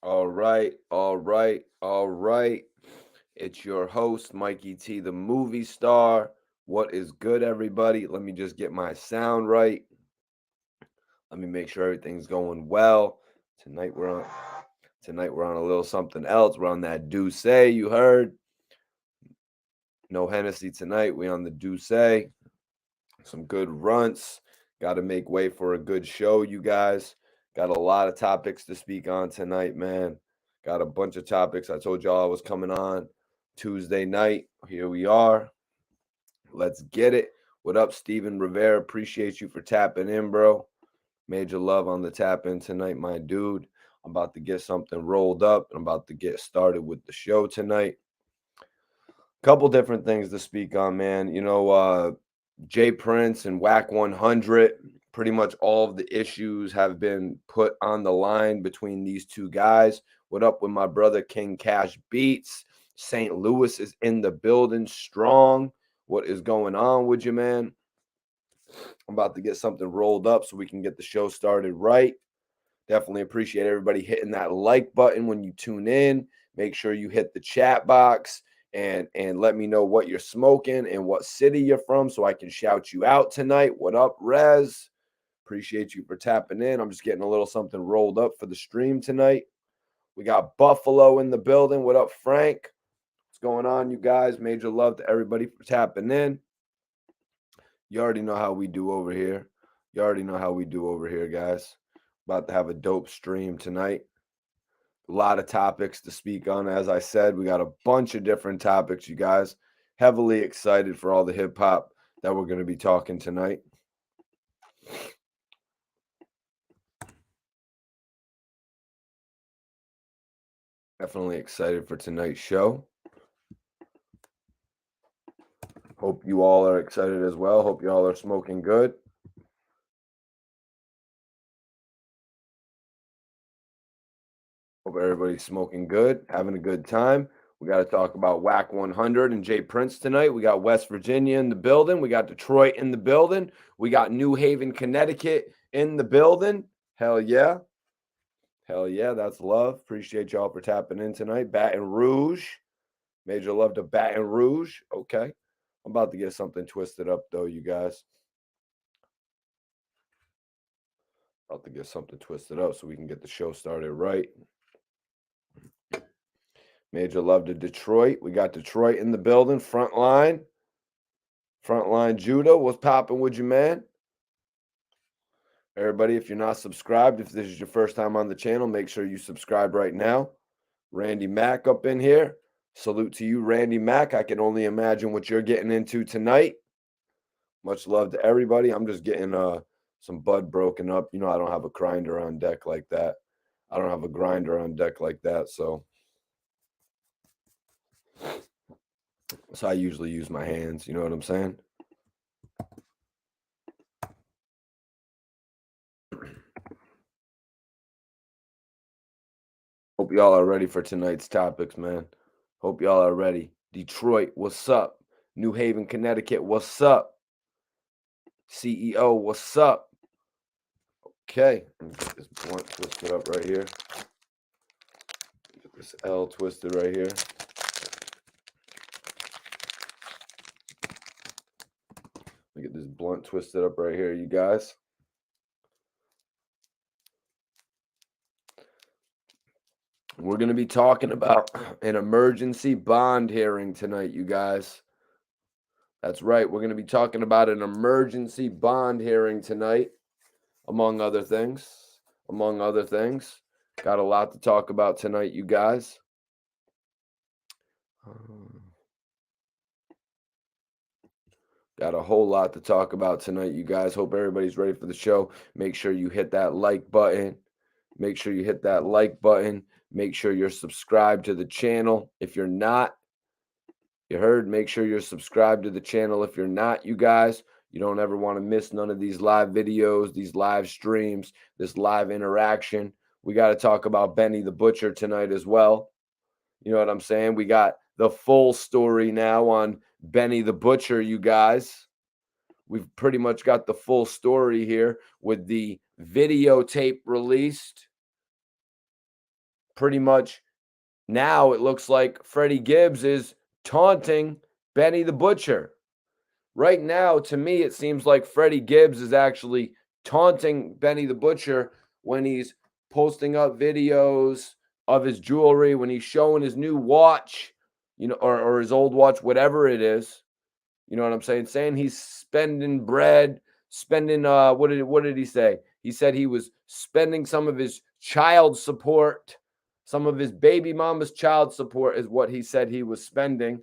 All right, all right, all right. It's your host, Mikey T, the movie star. What is good, everybody? Let me just get my sound right. Let me make sure everything's going well. Tonight we're on tonight we're on a little something else. We're on that Douce, you heard. No Hennessy tonight. We on the Douce. Some good runts. Got to make way for a good show, you guys. Got a lot of topics to speak on tonight, man. Got a bunch of topics. I told y'all I was coming on Tuesday night. Here we are. Let's get it. What up, Steven Rivera? Appreciate you for tapping in, bro. Major love on the tap in tonight, my dude. I'm about to get something rolled up. I'm about to get started with the show tonight. Couple different things to speak on, man. Jay Prince and Wack 100. Pretty much all of the issues have been put on the line between these two guys. What up with my brother King Cash Beats? St. Louis is in the building strong. What is going on with you, man? I'm about to get something rolled up so we can get the show started right. Definitely appreciate everybody hitting that like button when you tune in. Make sure you hit the chat box and let me know what you're smoking and what city you're from so I can shout you out tonight. What up, Rez? Appreciate you for tapping in. I'm just getting a little something rolled up for the stream tonight. We got Buffalo in the building. What up, Frank? What's going on, you guys? Major love to everybody for tapping in. You already know how we do over here. You already know how we do over here, guys. About to have a dope stream tonight. A lot of topics to speak on. As I said, we got a bunch of different topics, you guys. Heavily excited for all the hip hop that we're going to be talking tonight. Definitely excited for tonight's show. Hope you all are excited as well. Hope you all are smoking good. Hope everybody's smoking good, having a good time. We got to talk about Wack 100 and Jay Prince tonight. We got West Virginia in the building. We got Detroit in the building. We got New Haven, Connecticut in the building. Hell yeah. Hell yeah, that's love. Appreciate y'all for tapping in tonight. Baton Rouge. Major love to Baton Rouge. Okay. I'm about to get something twisted up, though, you guys. About to get something twisted up so we can get the show started right. Major love to Detroit. We got Detroit in the building. Frontline. Frontline Judah. What's popping with you, man? Everybody, if you're not subscribed, if this is your first time on the channel, make sure you subscribe right now. Randy Mack up in here. Salute to you, Randy Mack. I can only imagine what you're getting into tonight. Much love to everybody. I'm just getting some bud broken up. You know, I don't have a grinder on deck like that. I don't have a grinder on deck like that, so I usually use my hands. You know what I'm saying? Hope y'all are ready for tonight's topics, man. Hope y'all are ready. Detroit, what's up? New Haven, Connecticut, what's up? CEO, what's up? Okay, let me get this blunt twisted up right here. Get this L twisted right here. Let me get this blunt twisted up right here, you guys. We're going to be talking about an emergency bond hearing tonight, you guys. That's right. We're going to be talking about an emergency bond hearing tonight, among other things. Among other things. Got a lot to talk about tonight, you guys. Got a whole lot to talk about tonight, you guys. Hope everybody's ready for the show. Make sure you hit that like button. Make sure you hit that like button. Make sure you're subscribed to the channel. If you're not, you heard, make sure you're subscribed to the channel. If you're not, you guys, you don't ever want to miss none of these live videos, these live streams, this live interaction. We got to talk about Benny the Butcher tonight as well. You know what I'm saying? We got the full story now on Benny the Butcher, you guys. We've pretty much got the full story here with the videotape released pretty much now it looks like Freddie Gibbs is taunting Benny the Butcher. Right now, to me, it seems like Freddie Gibbs is actually taunting Benny the Butcher when he's posting up videos of his jewelry, when he's showing his new watch, or his old watch, whatever it is. You know what I'm saying? Saying he's spending bread, spending what did he say? He said he was spending some of his child support, some of his baby mama's child support is what he said he was spending.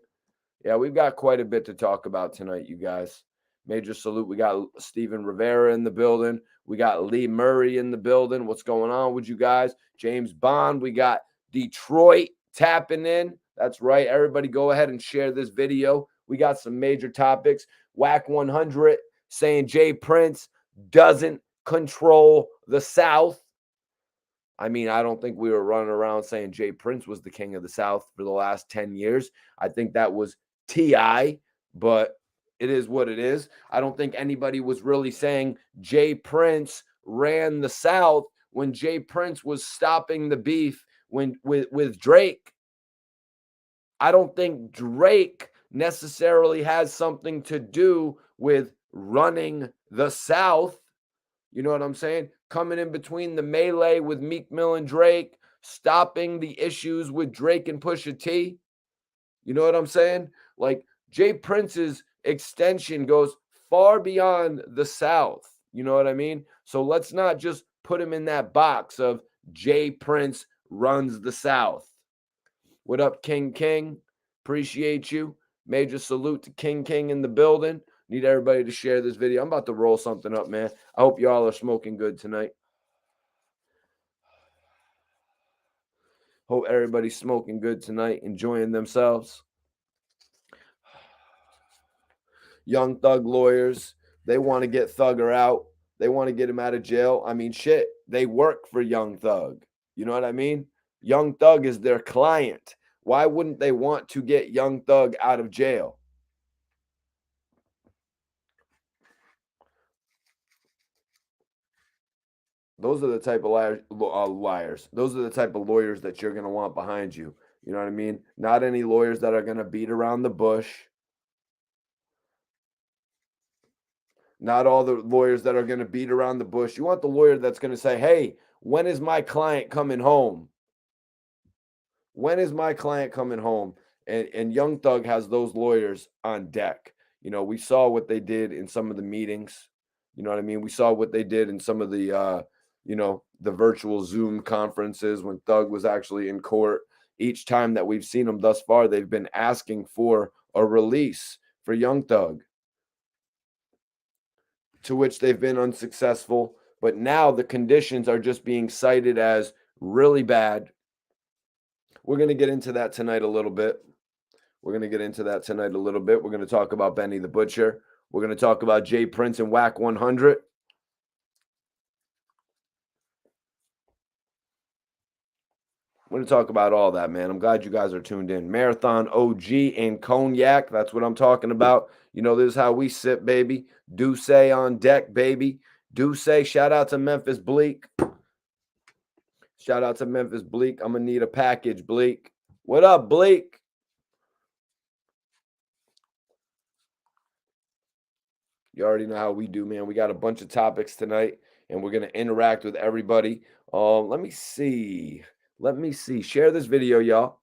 Yeah, we've got quite a bit to talk about tonight, you guys. Major salute. We got Steven Rivera in the building. We got Lee Murray in the building. What's going on with you guys? James Bond. We got Detroit tapping in. That's right. Everybody go ahead and share this video. We got some major topics. Wack 100 saying Jay Prince doesn't control the South. I mean, I don't think we were running around saying Jay Prince was the king of the South for the last 10 years. I think that was T.I., but it is what it is. I don't think anybody was really saying Jay Prince ran the South when Jay Prince was stopping the beef with Drake. I don't think Drake necessarily has something to do with running the South. You know what I'm saying? Coming in between the melee with Meek Mill and Drake, stopping the issues with Drake and Pusha T. You know what I'm saying? Like Jay Prince's extension goes far beyond the South. You know what I mean? So let's not just put him in that box of Jay Prince runs the South. What up, King King? Appreciate you. Major salute to King King in the building. Need everybody to share this video. I'm about to roll something up, man. I hope y'all are smoking good tonight. Hope everybody's smoking good tonight, enjoying themselves. Young Thug lawyers, they want to get Thugger out. They want to get him out of jail. I mean, shit, they work for Young Thug. You know what I mean? Young Thug is their client. Why wouldn't they want to get Young Thug out of jail? Those are the type of liars. Those are the type of lawyers that you're going to want behind you. You know what I mean? Not any lawyers that are going to beat around the bush. Not all the lawyers that are going to beat around the bush. You want the lawyer that's going to say, hey, when is my client coming home? When is my client coming home? And Young Thug has those lawyers on deck. You know, we saw what they did in some of the meetings. You know what I mean? We saw what they did in some of the, the virtual Zoom conferences when Thug was actually in court. Each time that we've seen them thus far, they've been asking for a release for Young Thug, to which they've been unsuccessful. But now the conditions are just being cited as really bad. We're going to get into that tonight a little bit. We're going to talk about Benny the Butcher. We're going to talk about Jay Prince and Wack 100. We're going to talk about all that, man. I'm glad you guys are tuned in. Marathon OG and Cognac. That's what I'm talking about. You know, this is how we sip, baby. Douce on deck, baby. Douce. Shout out to Memphis Bleak. I'm going to need a package, Bleak. What up, Bleak? You already know how we do, man. We got a bunch of topics tonight, and we're going to interact with everybody. Let me see. Share this video, y'all.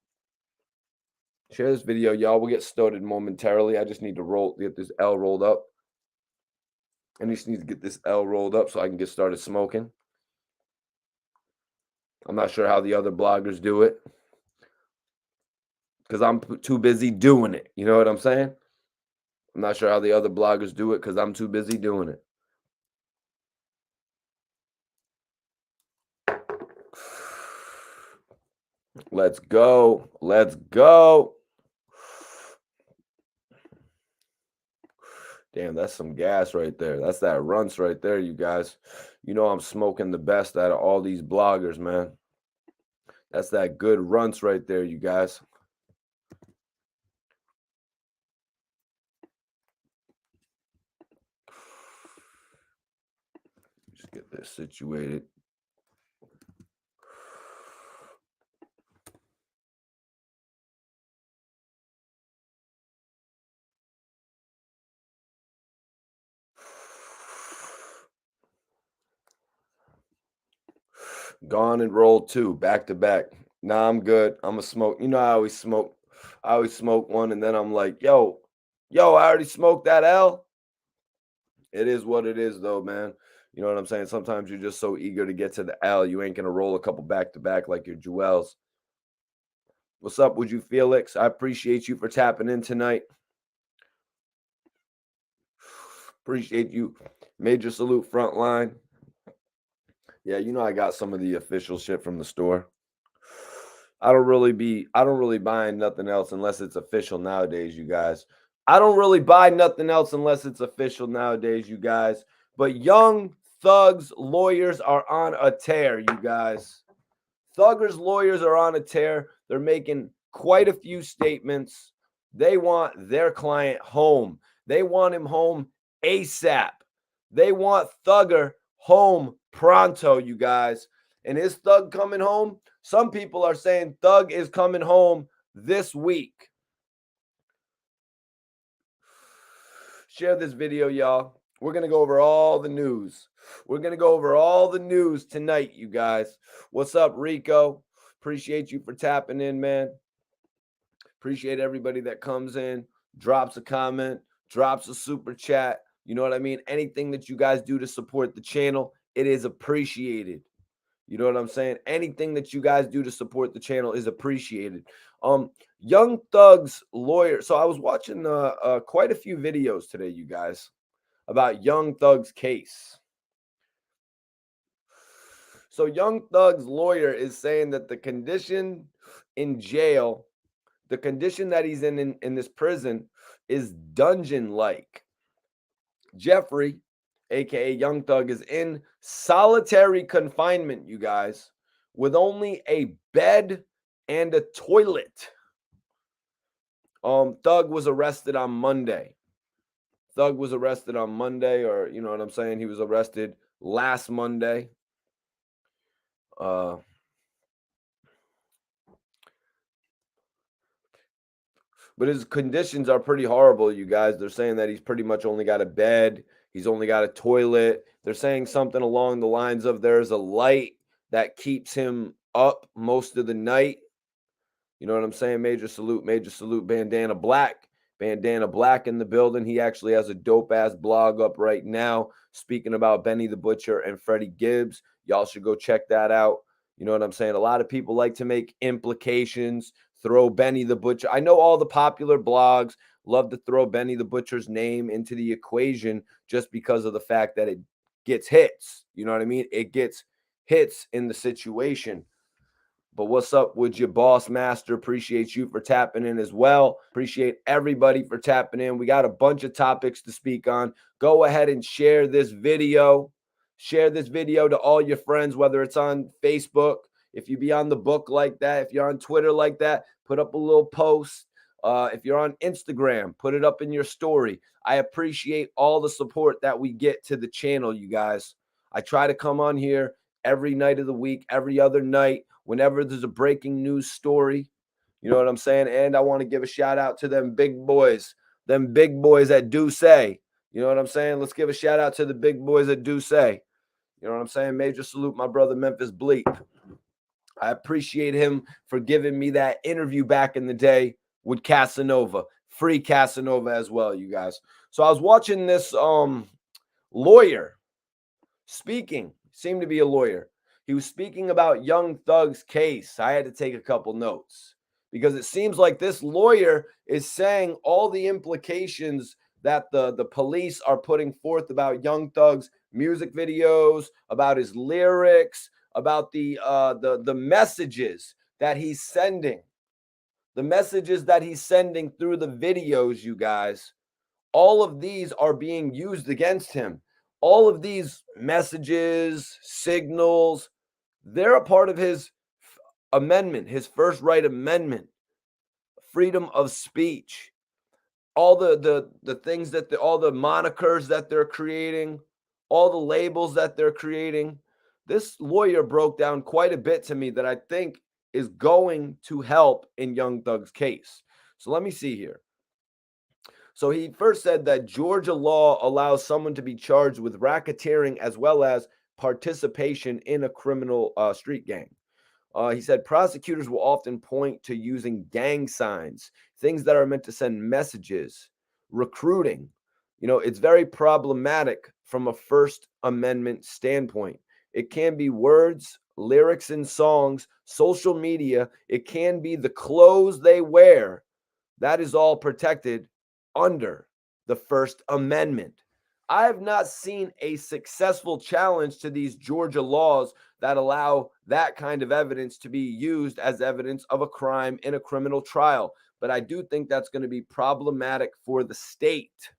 We'll get started momentarily. I just need to get this L rolled up. I just need to get this L rolled up so I can get started smoking. I'm not sure how the other bloggers do it because I'm too busy doing it. You know what I'm saying? I'm not sure how the other bloggers do it because I'm too busy doing it. Let's go. Damn, that's some gas right there. That's that runts right there, you guys. You know I'm smoking the best out of all these bloggers, man. That's that good runts right there, you guys. Just get this situated. Gone and rolled two, back to back. Nah, I'm good. I'm a smoke. You know, I always smoke. I always smoke one, and then I'm like, yo, I already smoked that L. It is what it is, though, man. You know what I'm saying? Sometimes you're just so eager to get to the L, you ain't gonna roll a couple back to back like your Jewels. What's up with you, Felix? I appreciate you for tapping in tonight. Appreciate you. Major salute, Frontline. Yeah, you know I got some of the official shit from the store. I don't really buy nothing else unless it's official nowadays, you guys. I don't really buy nothing else unless it's official nowadays, you guys. But Young Thug's lawyers are on a tear, you guys. Thugger's lawyers are on a tear. They're making quite a few statements. They want their client home. They want him home ASAP. They want Thugger home pronto, you guys. And is Thug coming home? Some people are saying Thug is coming home this week. Share this video, y'all. We're going to go over all the news. We're going to go over all the news tonight, you guys. What's up, Rico? Appreciate you for tapping in, man. Appreciate everybody that comes in, drops a comment, drops a super chat. You know what I mean? Anything that you guys do to support the channel, it is appreciated. You know what I'm saying? Anything that you guys do to support the channel is appreciated. Young Thug's lawyer. So I was watching quite a few videos today, you guys, about Young Thug's case. So Young Thug's lawyer is saying that the condition in jail, the condition that he's in this prison is dungeon-like. Jeffrey, aka Young Thug, is in solitary confinement, you guys, with only a bed and a toilet. Thug was arrested on Monday. Thug was arrested on Monday, or you know what I'm saying? He was arrested last Monday. But his conditions are pretty horrible, you guys. They're saying that he's pretty much only got a bed. He's only got a toilet. They're saying something along the lines of there's a light that keeps him up most of the night. You know what I'm saying? Major salute, Bandana Black. Bandana Black in the building. He actually has a dope-ass blog up right now speaking about Benny the Butcher and Freddie Gibbs. Y'all should go check that out. You know what I'm saying? A lot of people like to make implications, throw Benny the Butcher. I know all the popular blogs love to throw Benny the Butcher's name into the equation just because of the fact that it gets hits. You know what I mean? It gets hits in the situation. But what's up with your boss master? Appreciate you for tapping in as well. Appreciate everybody for tapping in. We got a bunch of topics to speak on. Go ahead and share this video. Share this video to all your friends, whether it's on Facebook, if you be on the book like that, if you're on Twitter like that, put up a little post. If you're on Instagram, put it up in your story. I appreciate all the support that we get to the channel, you guys. I try to come on here every night of the week, every other night, whenever there's a breaking news story. You know what I'm saying? And I want to give a shout out to them big boys that do say. You know what I'm saying? Let's give a shout out to the big boys that do say. You know what I'm saying? Major salute, my brother Memphis Bleak. I appreciate him for giving me that interview back in the day with Casanova. Free Casanova as well, you guys. So I was watching this lawyer speaking, seemed to be a lawyer. He was speaking about Young Thug's case. I had to take a couple notes because it seems like this lawyer is saying all the implications that the police are putting forth about Young Thug's music videos, about his lyrics, about the messages that he's sending. The messages that he's sending through the videos, you guys. All of these are being used against him. All of these messages, signals, they're a part of his amendment, his first right amendment, freedom of speech. All the things that all the monikers that they're creating, all the labels that they're creating. This lawyer broke down quite a bit to me that I think is going to help in Young Thug's case. So let me see here. So he first said that Georgia law allows someone to be charged with racketeering as well as participation in a criminal street gang. He said prosecutors will often point to using gang signs, things that are meant to send messages, recruiting. It's very problematic from a First Amendment standpoint. It can be words, lyrics in songs, social media. It can be the clothes they wear. That is all protected under the First Amendment. I have not seen a successful challenge to these Georgia laws that allow that kind of evidence to be used as evidence of a crime in a criminal trial. But I do think that's going to be problematic for the state.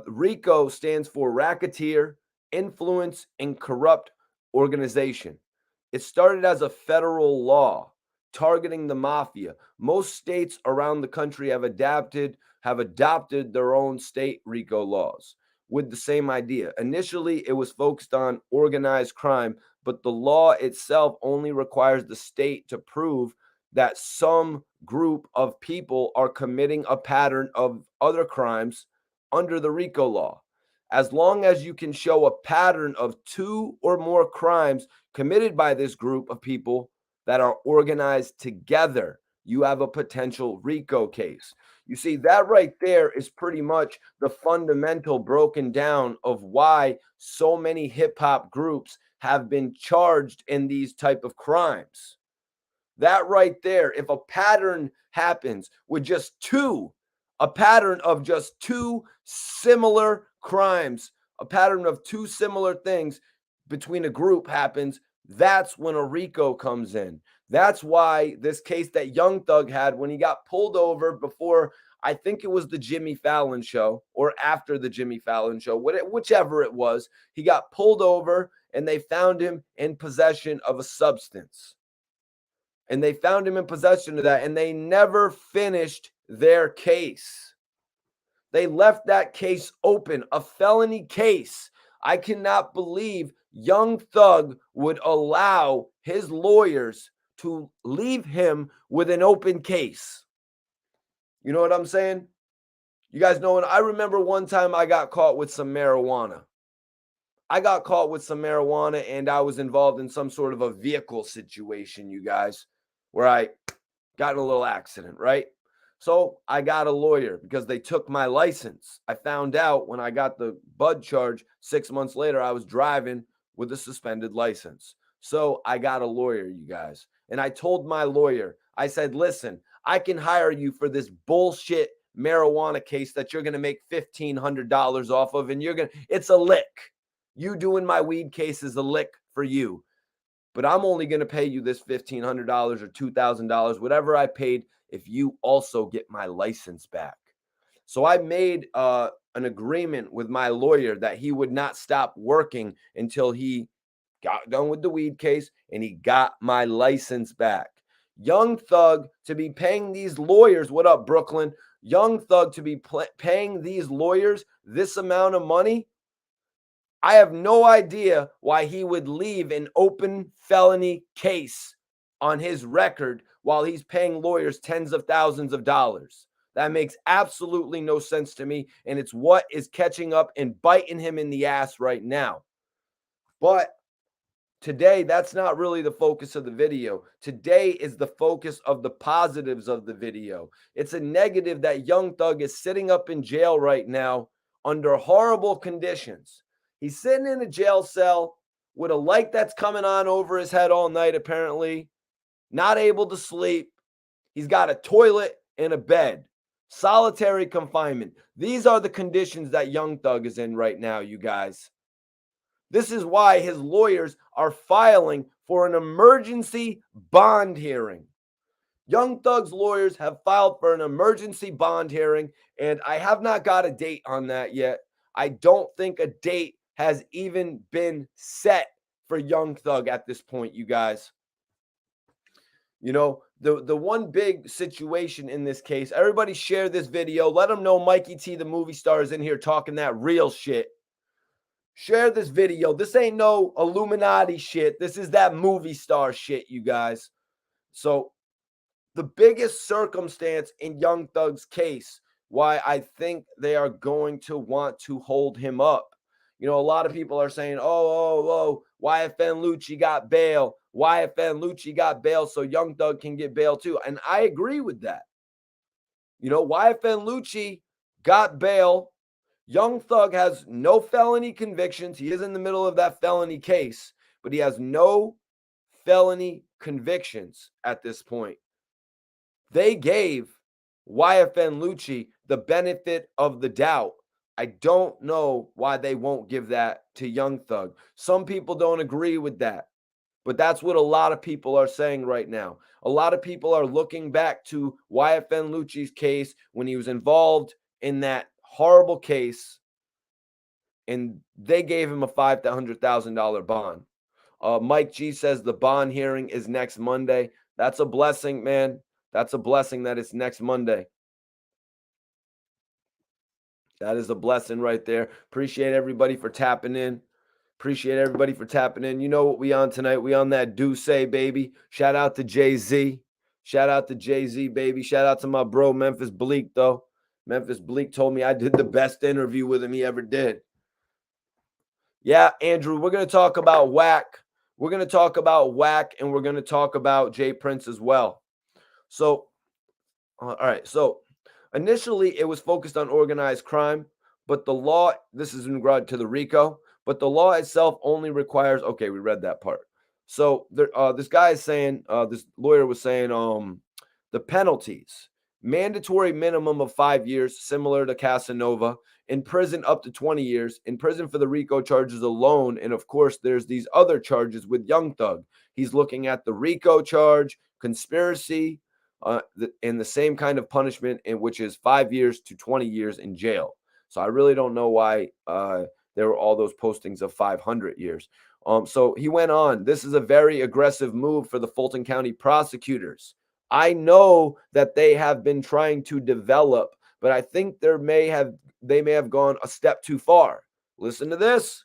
RICO stands for Racketeer, Influence, and Corrupt Organization. It started as a federal law targeting the mafia. Most states around the country have adopted their own state RICO laws with the same idea. Initially, it was focused on organized crime, but the law itself only requires the state to prove that some group of people are committing a pattern of other crimes under the RICO law. As long as you can show a pattern of 2 or more crimes committed by this group of people that are organized together, you have a potential RICO case. You see, that right there is pretty much the fundamental broken down of why so many hip hop groups have been charged in these type of crimes. That right there, if a pattern happens with a pattern of just 2 similar crimes, a pattern of 2 similar things between a group happens, that's when a RICO comes in. That's why this case that Young Thug had when he got pulled over before, I think it was the Jimmy Fallon show or after the Jimmy Fallon show, whichever it was, he got pulled over and they found him in possession of a substance. And they found him in possession of that, and they never finished their case. They left that case open, a felony case. I cannot believe Young Thug would allow his lawyers to leave him with an open case. You know what I'm saying? You guys know, I remember one time I got caught with some marijuana. And I was involved in some sort of a vehicle situation, you guys, where I got in a little accident, right? So I got a lawyer because they took my license. I found out when I got the bud charge 6 months later, I was driving with a suspended license. So I got a lawyer, you guys. And I told my lawyer, I said, listen, I can hire you for this bullshit marijuana case that you're going to make $1,500 off of. And it's a lick. You doing my weed case is a lick for you. But I'm only going to pay you this $1,500 or $2,000, whatever I paid, if you also get my license back. So I made an agreement with my lawyer that he would not stop working until he got done with the weed case and he got my license back. Young Thug to be paying these lawyers, what up, Brooklyn? Young Thug to be paying these lawyers this amount of money. I have no idea why he would leave an open felony case on his record while he's paying lawyers tens of thousands of dollars. That makes absolutely no sense to me, and it's what is catching up and biting him in the ass right now. But today, that's not really the focus of the video. Today is the focus of the positives of the video. It's a negative that Young Thug is sitting up in jail right now under horrible conditions. He's sitting in a jail cell with a light that's coming on over his head all night, apparently, not able to sleep. He's got a toilet and a bed, solitary confinement. These are the conditions that Young Thug is in right now, you guys. This is why his lawyers are filing for an emergency bond hearing. Young Thug's lawyers have filed for an emergency bond hearing, and I have not got a date on that yet. I don't think a date has even been set for Young Thug at this point, you guys. You know, the one big situation in this case, everybody share this video. Let them know Mikey T, the movie star, is in here talking that real shit. Share this video. This ain't no Illuminati shit. This is that movie star shit, you guys. So the biggest circumstance in Young Thug's case, why I think they are going to want to hold him up. You know, a lot of people are saying, YFN Lucci got bail. YFN Lucci got bail so Young Thug can get bail too. And I agree with that. You know, YFN Lucci got bail. Young Thug has no felony convictions. He is in the middle of that felony case, but he has no felony convictions at this point. They gave YFN Lucci the benefit of the doubt. I don't know why they won't give that to Young Thug. Some people don't agree with that, but that's what a lot of people are saying right now. A lot of people are looking back to YFN Lucci's case when he was involved in that horrible case, and they gave him a $500,000 bond. Mike G says the bond hearing is next Monday. That's a blessing, man. That's a blessing that it's next Monday. That is a blessing right there. Appreciate everybody for tapping in. Appreciate everybody for tapping in. You know what we on tonight? We on that do say, baby. Shout out to Jay-Z. Shout out to Jay-Z, baby. Shout out to my bro, Memphis Bleak, though. Memphis Bleak told me I did the best interview with him he ever did. Yeah, Andrew, we're going to talk about Wack. We're going to talk about Wack, and we're going to talk about Jay Prince as well. So, all right. So, initially, it was focused on organized crime, but the law, this is in regard to the RICO, but the law itself only requires, okay, we read that part. So, there, this guy is saying, this lawyer was saying, the penalties, mandatory minimum of 5 years, similar to Casanova, in prison up to 20 years, in prison for the RICO charges alone. And of course, there's these other charges with Young Thug. He's looking at the RICO charge, conspiracy, and the same kind of punishment, in which is 5 years to 20 years in jail. So I really don't know why there were all those postings of 500 years. So he went on. This is a very aggressive move for the Fulton County prosecutors. I know that they have been trying to develop, but I think they may have gone a step too far. Listen to this.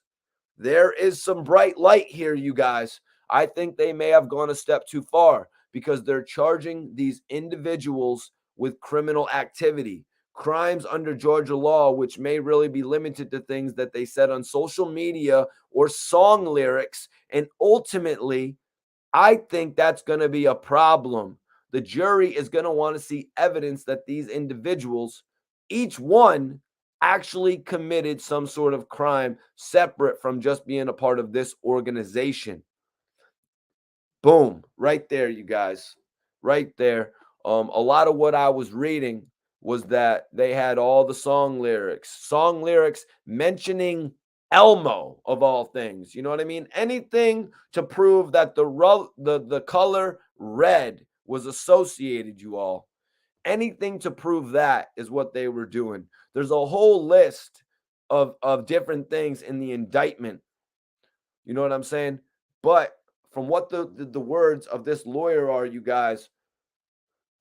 There is some bright light here, you guys. I think they may have gone a step too far because they're charging these individuals with criminal activity, crimes under Georgia law, which may really be limited to things that they said on social media or song lyrics. And ultimately, I think that's going to be a problem. The jury is going to want to see evidence that these individuals, each one, actually committed some sort of crime separate from just being a part of this organization. Boom, right there, you guys, right there. A lot of what I was reading was that they had all the song lyrics mentioning Elmo of all things. You know what I mean? Anything to prove that the color red was associated, you all. Anything to prove that is what they were doing. There's a whole list of different things in the indictment. You know what I'm saying? But from what the words of this lawyer are, you guys,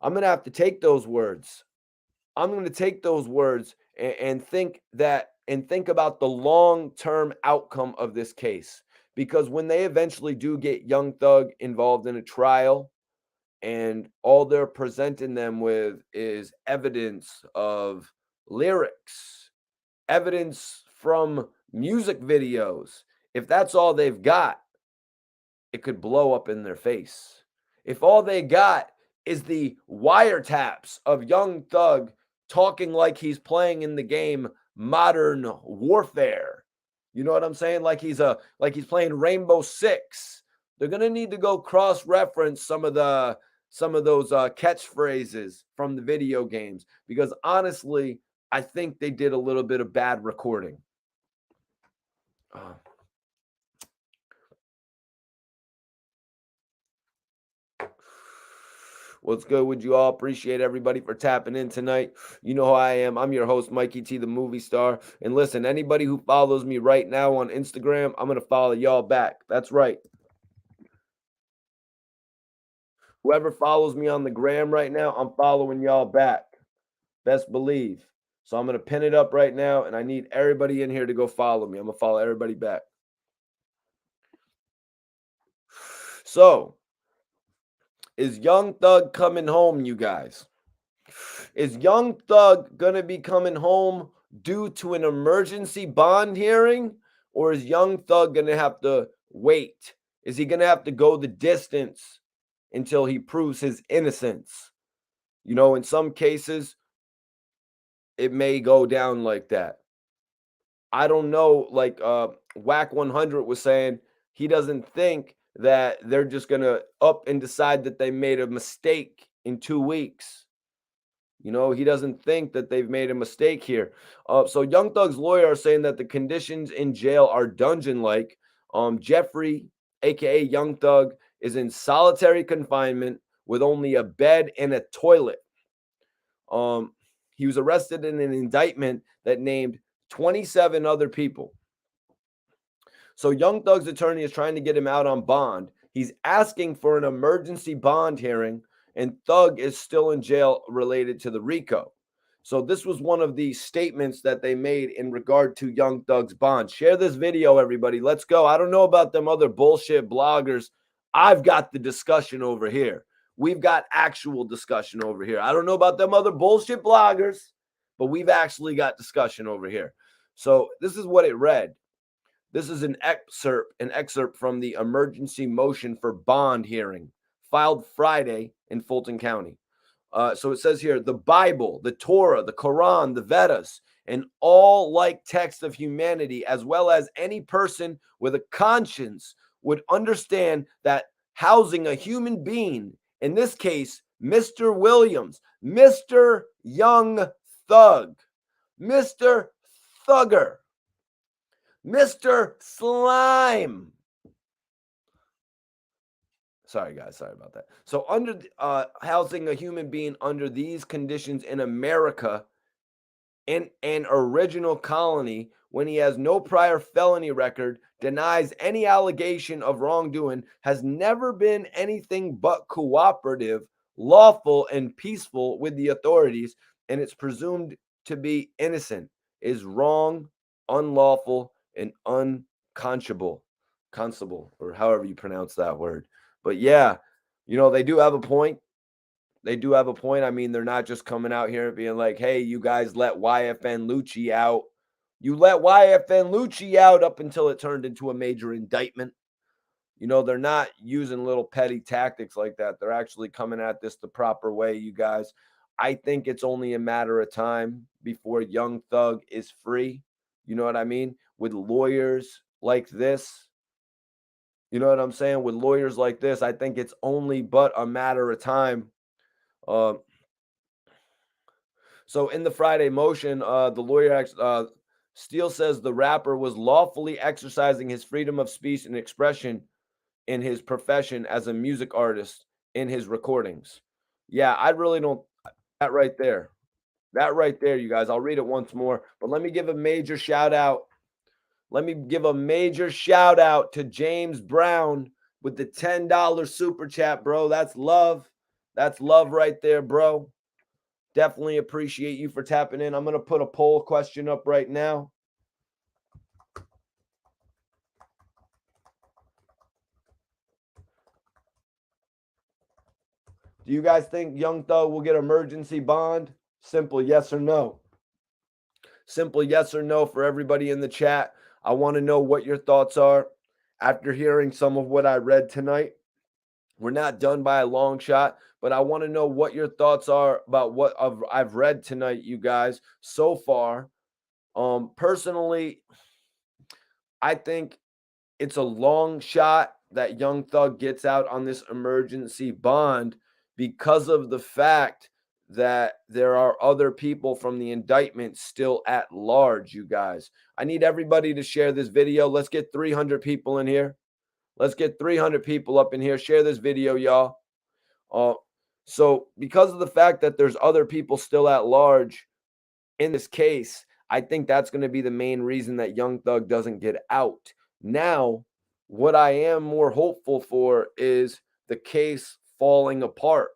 I'm going to have to take those words. I'm going to take those words and think about the long-term outcome of this case. Because when they eventually do get Young Thug involved in a trial, and all they're presenting them with is evidence of lyrics, evidence from music videos, if that's all they've got, it could blow up in their face. If all they got is the wiretaps of Young Thug talking like he's playing in the game Modern Warfare, you know what I'm saying? Like he's playing Rainbow Six. They're gonna need to go cross-reference some of those catchphrases from the video games, because honestly, I think they did a little bit of bad recording. What's good with you all? Appreciate everybody for tapping in tonight. You know who I am. I'm your host, Mikey T, the movie star. And listen, anybody who follows me right now on Instagram, I'm going to follow y'all back. That's right. Whoever follows me on the gram right now, I'm following y'all back. Best believe. So I'm going to pin it up right now, and I need everybody in here to go follow me. I'm going to follow everybody back. So, is Young Thug coming home, you guys? Is Young Thug going to be coming home due to an emergency bond hearing? Or is Young Thug going to have to wait? Is he going to have to go the distance until he proves his innocence? You know, in some cases, it may go down like that. I don't know. Like Wack 100 was saying, he doesn't think that they're just going to up and decide that they made a mistake in 2 weeks. You know, he doesn't think that they've made a mistake here. So Young Thug's lawyer are saying that the conditions in jail are dungeon-like. Jeffrey, aka Young Thug, is in solitary confinement with only a bed and a toilet. He was arrested in an indictment that named 27 other people. So Young Thug's attorney is trying to get him out on bond. He's asking for an emergency bond hearing, and Thug is still in jail related to the RICO. So this was one of the statements that they made in regard to Young Thug's bond. Share this video, everybody. Let's go. I don't know about them other bullshit bloggers. I've got the discussion over here. We've got actual discussion over here. I don't know about them other bullshit bloggers, but we've actually got discussion over here. So this is what it read. This is an excerpt from the emergency motion for bond hearing filed Friday in Fulton County. So it says here, the Bible, the Torah, the Quran, the Vedas, and all like texts of humanity, as well as any person with a conscience, would understand that housing a human being, in this case, Mr. Williams, Mr. Young Thug, Mr. Thugger, Mr. Slime. Sorry, guys. Sorry about that. So under housing a human being under these conditions in America, in an original colony, when he has no prior felony record, denies any allegation of wrongdoing, has never been anything but cooperative, lawful, and peaceful with the authorities, and it's presumed to be innocent, is wrong, unlawful, and unconscionable, or however you pronounce that word. But yeah, you know, they do have a point. They do have a point. I mean, they're not just coming out here and being like, hey, you guys let YFN Lucci out. You let YFN Lucci out up until it turned into a major indictment. You know, they're not using little petty tactics like that. They're actually coming at this the proper way, you guys. I think it's only a matter of time before Young Thug is free. You know what I mean? With lawyers like this. You know what I'm saying? With lawyers like this, I think it's only but a matter of time. So in the Friday motion, the lawyer Steele says the rapper was lawfully exercising his freedom of speech and expression in his profession as a music artist in his recordings. Yeah, I really don't. That right there. That right there, you guys. I'll read it once more. But let me give a major shout out. Let me give a major shout out to James Brown with the $10 super chat, bro. That's love. That's love right there, bro. Definitely appreciate you for tapping in. I'm going to put a poll question up right now. Do you guys think Young Thug will get emergency bond? Simple yes or no. Simple yes or no for everybody in the chat. I want to know what your thoughts are after hearing some of what I read tonight. We're not done by a long shot, but I want to know what your thoughts are about what I've read tonight, you guys, so far. Personally, I think it's a long shot that Young Thug gets out on this emergency bond because of the fact that there are other people from the indictment still at large, you guys. I need everybody to share this video. Let's get 300 people in here. Let's get 300 people up in here. Share this video, y'all. So because of the fact that there's other people still at large in this case, I think that's going to be the main reason that Young Thug doesn't get out. Now, what I am more hopeful for is the case falling apart.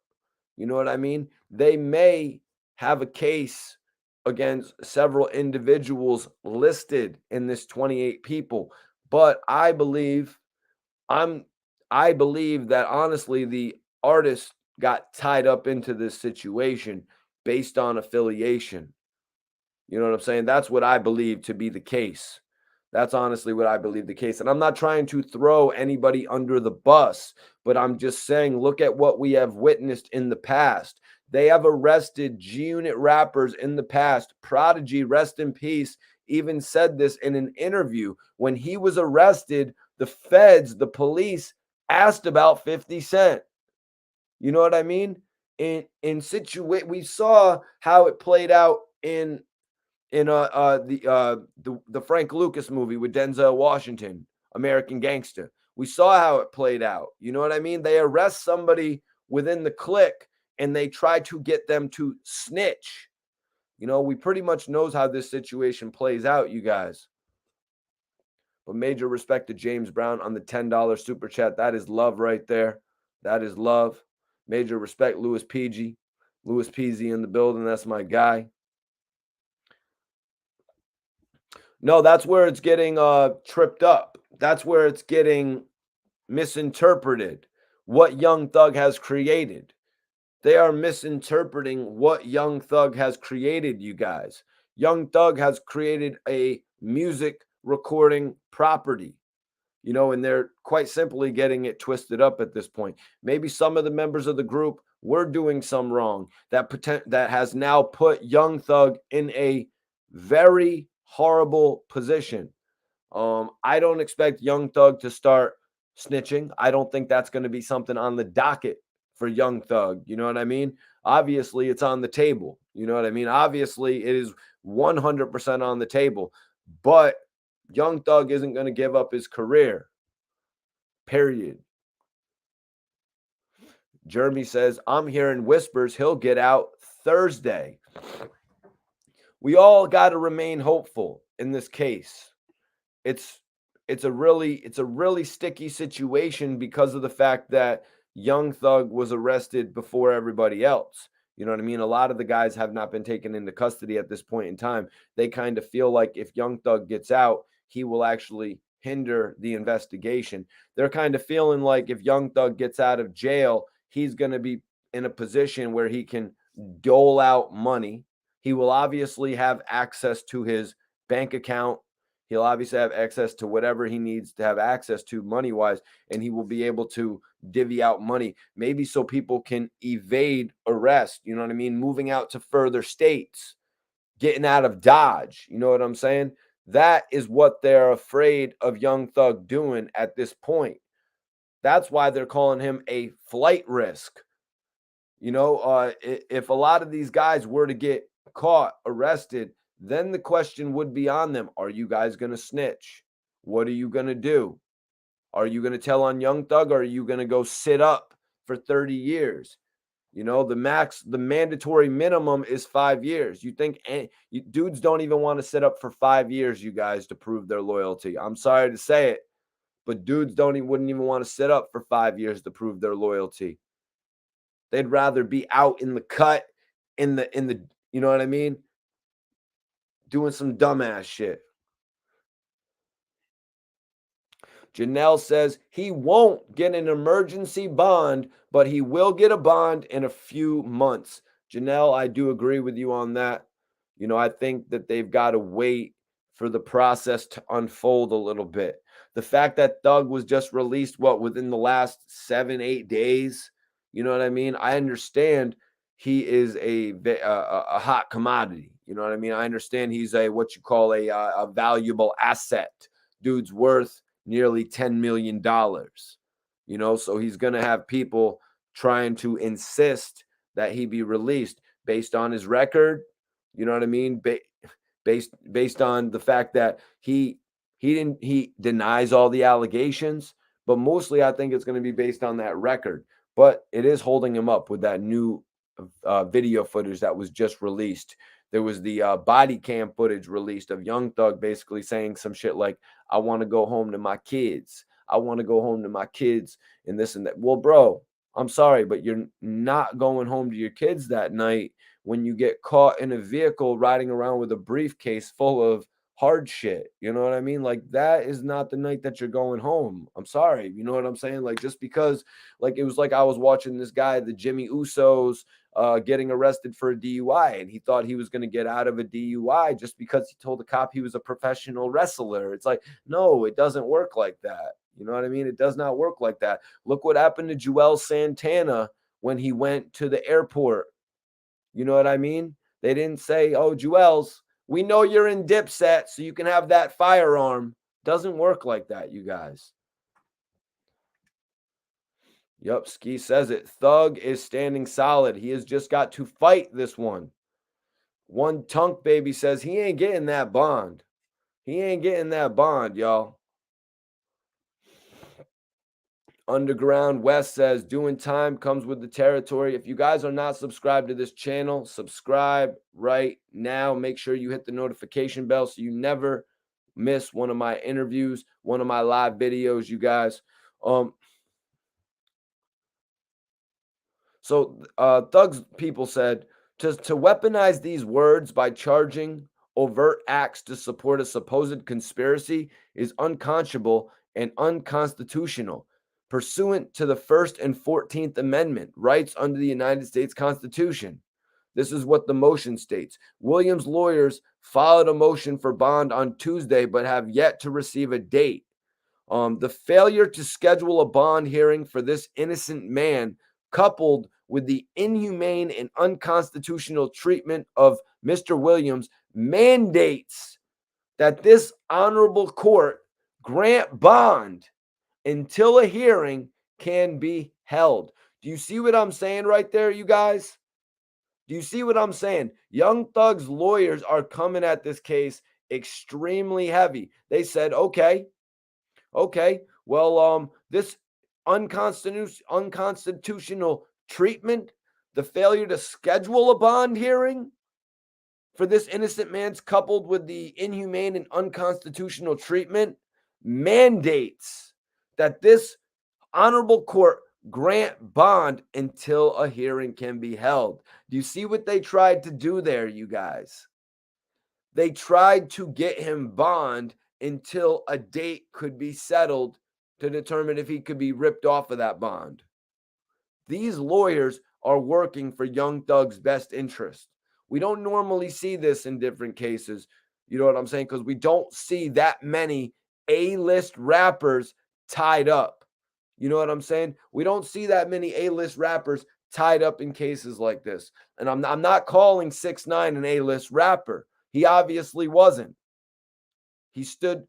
You know what I mean? They may have a case against several individuals listed in this 28 people, but I believe that honestly the artist got tied up into this situation based on affiliation. You know what I'm saying? That's what I believe to be the case. That's honestly what I believe the case. And I'm not trying to throw anybody under the bus, but I'm just saying, look at what we have witnessed in the past. They have arrested G Unit rappers in the past. Prodigy, rest in peace, even said this in an interview. When he was arrested, the feds, the police asked about 50 Cent. You know what I mean? We saw how it played out in the Frank Lucas movie with Denzel Washington, American Gangster. We saw how it played out. You know what I mean? They arrest somebody within the clique and they try to get them to snitch. You know, we pretty much knows how this situation plays out, you guys. But major respect to James Brown on the $10 super chat. That is love right there. That is love. Major respect, Louis PG. Louis PZ in the building. That's my guy. No, that's where it's getting tripped up. That's where it's getting misinterpreted. What Young Thug has created. They are misinterpreting what Young Thug has created, you guys. Young Thug has created a music recording property, you know, and they're quite simply getting it twisted up at this point. Maybe some of the members of the group were doing some wrong that has now put Young Thug in a very horrible position. I don't expect Young Thug to start snitching. I don't think that's going to be something on the docket for Young Thug. You know what I mean? Obviously, it's on the table. You know what I mean? Obviously, it is 100% on the table. But Young Thug isn't going to give up his career. Period. Jeremy says, I'm hearing whispers he'll get out Thursday. We all got to remain hopeful in this case. It's a really sticky situation because of the fact that Young Thug was arrested before everybody else. You know what I mean? A lot of the guys have not been taken into custody at this point in time. They kind of feel like if Young Thug gets out, he will actually hinder the investigation. They're kind of feeling like if Young Thug gets out of jail, he's going to be in a position where he can dole out money. He will obviously have access to his bank account. He'll obviously have access to whatever he needs to have access to money-wise, and he will be able to divvy out money, maybe so people can evade arrest, you know what I mean? Moving out to further states, getting out of Dodge, you know what I'm saying? That is what they're afraid of Young Thug doing at this point. That's why they're calling him a flight risk. You know, if a lot of these guys were to get caught, arrested, then the question would be on them. Are you guys going to snitch? What are you going to do? Are you going to tell on Young Thug, or are you going to go sit up for 30 years? You know, the mandatory minimum is 5 years. You think dudes don't even want to sit up for 5 years, you guys, to prove their loyalty. I'm sorry to say it, but dudes wouldn't even want to sit up for 5 years to prove their loyalty. They'd rather be out in the cut, in the, you know what I mean? Doing some dumbass shit. Janelle says he won't get an emergency bond, but he will get a bond in a few months. Janelle, I do agree with you on that. You know, I think that they've got to wait for the process to unfold a little bit. The fact that Thug was just released, within the last 7-8 days, you know what I mean? I understand he is a hot commodity. You know what I mean? I understand he's what you call a valuable asset. Dude's worth nearly $10 million, you know, so he's going to have people trying to insist that he be released based on his record. You know what I mean? Based on the fact that he denies all the allegations, but mostly I think it's going to be based on that record. But it is holding him up with that new video footage that was just released. There was the body cam footage released of Young Thug basically saying some shit like, I want to go home to my kids. I want to go home to my kids and this and that. Well, bro, I'm sorry, but you're not going home to your kids that night when you get caught in a vehicle riding around with a briefcase full of hard shit. You know what I mean? Like that is not the night that you're going home. I'm sorry. You know what I'm saying? Like just because like it was like I was watching this guy, the Jimmy Usos, getting arrested for a DUI, and he thought he was going to get out of a DUI just because he told the cop he was a professional wrestler. It's like, no, it doesn't work like that. You know what I mean? It does not work like that. Look what happened to Joel Santana when he went to the airport. You know what I mean? They didn't say, "Oh, Joel's, we know you're in Dipset, so you can have that firearm." Doesn't work like that, you guys. Yup, Ski says it. Thug is standing solid. He has just got to fight this one. One Tunk Baby says he ain't getting that bond. He ain't getting that bond, y'all. Underground West says doing time comes with the territory. If you guys are not subscribed to this channel, subscribe right now. Make sure you hit the notification bell so you never miss one of my interviews, one of my live videos, you guys. Thugs people said to weaponize these words by charging overt acts to support a supposed conspiracy is unconscionable and unconstitutional, pursuant to the First and 14th Amendment, rights under the United States Constitution. This is what the motion states. Williams' lawyers filed a motion for bond on Tuesday, but have yet to receive a date. The failure to schedule a bond hearing for this innocent man, coupled with the inhumane and unconstitutional treatment of Mr. Williams, mandates that this honorable court grant bond until a hearing can be held. Do you see what I'm saying right there, you guys? Do you see what I'm saying? Young Thug's lawyers are coming at this case extremely heavy. They said, okay, well, this unconstitutional treatment, the failure to schedule a bond hearing for this innocent man's coupled with the inhumane and unconstitutional treatment mandates that this honorable court grant bond until a hearing can be held. Do you see what they tried to do there, you guys? They tried to get him bond until a date could be settled to determine if he could be ripped off of that bond. These lawyers are working for Young Thug's best interest. We don't normally see this in different cases. You know what I'm saying? Because we don't see that many A-list rappers tied up. You know what I'm saying? We don't see that many A-list rappers tied up in cases like this. And I'm not calling 6ix9ine an A-list rapper. He obviously wasn't. He stood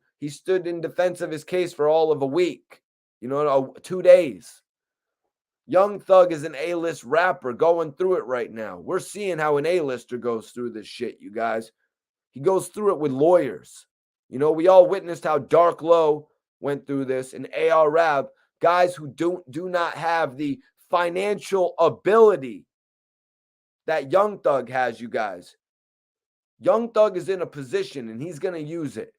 in defense of his case for all of a week, 2 days. Young Thug is an A-list rapper going through it right now. We're seeing how an A-lister goes through this shit, you guys. He goes through it with lawyers. We all witnessed how Dark Low went through this, and AR Rab, guys who do not have the financial ability that Young Thug has, you guys. Young Thug is in a position, and he's going to use it.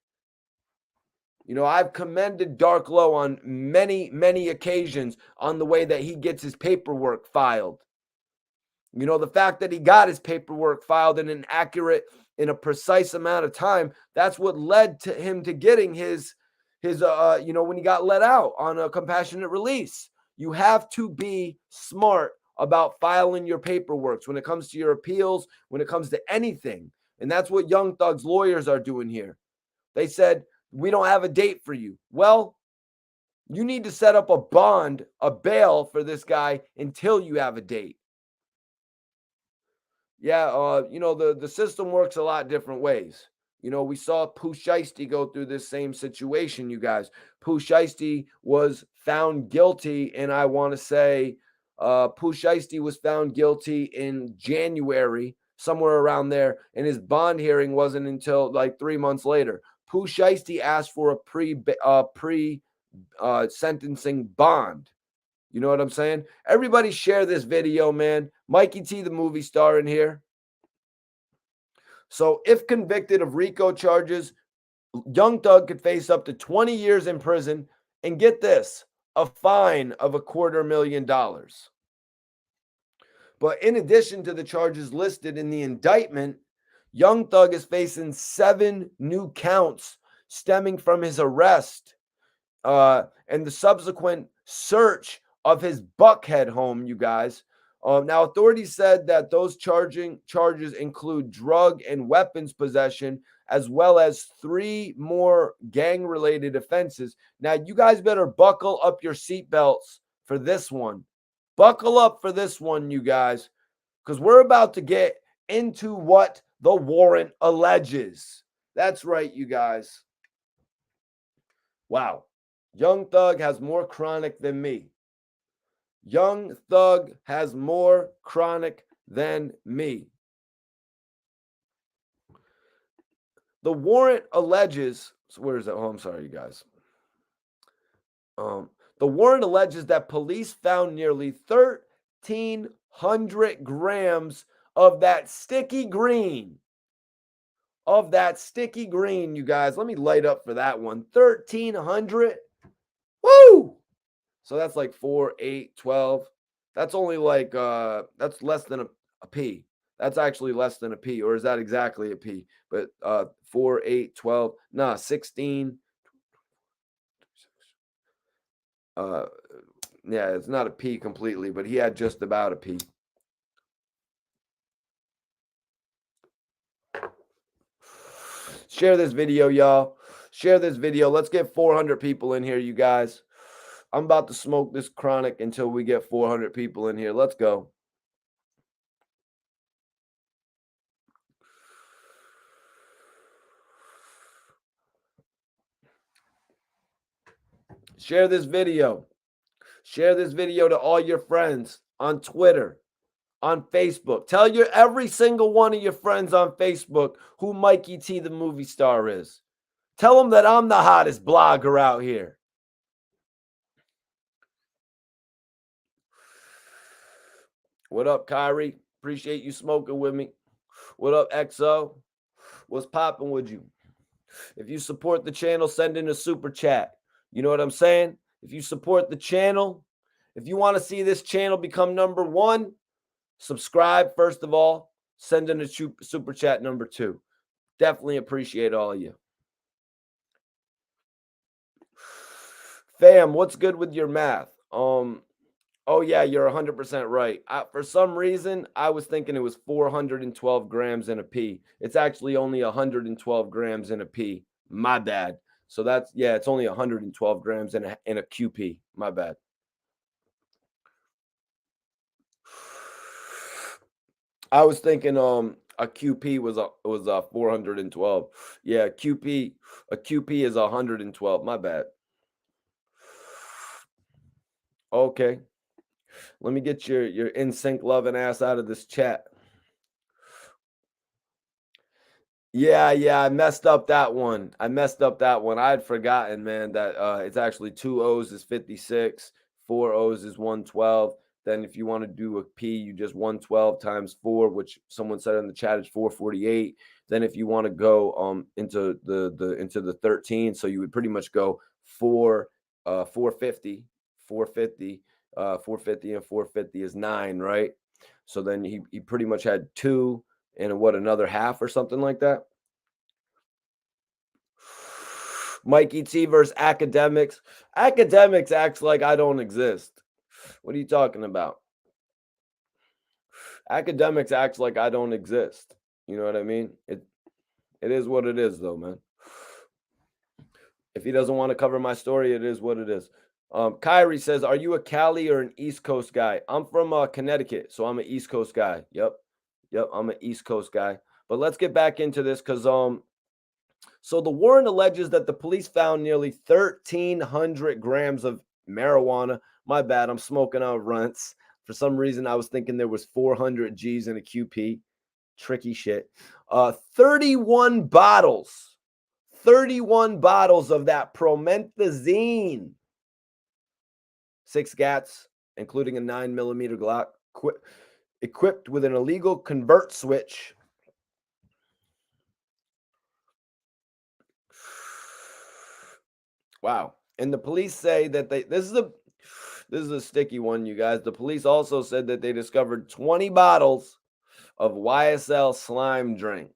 I've commended Dark Low on many, many occasions on the way that he gets his paperwork filed. The fact that he got his paperwork filed in a precise amount of time, that's what led to him to getting his when he got let out on a compassionate release. You have to be smart about filing your paperwork when it comes to your appeals, when it comes to anything. And that's what Young Thug's lawyers are doing here. They said, we don't have a date for you. Well, you need to set up a bond, a bail for this guy until you have a date. Yeah, the system works a lot different ways. We saw Pooh Shiesty go through this same situation, you guys. Pooh Shiesty was found guilty, and I want to say Pooh Shiesty was found guilty in January, somewhere around there, and his bond hearing wasn't until like 3 months later. Pooh Shiesty asked for a pre-sentencing bond. You know what I'm saying? Everybody share this video, man. Mikey T, the movie star in here. So if convicted of RICO charges, Young Thug could face up to 20 years in prison and get this, a fine of $250,000. But in addition to the charges listed in the indictment, Young Thug is facing 7 new counts stemming from his arrest and the subsequent search of his Buckhead home, you guys. Now, authorities said that those charges include drug and weapons possession, as well as 3 more gang-related offenses. Now, you guys better buckle up your seatbelts for this one. Buckle up for this one, you guys, because we're about to get into what the warrant alleges. That's right, you guys. Wow. Young Thug has more chronic than me. Young Thug has more chronic than me. The warrant alleges, so where is that? Oh, I'm sorry, you guys. The warrant alleges that police found nearly 1,300 grams of that sticky green. You guys. Let me light up for that one. 1,300. Woo! So that's like 4, 8, 12. That's only like, that's less than a P. That's actually less than a P, or is that exactly a P? But 4, 8, 12, 16. Yeah, it's not a P completely, but he had just about a P. Share this video, y'all. Share this video. Let's get 400 people in here, you guys. I'm about to smoke this chronic until we get 400 people in here. Let's go. Share this video. Share this video to all your friends on Twitter, on Facebook. Tell every single one of your friends on Facebook who Mikey T the movie star is. Tell them that I'm the hottest blogger out here. What up, Kyrie? Appreciate you smoking with me. What up, XO? What's popping with you? If you support the channel, send in a super chat. You know what I'm saying? If you support the channel, if you want to see this channel become #1, subscribe, first of all. Send in a super chat #2. Definitely appreciate all of you. Fam, what's good with your math? Oh yeah, you're 100% right. For some reason, I was thinking it was 412 grams in a P. It's actually only 112 grams in a P. My bad. So that's, yeah, it's only 112 grams in a QP. My bad. I was thinking a QP was 412. Yeah, a QP is 112. My bad. Okay. Let me get your in sync loving ass out of this chat. Yeah, I messed up that one. I had forgotten, man, that it's actually 2 O's is 56, 4 O's is 112. Then if you want to do a P, you just 112 times 4, which someone said in the chat is 448. Then if you want to go into the 13, so you would pretty much go 450, 450, 450 and 450 is 9, right? So then he pretty much had 2 and another half or something like that. Mikey T versus Academics. Academics acts like I don't exist. What are you talking about? Academics acts like I don't exist. You know what I mean? It is what it is, though, man. If he doesn't want to cover my story, it is what it is. Kyrie says, "Are you a Cali or an East Coast guy?" I'm from Connecticut, so I'm an East Coast guy. Yep, I'm an East Coast guy. But let's get back into this because so the warrant alleges that the police found nearly 1,300 grams of marijuana. My bad, I'm smoking on runts. For some reason, I was thinking there was 400 G's in a QP. Tricky shit. 31 bottles of that promethazine. 6 gats, including a 9mm Glock, equipped with an illegal convert switch. Wow. And the police say that this is a sticky one, you guys. The police also said that they discovered 20 bottles of YSL slime drink.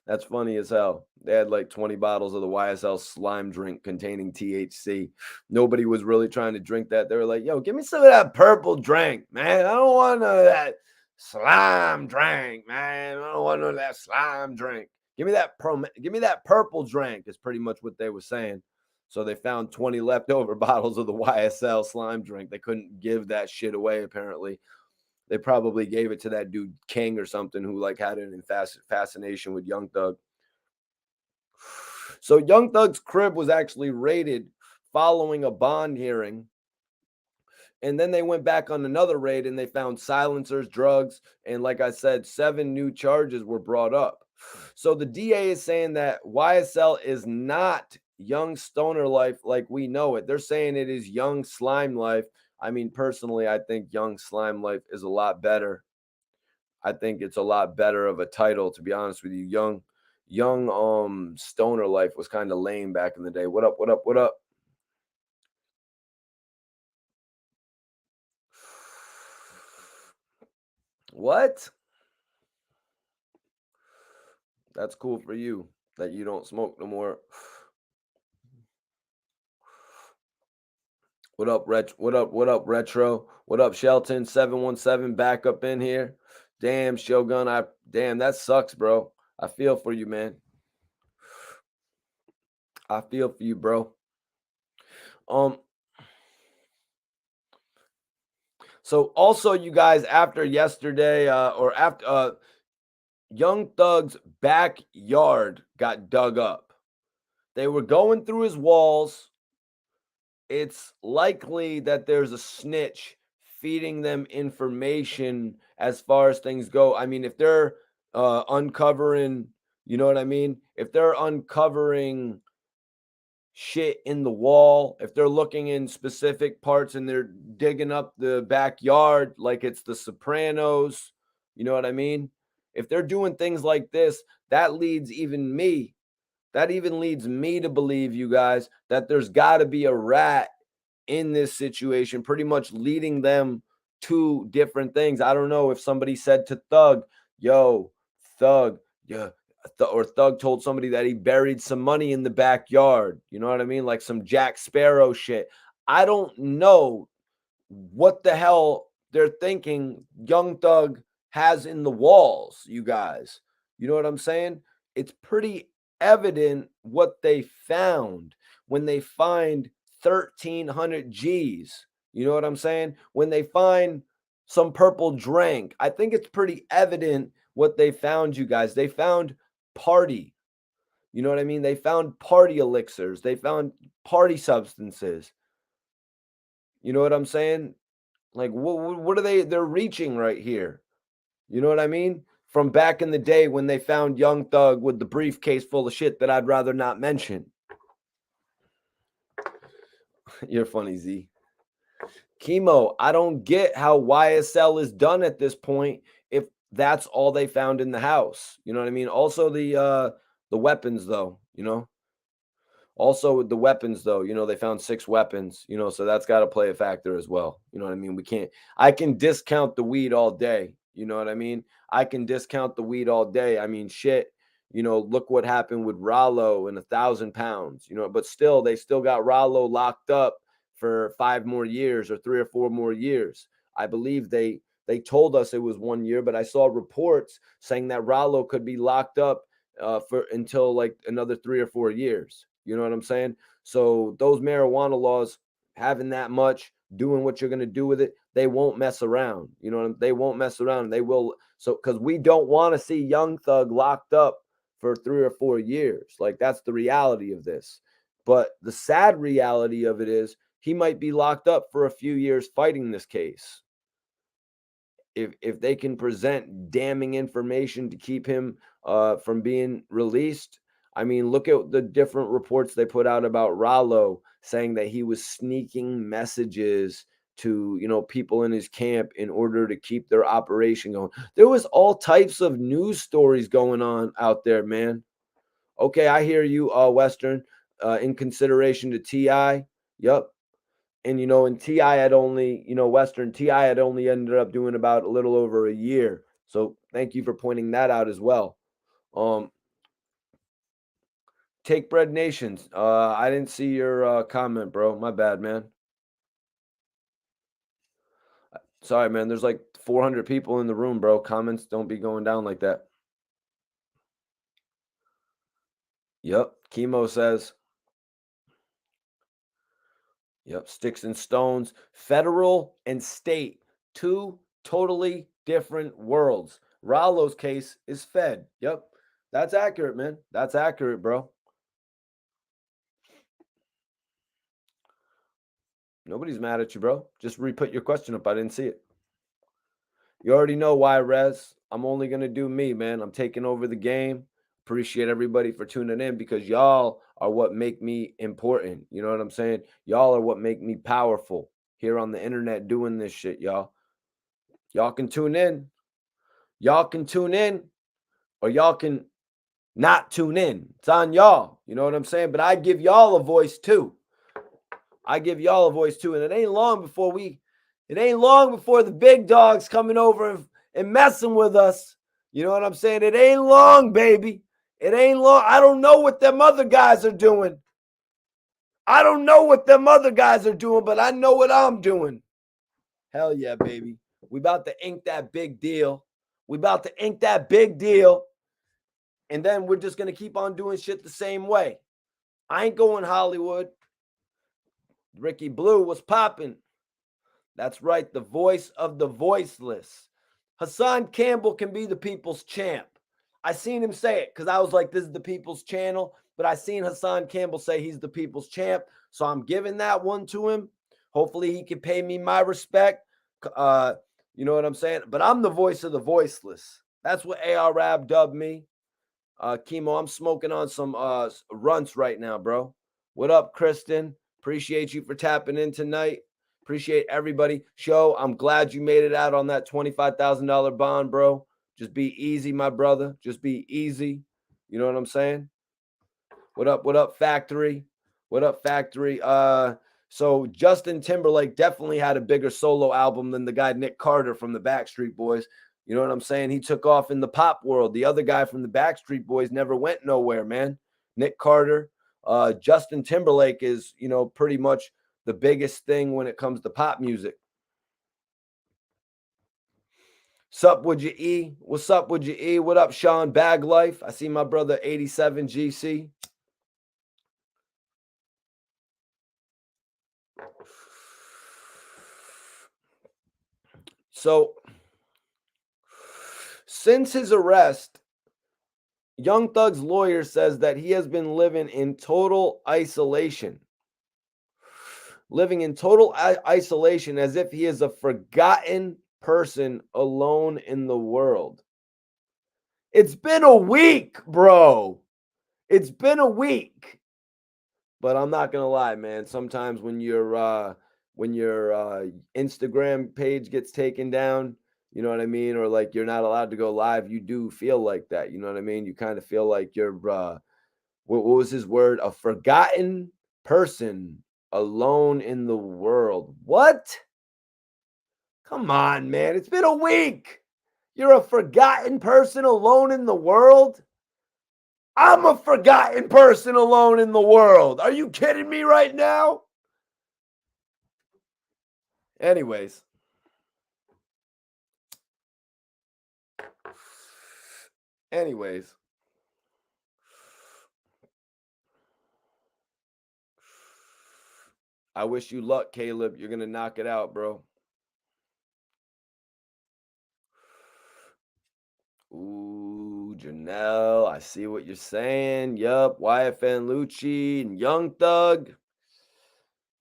That's funny as hell. They had like 20 bottles of the YSL slime drink containing THC. Nobody was really trying to drink that. They were like, yo, give me some of that purple drink, man. I don't want none of that slime drink, man. I don't want none of that slime drink. Give me that purple drink, is pretty much what they were saying. So they found 20 leftover bottles of the YSL slime drink. They couldn't give that shit away, apparently. They probably gave it to that dude King or something who like had an fascination with Young Thug. So Young Thug's crib was actually raided following a bond hearing. And then they went back on another raid and they found silencers, drugs, and like I said, 7 new charges were brought up. So the DA is saying that YSL is not Young Stoner Life like we know it. They're saying it is Young Slime Life. I mean, personally, I think Young Slime Life is a lot better. I think it's a lot better of a title, to be honest with you. Young Stoner Life was kind of lame back in the day. What up? What up? What up? What? That's cool for you that you don't smoke no more. What up, What up? What up, Retro? What up, Shelton? 717 back up in here. Damn, Shogun. Damn, that sucks, bro. I feel for you, man. I feel for you, bro. Um, so also you guys, after yesterday, or after Young Thug's backyard got dug up. They were going through his walls. It's likely that there's a snitch feeding them information as far as things go. I mean, if they're uncovering, you know what I mean? If they're uncovering shit in the wall, if they're looking in specific parts and they're digging up the backyard like it's the Sopranos, you know what I mean? If they're doing things like this, that even leads me to believe, you guys, that there's got to be a rat in this situation, pretty much leading them to different things. I don't know if somebody said to Thug, yo, Thug, yeah, or Thug told somebody that he buried some money in the backyard. You know what I mean? Like some Jack Sparrow shit. I don't know what the hell they're thinking Young Thug has in the walls, you guys. You know what I'm saying? It's pretty evident what they found when they find 1,300 G's. You know what I'm saying? When they find some purple drink, I think it's pretty evident what they found, you guys. They found party. You know what I mean? They found party elixirs. They found party substances. You know what I'm saying? Like, what are they're reaching right here? You know what I mean? From back in the day when they found Young Thug with the briefcase full of shit that I'd rather not mention. You're funny, Z. Chemo, I don't get how YSL is done at this point if that's all they found in the house. You know what I mean? Also the weapons though, you know? Also with the weapons though, you know, they found 6 weapons, you know, so that's got to play a factor as well. You know what I mean? I can discount the weed all day. You know what I mean? I can discount the weed all day. I mean, shit, you know, look what happened with Rollo and 1,000 pounds, you know, but still, they still got Rollo locked up for 5 more years or 3 or 4 more years. I believe they told us it was 1 year, but I saw reports saying that Rollo could be locked up for until like another 3 or 4 years. You know what I'm saying? So those marijuana laws, having that much, doing what you're going to do with it, they won't mess around. You know what they won't mess around. They will. So because we don't want to see Young Thug locked up for 3 or 4 years. Like that's the reality of this. But the sad reality of it is he might be locked up for a few years fighting this case. If they can present damning information to keep him from being released. I mean, look at the different reports they put out about Rollo saying that he was sneaking messages to, you know, people in his camp in order to keep their operation going. There was all types of news stories going on out there, man. Okay, I hear you, Western. In consideration to Ti, yep. And you know, and Ti had only, you know, Western Ti had only ended up doing about a little over a year. So thank you for pointing that out as well. Um, Take Bread Nations. I didn't see your comment, bro. My bad, man. Sorry, man. There's like 400 people in the room, bro. Comments don't be going down like that. Yep. Chemo says, yep. Sticks and stones. Federal and state. Two totally different worlds. Rallo's case is Fed. Yep. That's accurate, man. That's accurate, bro. Nobody's mad at you, bro. Just re-put your question up. I didn't see it. You already know why, Rez. I'm only going to do me, man. I'm taking over the game. Appreciate everybody for tuning in because y'all are what make me important. You know what I'm saying? Y'all are what make me powerful here on the internet doing this shit, y'all. Y'all can tune in. Y'all can tune in or y'all can not tune in. It's on y'all. You know what I'm saying? But I give y'all a voice too. I give y'all a voice too. And it ain't long before the big dogs coming over and messing with us. You know what I'm saying? It ain't long, baby. It ain't long. I don't know what them other guys are doing. I don't know what them other guys are doing, but I know what I'm doing. Hell yeah, baby. We about to ink that big deal. We about to ink that big deal. And then we're just going to keep on doing shit the same way. I ain't going Hollywood. Ricky Blue was popping. That's right, the voice of the voiceless. Hassan Campbell can be the people's champ. I seen him say it because I was like, this is the people's channel. But I seen Hassan Campbell say he's the people's champ. So I'm giving that one to him. Hopefully he can pay me my respect. You know what I'm saying? But I'm the voice of the voiceless. That's what AR Rab dubbed me. Chemo, I'm smoking on some runts right now, bro. What up, Kristen? Appreciate you for tapping in tonight. Appreciate everybody. Show, I'm glad you made it out on that $25,000 bond, bro. Just be easy, my brother. Just be easy. You know what I'm saying? What up, Factory? What up, Factory? So Justin Timberlake definitely had a bigger solo album than the guy Nick Carter from the Backstreet Boys. You know what I'm saying? He took off in the pop world. The other guy from the Backstreet Boys never went nowhere, man. Nick Carter. Justin Timberlake is, pretty much the biggest thing when it comes to pop music. Sup, would you E? What's up, would you E? What up, Sean Bag Life? I see my brother 87 GC. So, since his arrest, Young Thug's lawyer says that he has been living in total isolation. Living in total isolation as if he is a forgotten person alone in the world. It's been a week, bro. It's been a week. But I'm not going to lie, man. Sometimes when your Instagram page gets taken down, you know what I mean? Or like you're not allowed to go live, you do feel like that. You know what I mean? You kind of feel like you're, what was his word? A forgotten person alone in the world. What? Come on, man. It's been a week. You're a forgotten person alone in the world? I'm a forgotten person alone in the world. Are you kidding me right now? Anyways. I wish you luck, Caleb. You're going to knock it out, bro. Ooh, Janelle, I see what you're saying. Yup, YFN Lucci and Young Thug.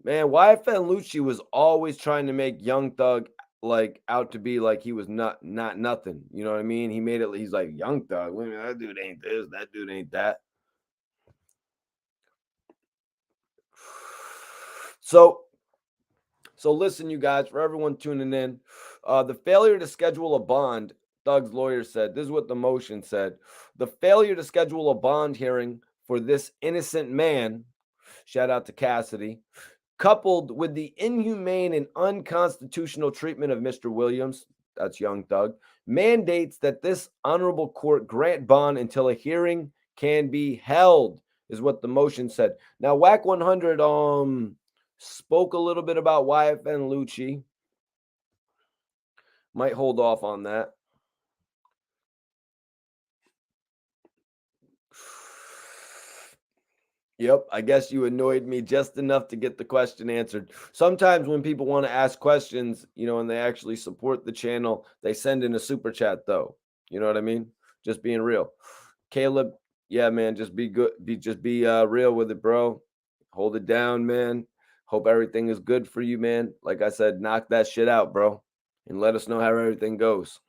Man, YFN Lucci was always trying to make Young Thug like out to be like he was not nothing. You know what I mean? He made it. He's like Young Thug. Wait a minute, that dude ain't this. That dude ain't that. So listen, you guys, for everyone tuning in, the failure to schedule a bond, Thug's lawyer said, this is what the motion said. The failure to schedule a bond hearing for this innocent man, shout out to Cassidy, coupled with the inhumane and unconstitutional treatment of Mr. Williams, that's Young Thug, mandates that this honorable court grant bond until a hearing can be held. is what the motion said. Now, Wack 100 spoke a little bit about YFN Lucci. Might hold off on that. Yep, I guess you annoyed me just enough to get the question answered. Sometimes when people want to ask questions, and they actually support the channel, they send in a super chat though. You know what I mean? Just being real. Caleb, yeah, man, just be good. Be real with it, bro. Hold it down, man. Hope everything is good for you, man. Like I said, knock that shit out, bro. And let us know how everything goes.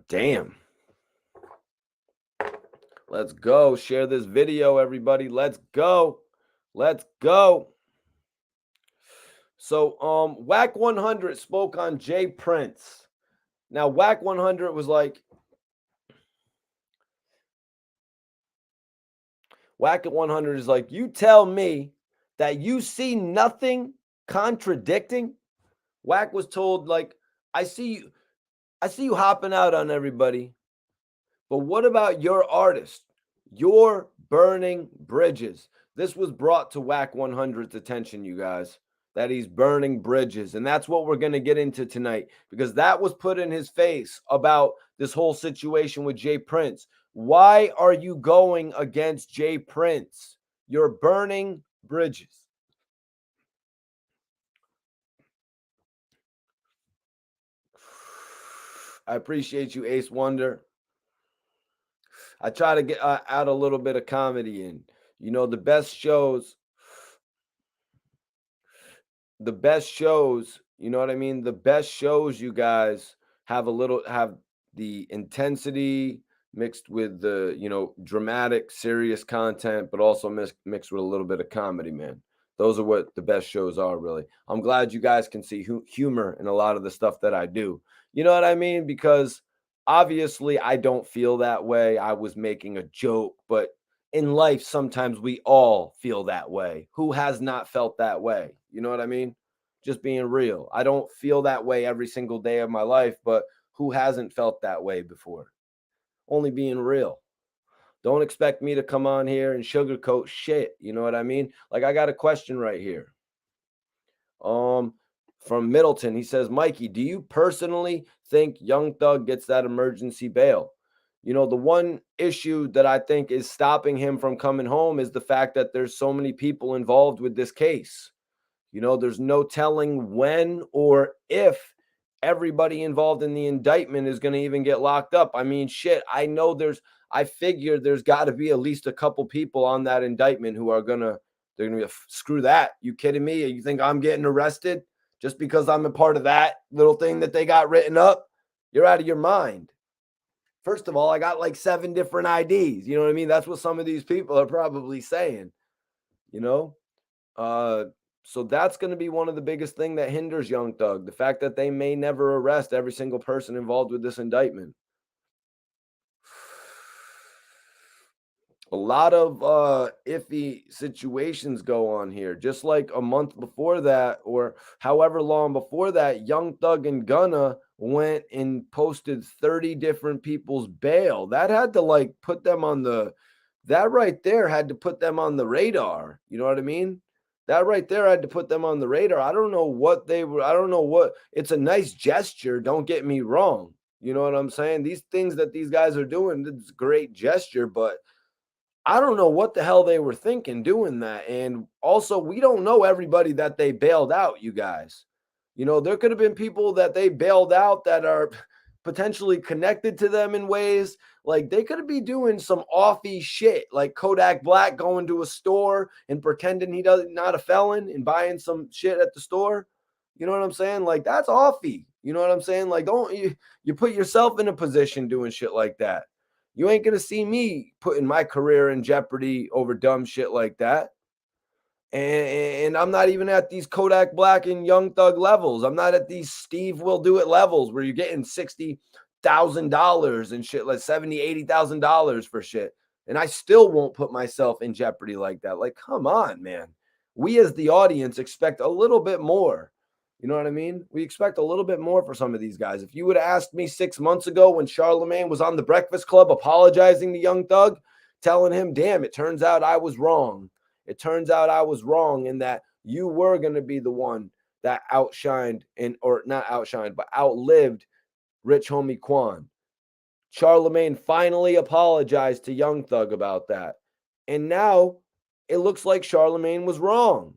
Damn. Let's go. Share this video, everybody. Let's go. Let's go. So, Wack 100 spoke on Jay Prince. Now, Wack 100 was like, Wack at 100 is like, you tell me that you see nothing contradicting. Wack was told, like, I see you hopping out on everybody. But what about your artist? You're burning bridges. This was brought to Wack 100's attention, you guys, that he's burning bridges. And that's what we're going to get into tonight, because that was put in his face about this whole situation with Jay Prince. Why are you going against Jay Prince? You're burning bridges. I appreciate you, Ace Wonder. I try to get add a little bit of comedy in. The best shows, you know what I mean? The best shows, you guys, have the intensity mixed with the, dramatic, serious content, but also mixed with a little bit of comedy, man. Those are what the best shows are, really. I'm glad you guys can see humor in a lot of the stuff that I do. You know what I mean? Because obviously I don't feel that way. I was making a joke, but in life, sometimes we all feel that way. Who has not felt that way? You know what I mean? Just being real. I don't feel that way every single day of my life, but who hasn't felt that way before? Only being real. Don't expect me to come on here and sugarcoat shit. You know what I mean? Like, I got a question right here. From Middleton, he says, Mikey, do you personally think Young Thug gets that emergency bail? The one issue that I think is stopping him from coming home is the fact that there's so many people involved with this case. There's no telling when or if everybody involved in the indictment is going to even get locked up. I mean, shit, I figure there's got to be at least a couple people on that indictment who are they're going to be, screw that. You kidding me? You think I'm getting arrested just because I'm a part of that little thing that they got written up? You're out of your mind. First of all, I got like 7 different IDs. You know what I mean? That's what some of these people are probably saying, So that's going to be one of the biggest thing that hinders Young Thug, the fact that they may never arrest every single person involved with this indictment. A lot of iffy situations go on here. Just like a month before that, or however long before that, Young Thug and Gunna went and posted 30 different people's bail. That had to put them on that right there had to put them on the radar. You know what I mean? That right there had to put them on the radar. I don't know what it's a nice gesture. Don't get me wrong. You know what I'm saying? These things that these guys are doing, it's a great gesture, but I don't know what the hell they were thinking doing that. And also, we don't know everybody that they bailed out, you guys. There could have been people that they bailed out that are potentially connected to them in ways. Like, they could be doing some offy shit, like Kodak Black going to a store and pretending he doesn't not a felon and buying some shit at the store. You know what I'm saying? Like, that's offy. You know what I'm saying? Like, don't you put yourself in a position doing shit like that. You ain't going to see me putting my career in jeopardy over dumb shit like that. And I'm not even at these Kodak Black and Young Thug levels. I'm not at these Steve Will Do It levels where you're getting $60,000 and shit, like $70,000, $80,000 for shit. And I still won't put myself in jeopardy like that. Like, come on, man. We as the audience expect a little bit more. You know what I mean? We expect a little bit more for some of these guys. If you would have asked me 6 months ago when Charlemagne was on the Breakfast Club apologizing to Young Thug, telling him, damn, it turns out I was wrong. It turns out I was wrong in that you were going to be the one that outshined or not outshined, but outlived Rich Homie Quan. Charlemagne finally apologized to Young Thug about that. And now it looks like Charlemagne was wrong.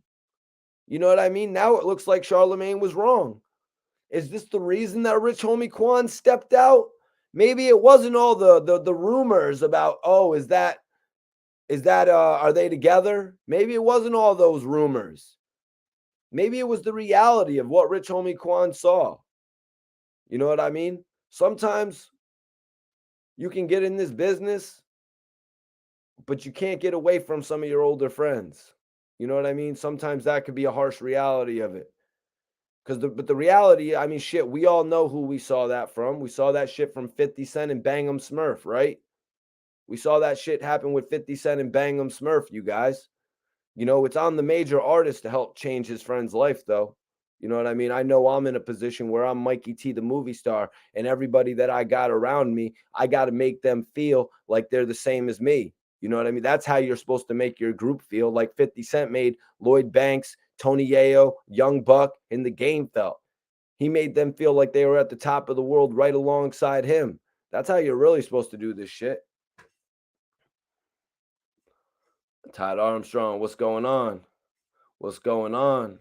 You know what I mean? Now it looks like Charlemagne was wrong. Is this the reason that Rich Homie Quan stepped out? Maybe it wasn't all the rumors about, oh, is that are they together? Maybe it wasn't all those rumors. Maybe it was the reality of what Rich Homie Quan saw. You know what I mean? Sometimes you can get in this business, but you can't get away from some of your older friends. You know what I mean? Sometimes that could be a harsh reality of it. But the reality, I mean, shit, we all know who we saw that from. We saw that shit from 50 Cent and Bang 'em Smurf, right? We saw that shit happen with 50 Cent and Bang 'em Smurf, you guys. You know, it's on the major artist to help change his friend's life, though. You know what I mean? I know I'm in a position where I'm Mikey T, the movie star, and everybody that I got around me, I got to make them feel like they're the same as me. You know what I mean? That's how you're supposed to make your group feel. Like 50 Cent made Lloyd Banks, Tony Yayo, Young Buck, and the Game felt. He made them feel like they were at the top of the world right alongside him. That's how you're really supposed to do this shit. Todd Armstrong, what's going on? What's going on?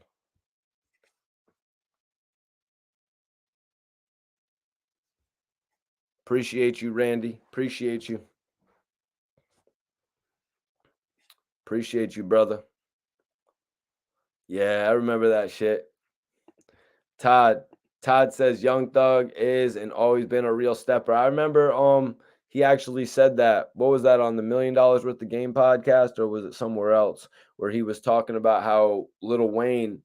Appreciate you, Randy. Appreciate you. Appreciate you, brother. Yeah, I remember that shit. Todd says Young Thug is and always been a real stepper. I remember he actually said that. What was that on the $1 Million Worth of Game podcast, or was it somewhere else where he was talking about how Lil Wayne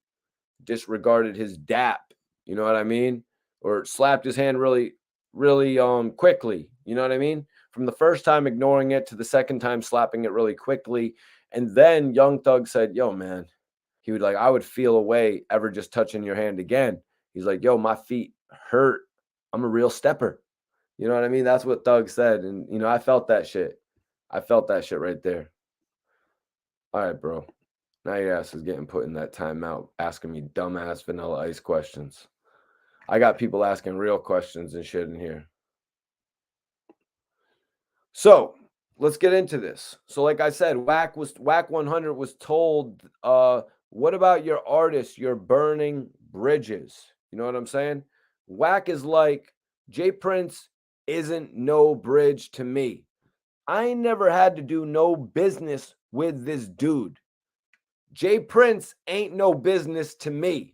disregarded his dap, you know what I mean? Or slapped his hand really quickly, you know what I mean? From the first time ignoring it to the second time slapping it really quickly. And then Young Thug said, yo, man, he would like, I would feel away ever just touching your hand again. He's like, yo, my feet hurt. I'm a real stepper. You know what I mean? That's what Thug said. And, you know, I felt that shit. I felt that shit right there. All right, bro. Now your ass is getting put in that timeout, asking me dumbass Vanilla Ice questions. I got people asking real questions and shit in here. So let's get into this. So, like I said, Wack 100 was told, what about your artists? You're burning bridges. You know what I'm saying? Wack is like, Jay Prince isn't no bridge to me. I ain't never had to do no business with this dude. Jay Prince ain't no business to me.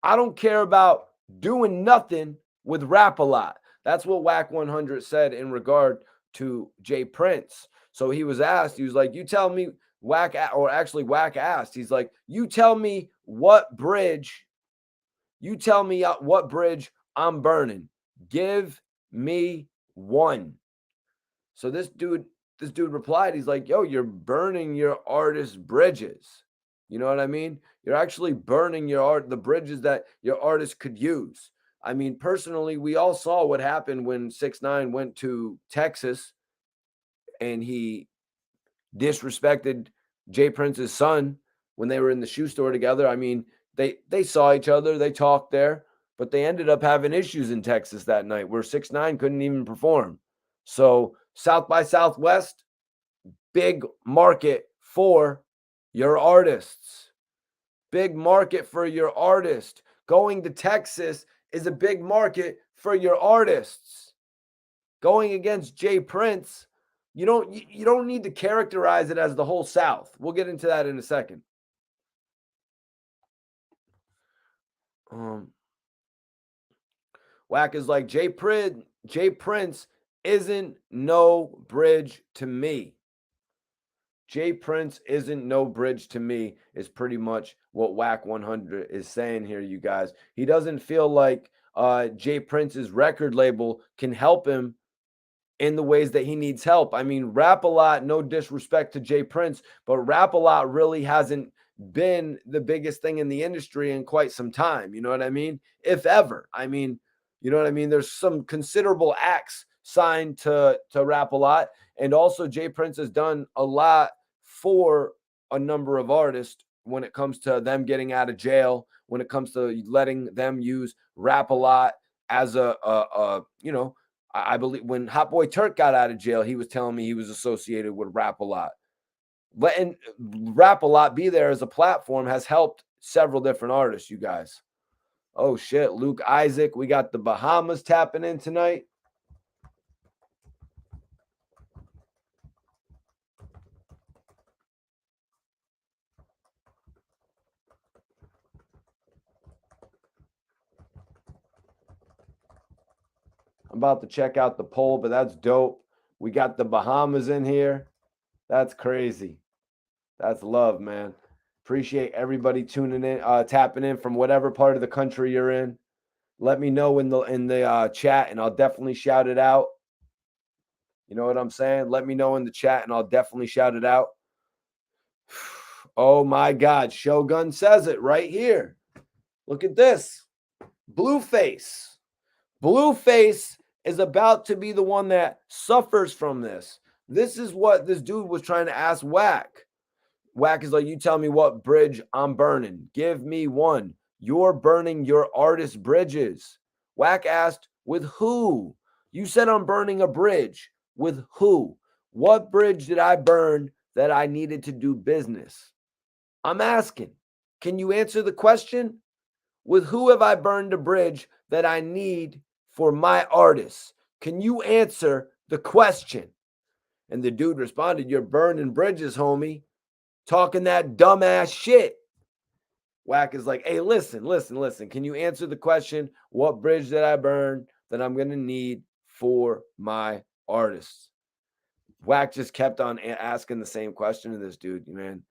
I don't care about doing nothing with Rap a Lot. That's what Wack 100 said in regard to Jay Prince. So he was asked, he was like, you tell me, Wack asked, he's like, you tell me what bridge I'm burning. Give me one. So this dude replied, he's like, yo, you're burning your artist bridges. You know what I mean? You're actually burning the bridges that your artist could use. I mean, personally, we all saw what happened when 6ix9ine went to Texas and he disrespected Jay Prince's son when they were in the shoe store together. I mean, they saw each other, they talked there, but they ended up having issues in Texas that night where 6ix9ine couldn't even perform. So South by Southwest, big market for your artists. Big market for your artist. Going to Texas is a big market for your artists. Going against Jay Prince, you don't need to characterize it as the whole South. We'll get into that in a second. Wack is like, Jay Prince isn't no bridge to me. Jay Prince isn't no bridge to me is pretty much what Wack 100 is saying here, you guys. He doesn't feel like Jay Prince's record label can help him in the ways that he needs help. I mean, Rap a Lot, no disrespect to Jay Prince, but Rap a Lot really hasn't been the biggest thing in the industry in quite some time. You know what I mean? If ever. I mean, you know what I mean? There's some considerable acts signed to Rap a Lot. And also Jay Prince has done a lot for a number of artists when it comes to them getting out of jail, when it comes to letting them use Rap a Lot as you know, I believe when Hot Boy Turk got out of jail, he was telling me he was associated with Rap a Lot. Letting Rap a Lot be there as a platform has helped several different artists, you guys. Oh shit, Luke Isaac, we got the Bahamas tapping in tonight. I'm about to check out the poll, but that's dope. We got the Bahamas in here. That's crazy. That's love, man. Appreciate everybody tuning in, tapping in from whatever part of the country you're in. Let me know in the chat, and I'll definitely shout it out. You know what I'm saying? Let me know in the chat, and I'll definitely shout it out. Oh my God, Shogun says it right here. Look at this. Blueface. Blueface is about to be the one that suffers from this. This is what this dude was trying to ask Wack. Wack is like, you tell me what bridge I'm burning. Give me one. You're burning your artist bridges. Wack asked, with who? You said I'm burning a bridge. With who? What bridge did I burn that I needed to do business? I'm asking. Can you answer the question? With who have I burned a bridge that I need for my artists? Can you answer the question? And the dude responded, you're burning bridges, homie. Talking that dumbass shit. Wack is like, hey, listen. Can you answer the question? What bridge did I burn that I'm going to need for my artists? Wack just kept on asking the same question to this dude, man.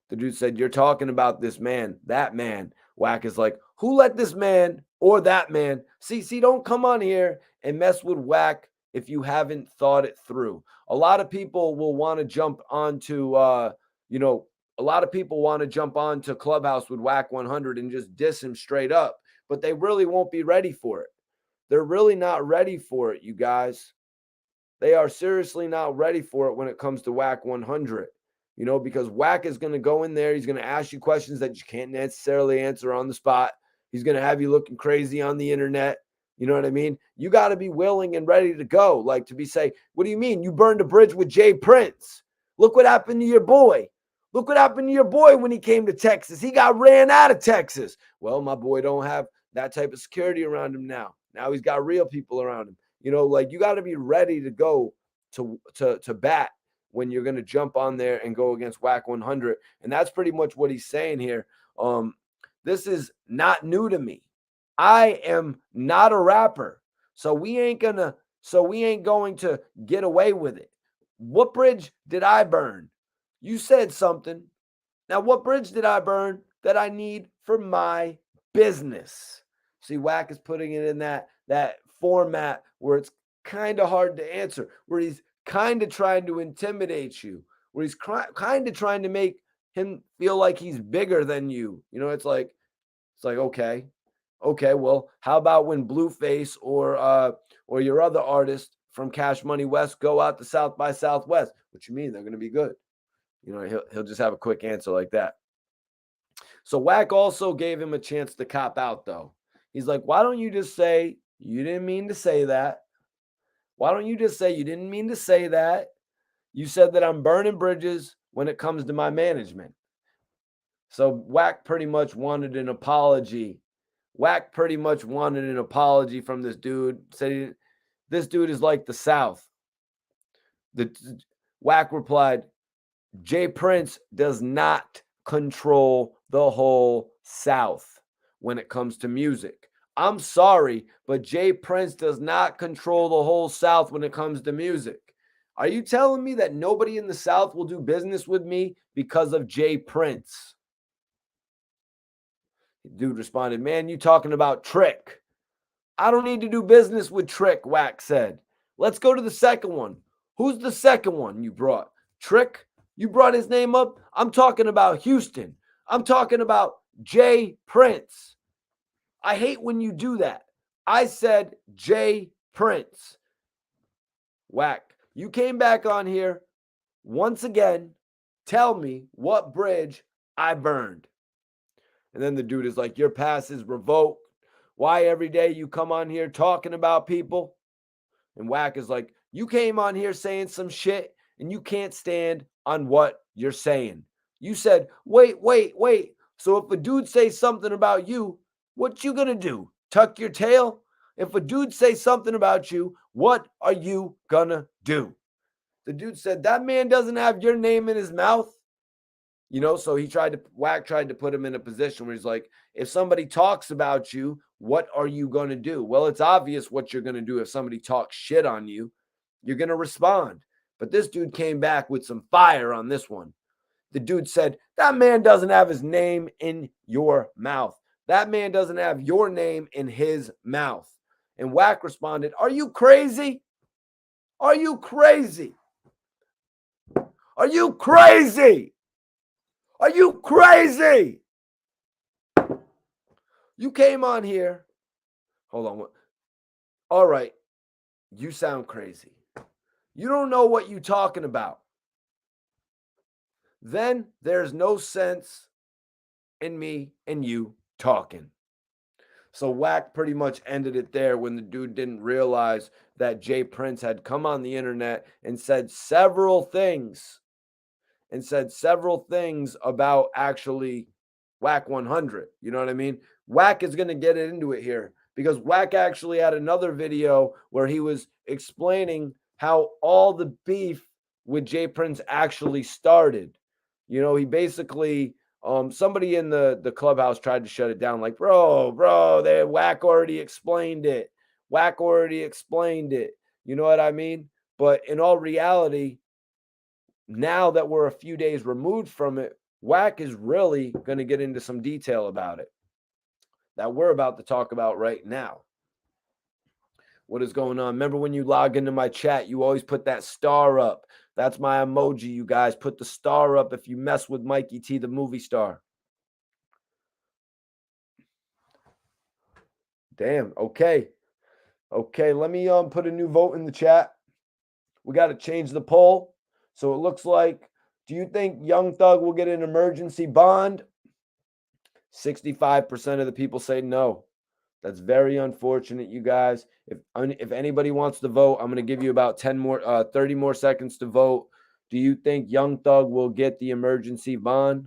The dude said, you're talking about this man, that man. Wack is like, who let this man or that man? See, don't come on here and mess with Wack if you haven't thought it through. A lot of people will want to jump onto, a lot of people want to jump onto Clubhouse with Wack 100 and just diss him straight up, but they really won't be ready for it. They're really not ready for it, you guys. They are seriously not ready for it when it comes to Wack 100. Because Wack is going to go in there. He's going to ask you questions that you can't necessarily answer on the spot. He's going to have you looking crazy on the internet. You know what I mean? You got to be willing and ready to go. Like to say, what do you mean? You burned a bridge with Jay Prince. Look what happened to your boy. Look what happened to your boy when he came to Texas. He got ran out of Texas. Well, my boy don't have that type of security around him now. Now he's got real people around him. You got to be ready to go to bat when you're going to jump on there and go against Wack 100. And that's pretty much what he's saying here. This is not new to me. I am not a rapper. So we ain't going to get away with it. What bridge did I burn? You said something. Now, what bridge did I burn that I need for my business? See, Wack is putting it in that format where it's kind of hard to answer, where he's kind of trying to intimidate you, where he's kind of trying to make him feel like he's bigger than you. It's like, okay, well, how about when Blueface or your other artist from Cash Money West go out to South by Southwest? What you mean? They're going to be good. He'll just have a quick answer like that. So Wack also gave him a chance to cop out, though. He's like, why don't you just say you didn't mean to say that? Why don't you just say you didn't mean to say that? You said that I'm burning bridges when it comes to my management. So Wack pretty much wanted an apology. Wack pretty much wanted an apology from this dude. Said this dude is like the South. Wack replied, Jay Prince does not control the whole South when it comes to music. I'm sorry, but Jay Prince does not control the whole South when it comes to music. Are you telling me that nobody in the South will do business with me because of Jay Prince? Dude responded, man, you talking about Trick. I don't need to do business with Trick, Wack said. Let's go to the second one. Who's the second one you brought? Trick? You brought his name up. I'm talking about Houston. I'm talking about Jay Prince. I hate when you do that. I said Jay Prince. Wack, you came back on here once again. Tell me what bridge I burned. And then the dude is like, your pass is revoked. Why every day you come on here talking about people? And Wack is like, you came on here saying some shit and you can't stand on what you're saying. You said, wait. So if a dude says something about you, what you gonna do? Tuck your tail? If a dude says something about you, what are you gonna do? The dude said, that man doesn't have your name in his mouth. So Wack tried to put him in a position where he's like, if somebody talks about you, what are you going to do? Well, it's obvious what you're going to do. If somebody talks shit on you, you're going to respond. But this dude came back with some fire on this one. The dude said, that man doesn't have his name in your mouth. That man doesn't have your name in his mouth. And Wack responded, are you crazy? Are you crazy? Are you crazy? Are you crazy? You came on here. Hold on. All right. You sound crazy. You don't know what you're talking about. Then there's no sense in me and you talking. So Wack pretty much ended it there when the dude didn't realize that Jay Prince had come on the internet and said several things about actually Wack 100. You know what I mean? Wack is going to get into it here because Wack actually had another video where he was explaining how all the beef with Jay Prince actually started. He basically, somebody in the clubhouse tried to shut it down. Like, bro, Wack already explained it. Wack already explained it. You know what I mean? But in all reality, now that we're a few days removed from it, Wack is really going to get into some detail about it that we're about to talk about right now. What is going on? Remember when you log into my chat, you always put that star up. That's my emoji, you guys. Put the star up if you mess with Mikey T, the movie star. Damn. Okay, let me put a new vote in the chat. We got to change the poll. So it looks like, do you think Young Thug will get an emergency bond? 65% of the people say no. That's very unfortunate, you guys. If anybody wants to vote, I'm going to give you about 30 more seconds to vote. Do you think Young Thug will get the emergency bond?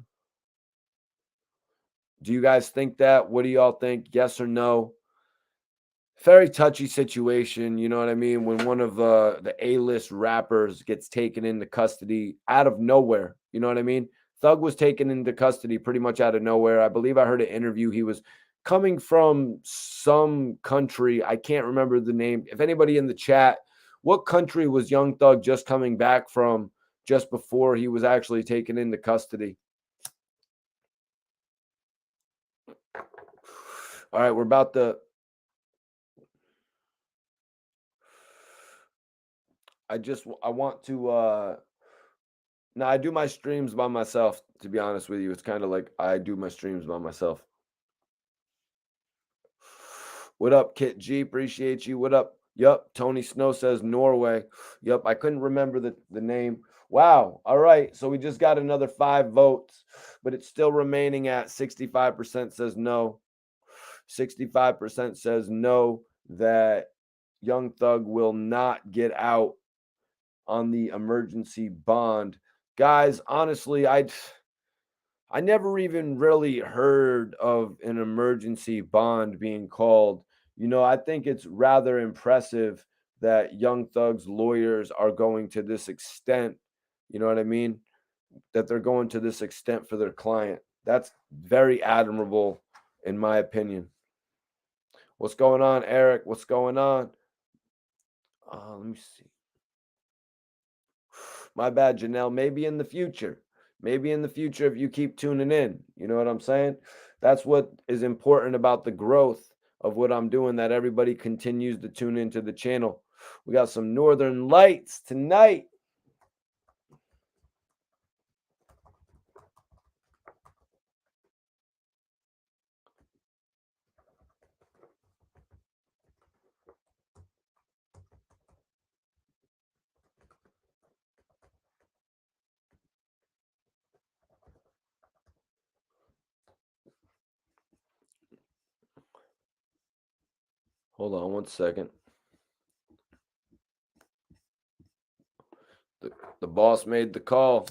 Do you guys think that? What do y'all think? Yes or no? Very touchy situation, you know what I mean? When one of the A-list rappers gets taken into custody out of nowhere, you know what I mean? Thug was taken into custody pretty much out of nowhere. I believe I heard an interview. He was coming from some country. I can't remember the name. If anybody in the chat, what country was Young Thug just coming back from just before he was actually taken into custody? All right, we're about to... I want to... Now, I do my streams by myself, to be honest with you. It's kind of like I do my streams by myself. What up, Kit G? Appreciate you. What up? Yup. Tony Snow says Norway. Yup. I couldn't remember the name. Wow. All right. So we just got another 5 votes, but it's still remaining at 65% says no. 65% says no, that Young Thug will not get out on the emergency bond. Guys, honestly, I never even really heard of an emergency bond being called. I think it's rather impressive that Young Thug's lawyers are going to this extent. You know what I mean? That they're going to this extent for their client. That's very admirable, in my opinion. What's going on, Eric? What's going on? Let me see. My bad, Janelle. Maybe in the future. Maybe in the future if you keep tuning in. You know what I'm saying? That's what is important about the growth of what I'm doing, that everybody continues to tune into the channel. We got some Northern Lights tonight. Hold on 1 second. The boss made the call.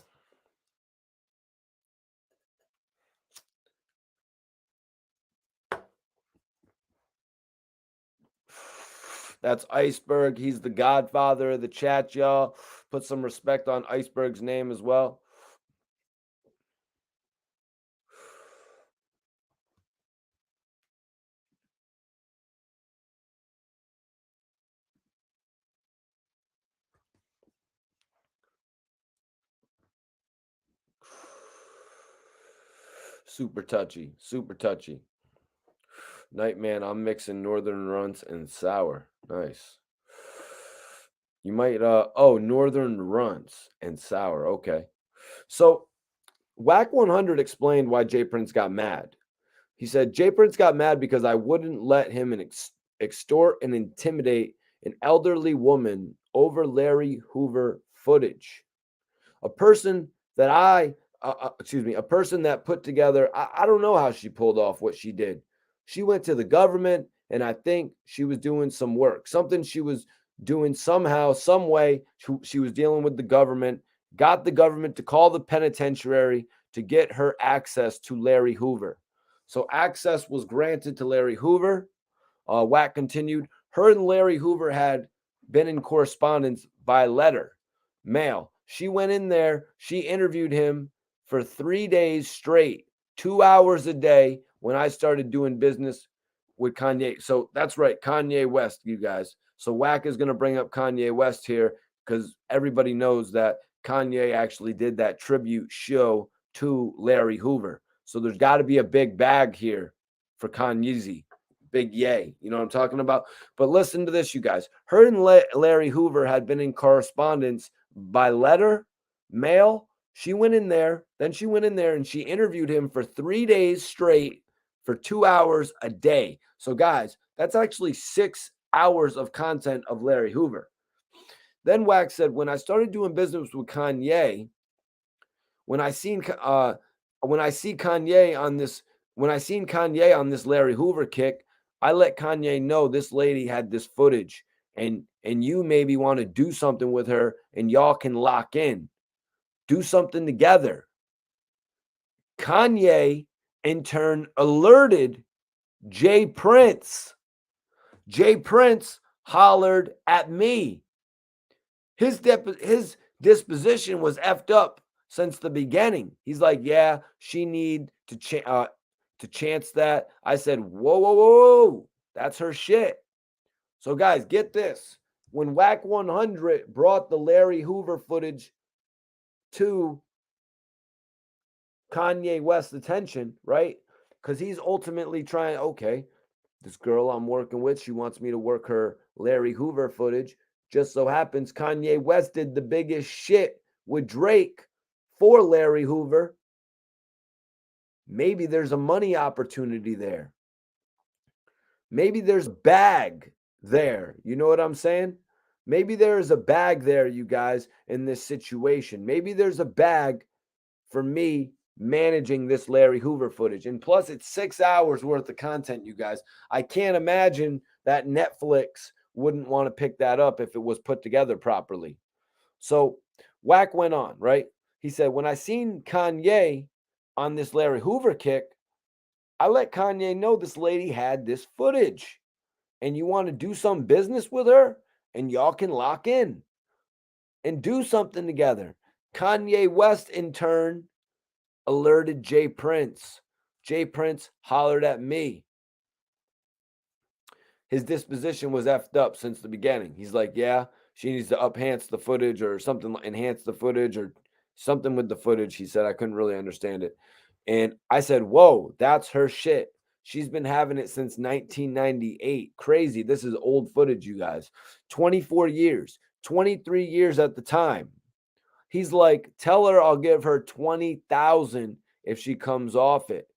That's Iceberg. He's the godfather of the chat, y'all. Put some respect on Iceberg's name as well. Super touchy. Super touchy. Nightman, I'm mixing northern runts and sour. Nice. You might northern runts and sour. Okay. So Wack 100 explained why J Prince got mad. He said J Prince got mad because I wouldn't let him extort and intimidate an elderly woman over Larry Hoover footage. A person that a person that put together, I don't know how she pulled off what she did. She went to the government, and I think she was doing some work, something she was doing somehow, some way. She was dealing with the government, got the government to call the penitentiary to get her access to Larry Hoover. So access was granted to Larry Hoover. Wack continued, her and Larry Hoover had been in correspondence by letter, mail. She went in there, she interviewed him for 3 days straight, 2 hours a day when I started doing business with Kanye. So that's right, Kanye West, you guys. So Wack is going to bring up Kanye West here because everybody knows that Kanye actually did that tribute show to Larry Hoover. So there's got to be a big bag here for Kanye. Big yay. You know what I'm talking about? But listen to this, you guys. Her and Larry Hoover had been in correspondence by letter, mail. She went in there, then she went in there and she interviewed him for 3 days straight for 2 hours a day. So, guys, that's actually 6 hours of content of Larry Hoover. Then Wack said, when I started doing business with Kanye, when I seen Kanye on this Larry Hoover kick, I let Kanye know this lady had this footage and you maybe want to do something with her and y'all can lock in. Do something together. Kanye in turn alerted Jay Prince. Jay Prince hollered at me. His disposition was effed up since the beginning. He's like, yeah, she need to chance that. I said, whoa, whoa, whoa, that's her shit. So guys, get this. When Wack 100 brought the Larry Hoover footage to Kanye West's attention, right? Because he's ultimately trying, okay, this girl I'm working with, she wants me to work her Larry Hoover footage. Just so happens Kanye West did the biggest shit with Drake for Larry Hoover. Maybe there's a money opportunity there. Maybe there's a bag there. You know what I'm saying? Maybe there's a bag there, you guys, in this situation. Maybe there's a bag for me managing this Larry Hoover footage. And plus, it's 6 hours worth of content, you guys. I can't imagine that Netflix wouldn't want to pick that up if it was put together properly. So Wack went on, right? He said, when I seen Kanye on this Larry Hoover kick, I let Kanye know this lady had this footage and you want to do some business with her and y'all can lock in and do something together. Kanye West, in turn, alerted Jay Prince. Jay Prince hollered at me. His disposition was effed up since the beginning. He's like, yeah, she needs to enhance the footage or something, enhance the footage or something with the footage. He said, I couldn't really understand it. And I said, whoa, that's her shit. She's been having it since 1998. Crazy. This is old footage, you guys. 24 years, 23 years at the time. He's like, tell her I'll give her 20,000 if she comes off it.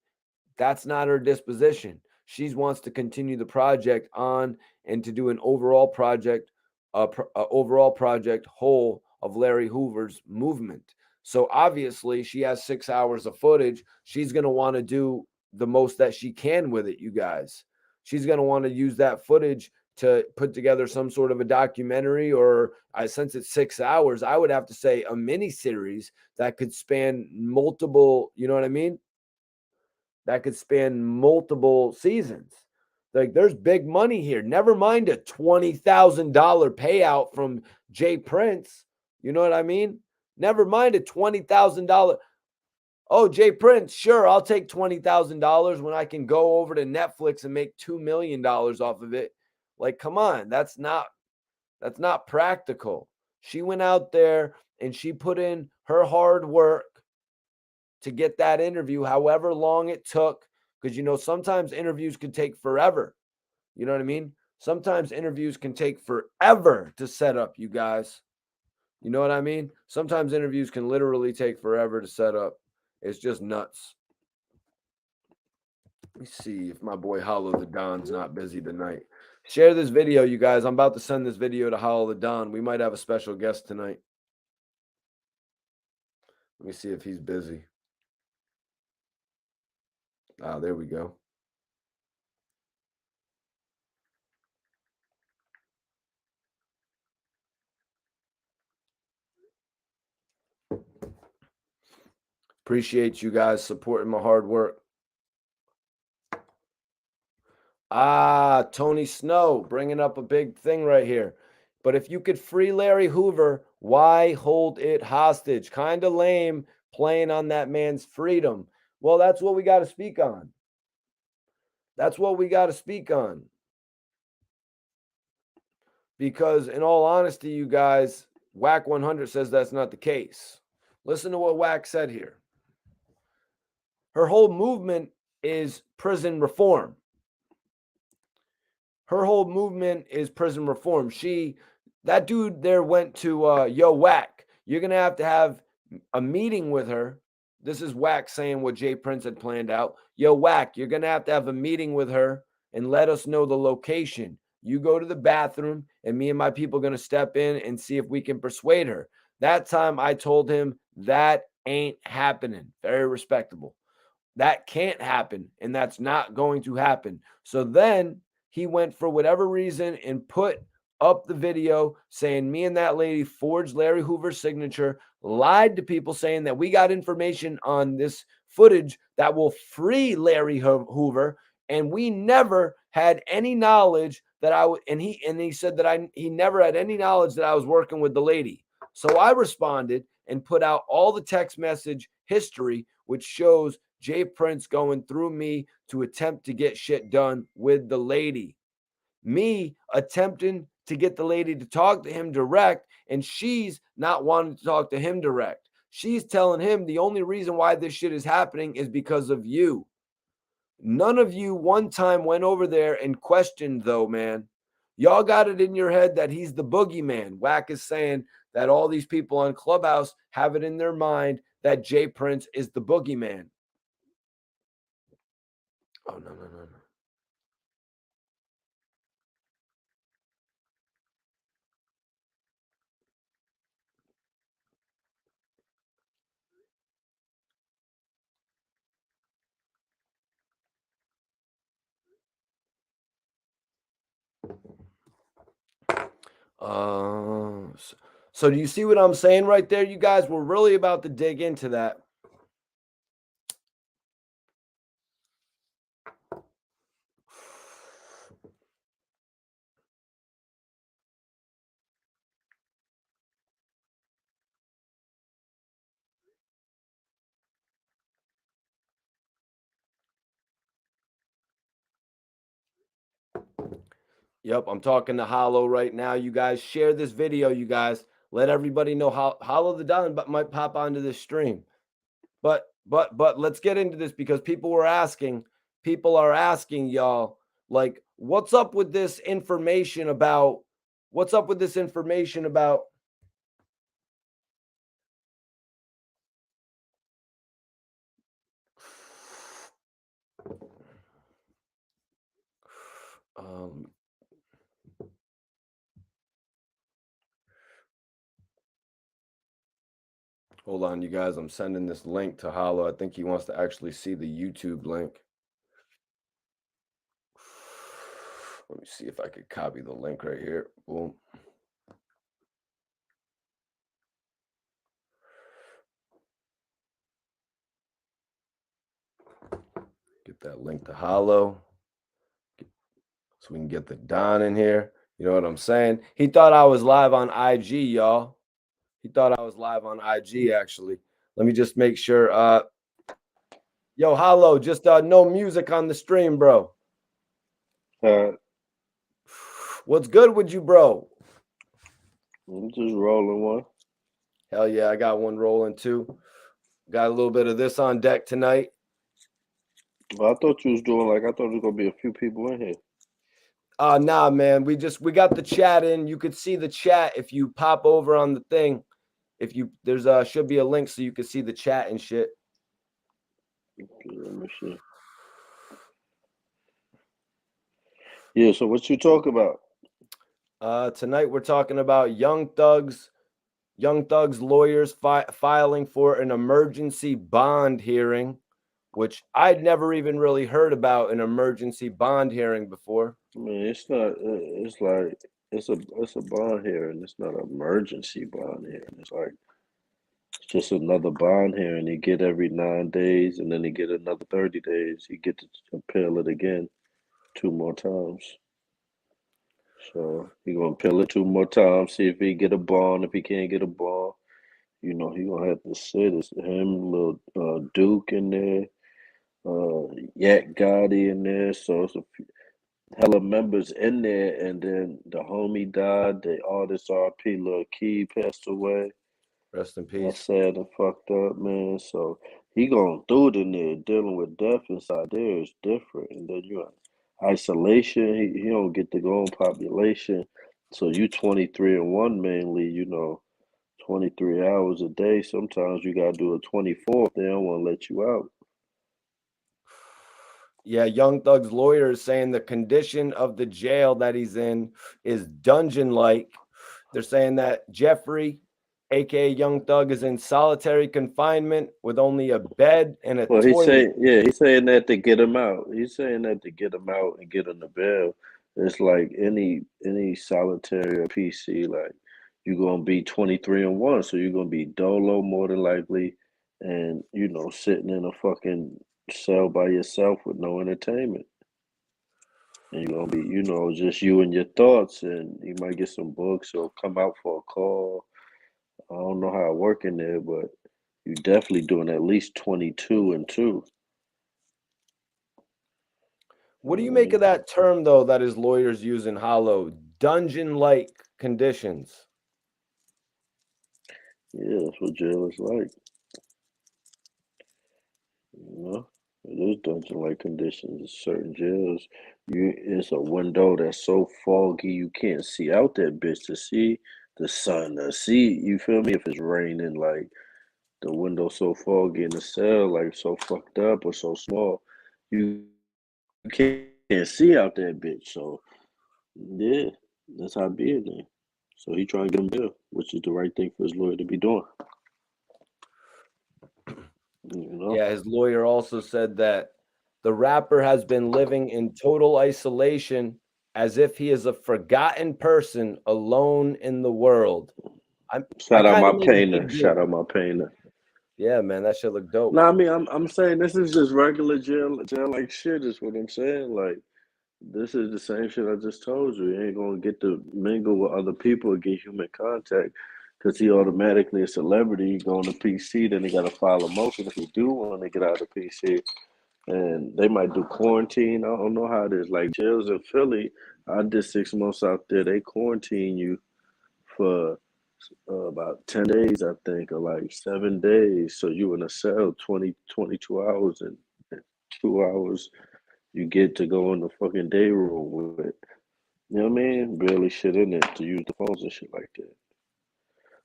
That's not her disposition. She wants to continue the project on and to do an overall project, whole of Larry Hoover's movement. So obviously, she has 6 hours of footage. She's going to want to do the most that she can with it, you guys. She's going to want to use that footage to put together some sort of a documentary, or since it's 6 hours, I would have to say a mini series that could span multiple, you know what I mean? That could span multiple seasons. Like, there's big money here. Never mind a $20,000 payout from Jay Prince. You know what I mean? Never mind a $20,000. Oh, Jay Prince, sure, I'll take $20,000 when I can go over to Netflix and make $2 million off of it. Like, come on, that's not practical. She went out there and she put in her hard work to get that interview, however long it took. Because, sometimes interviews can take forever. You know what I mean? Sometimes interviews can take forever to set up, you guys. You know what I mean? Sometimes interviews can literally take forever to set up. It's just nuts. Let me see if my boy Hollow the Don's not busy tonight. Share this video, you guys. I'm about to send this video to Hollow the Don. We might have a special guest tonight. Let me see if he's busy. Ah, there we go. Appreciate you guys supporting my hard work. Ah, Tony Snow bringing up a big thing right here. But if you could free Larry Hoover, why hold it hostage? Kind of lame playing on that man's freedom. Well, that's what we got to speak on. That's what we got to speak on. Because in all honesty, you guys, Wack 100 says that's not the case. Listen to what Wack said here. Her whole movement is prison reform. Her whole movement is prison reform. That dude there went to Yo Wack. You're gonna have to have a meeting with her. This is Wack saying what Jay Prince had planned out. Yo Wack, you're gonna have a meeting with her and let us know the location. You go to the bathroom, and me and my people are gonna step in and see if we can persuade her. That time I told him that ain't happening. Very respectable. That can't happen, and that's not going to happen. So then he went for whatever reason and put up the video saying me and that lady forged Larry Hoover's signature, lied to people saying that we got information on this footage that will free Larry Hoover, and we never had any knowledge that he said that he never had any knowledge that I was working with the lady. So I responded and put out all the text message history, which shows Jay Prince going through me to attempt to get shit done with the lady. Me attempting to get the lady to talk to him direct, and she's not wanting to talk to him direct. She's telling him the only reason why this shit is happening is because of you. None of you one time went over there and questioned, though, man. Y'all got it in your head that he's the boogeyman. Wack is saying that all these people on Clubhouse have it in their mind that Jay Prince is the boogeyman. Oh, no. So do you see what I'm saying right there, you guys? We're really about to dig into that. Yep, I'm talking to Hollow right now. You guys share this video, you guys. Let everybody know how Hollow the Don might pop onto this stream. But let's get into this because people are asking y'all, like, what's up with this information about hold on, you guys. I'm sending this link to Hollow. I think he wants to actually see the YouTube link. Let me see if I could copy the link right here. Boom. Get that link to Hollow so we can get the Don in here. You know what I'm saying? He thought I was live on IG, y'all. He thought I was live on IG, actually. Let me just make sure. Yo, Hollow, just no music on the stream, bro. What's good with you, bro? I'm just rolling one. Hell yeah, I got one rolling too. Got a little bit of this on deck tonight. But I thought you was doing I thought there was gonna be a few people in here. Nah, man. We got the chat in. You could see the chat if you pop over on the thing. If you there's should be a link so you can see the chat and shit. Okay, let me see. Yeah, so what you talk about? Tonight we're talking about Young Thug's lawyers filing for an emergency bond hearing, which I'd never even really heard about an emergency bond hearing before. I mean, it's not. It's like it's a bond hearing. It's not an emergency bond hearing. It's just another bond hearing. You get every 9 days, and then you get another 30 days. You get to appeal it again 2 more times. So he gonna appeal it 2 more times. See if he get a bond. If he can't get a bond, he gonna have to sit. It's him, little Duke in there, Yak Gotti in there. So it's a hella members in there, and then the homie died. The artist RP Lil Key passed away. Rest in That's peace. sad and fucked up, man. So he going through it in there, dealing with death inside there is different. And then you have isolation. He don't get to go in population. So you 23-1 mainly, 23 hours a day. Sometimes you gotta do a 24 if they don't want to let you out. Yeah, Young Thug's lawyer is saying the condition of the jail that he's in is dungeon-like. They're saying that Jeffrey, aka Young Thug, is in solitary confinement with only a bed and a Well, toilet. he's saying that to get him out. He's saying that to get him out and get him the bail. It's like any solitary or PC, like you're gonna be 23-1, so you're gonna be dolo more than likely, and sitting in a fucking cell by yourself with no entertainment, and you're gonna be just you and your thoughts, and you might get some books or come out for a call. I don't know how it work in there, but you definitely doing at least 22 and 2. What do you make Mm, of that term, though, that his lawyers use in Hollow? Dungeon-like conditions. yeah, that's what jail is like. You know, it is dungeon-like conditions. Certain jails, it's a window that's so foggy you can't see out that bitch to see the sun. To see, you feel me? If it's raining, like the window so foggy in the cell, like so fucked up or so small, you can't see out that bitch. So yeah, that's how it be in there. So he trying to get him bail, which is the right thing for his lawyer to be doing. You know, Yeah, his lawyer also said that the rapper has been living in total isolation as if he is a forgotten person alone in the world. I shout out kind my of made a painter. big deal. Shout out my painter. Yeah, man, that shit look dope. No, I mean I'm saying this is just regular jail like shit is what I'm saying. Like this is the same shit I just told you. You ain't gonna get to mingle with other people or get human contact because he automatically a celebrity. He go on the PC, then he gotta file a motion if he do want to get out of the PC. And they might do quarantine. I don't know how it is. Like jails in Philly, I did 6 months out there. They quarantine you for about 10 days, I think, or like 7 days. So you in a cell 22 hours, and 2 hours you get to go in the fucking day room with, you know what I mean? Barely shit in it to use the phones and shit like that.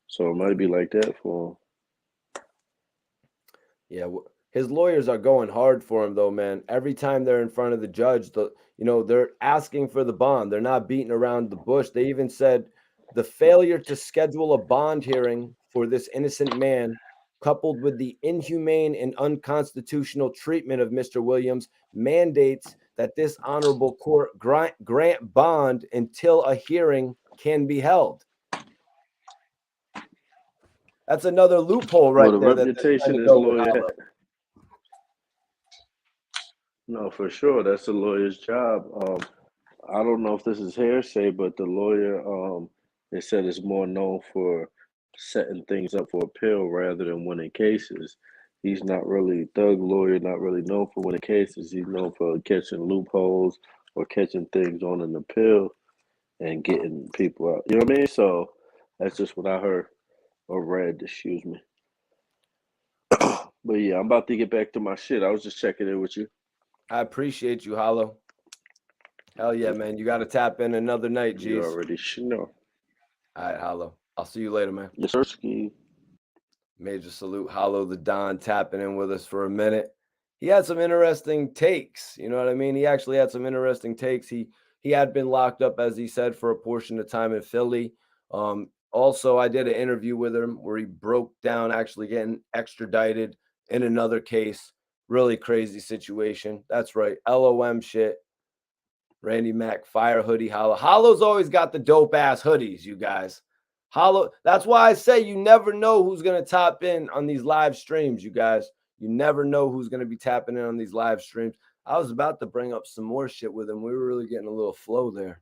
So it might be like that for him. Yeah, his lawyers are going hard for him though, man. Every time they're in front of the judge, they're asking for the bond. They're not beating around the bush. They even said the failure to schedule a bond hearing for this innocent man, coupled with the inhumane and unconstitutional treatment of Mr. Williams, mandates that this honorable court grant bond until a hearing can be held. That's another loophole Well, right the there that they're trying reputation to this go with, lawyer Hollow. no, for sure, that's the lawyer's job. I don't know if this is hearsay, but the lawyer, they said is more known for setting things up for appeal rather than winning cases. He's not really thug lawyer, not really known for winning cases. He's known for catching loopholes or catching things on an appeal and getting people out. You know what I mean? So that's just what I heard or read. Excuse me. But yeah, I'm about to get back to my shit. I was just checking in with you. I appreciate you, Hollow. Hell yeah, man. You got to tap in another night, You G's. already should know. All right, Hollow. I'll see you later, man. Yes, sir, ski. Major salute, Hollow the Don, tapping in with us for a minute. He had some interesting takes. You know what I mean? He actually had some interesting takes. He had been locked up, as he said, for a portion of time in Philly. Also, I did an interview with him where he broke down actually getting extradited in another case. Really crazy situation. That's right. LOM shit. Randy Mack, Fire Hoodie, Hollow. Hollow's always got the dope ass hoodies, you guys. Hollow. That's why I say you never know who's going to tap in on these live streams, you guys. You never know who's going to be tapping in on these live streams. I was about to bring up some more shit with him. We were really getting a little flow there.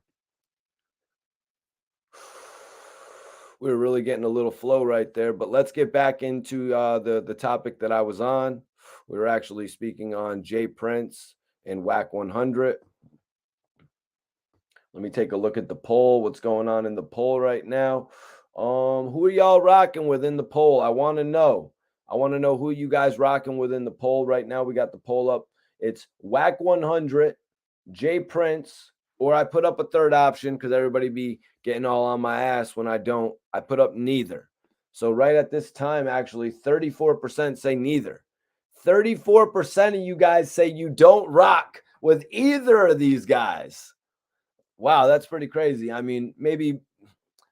We were really getting a little flow right there. But let's get back into the topic that I was on. We were actually speaking on Jay Prince and Wack 100. Let me take a look at the poll. What's going on in the poll right now? Who are y'all rocking with in the poll? I want to know. I want to know who you guys rocking with in the poll right now. We got the poll up. It's Wack 100, Jay Prince, or I put up a third option because everybody be getting all on my ass when I don't. I put up neither. So right at this time, actually, 34% say neither. 34% of you guys say you don't rock with either of these guys. Wow, that's pretty crazy. I mean, maybe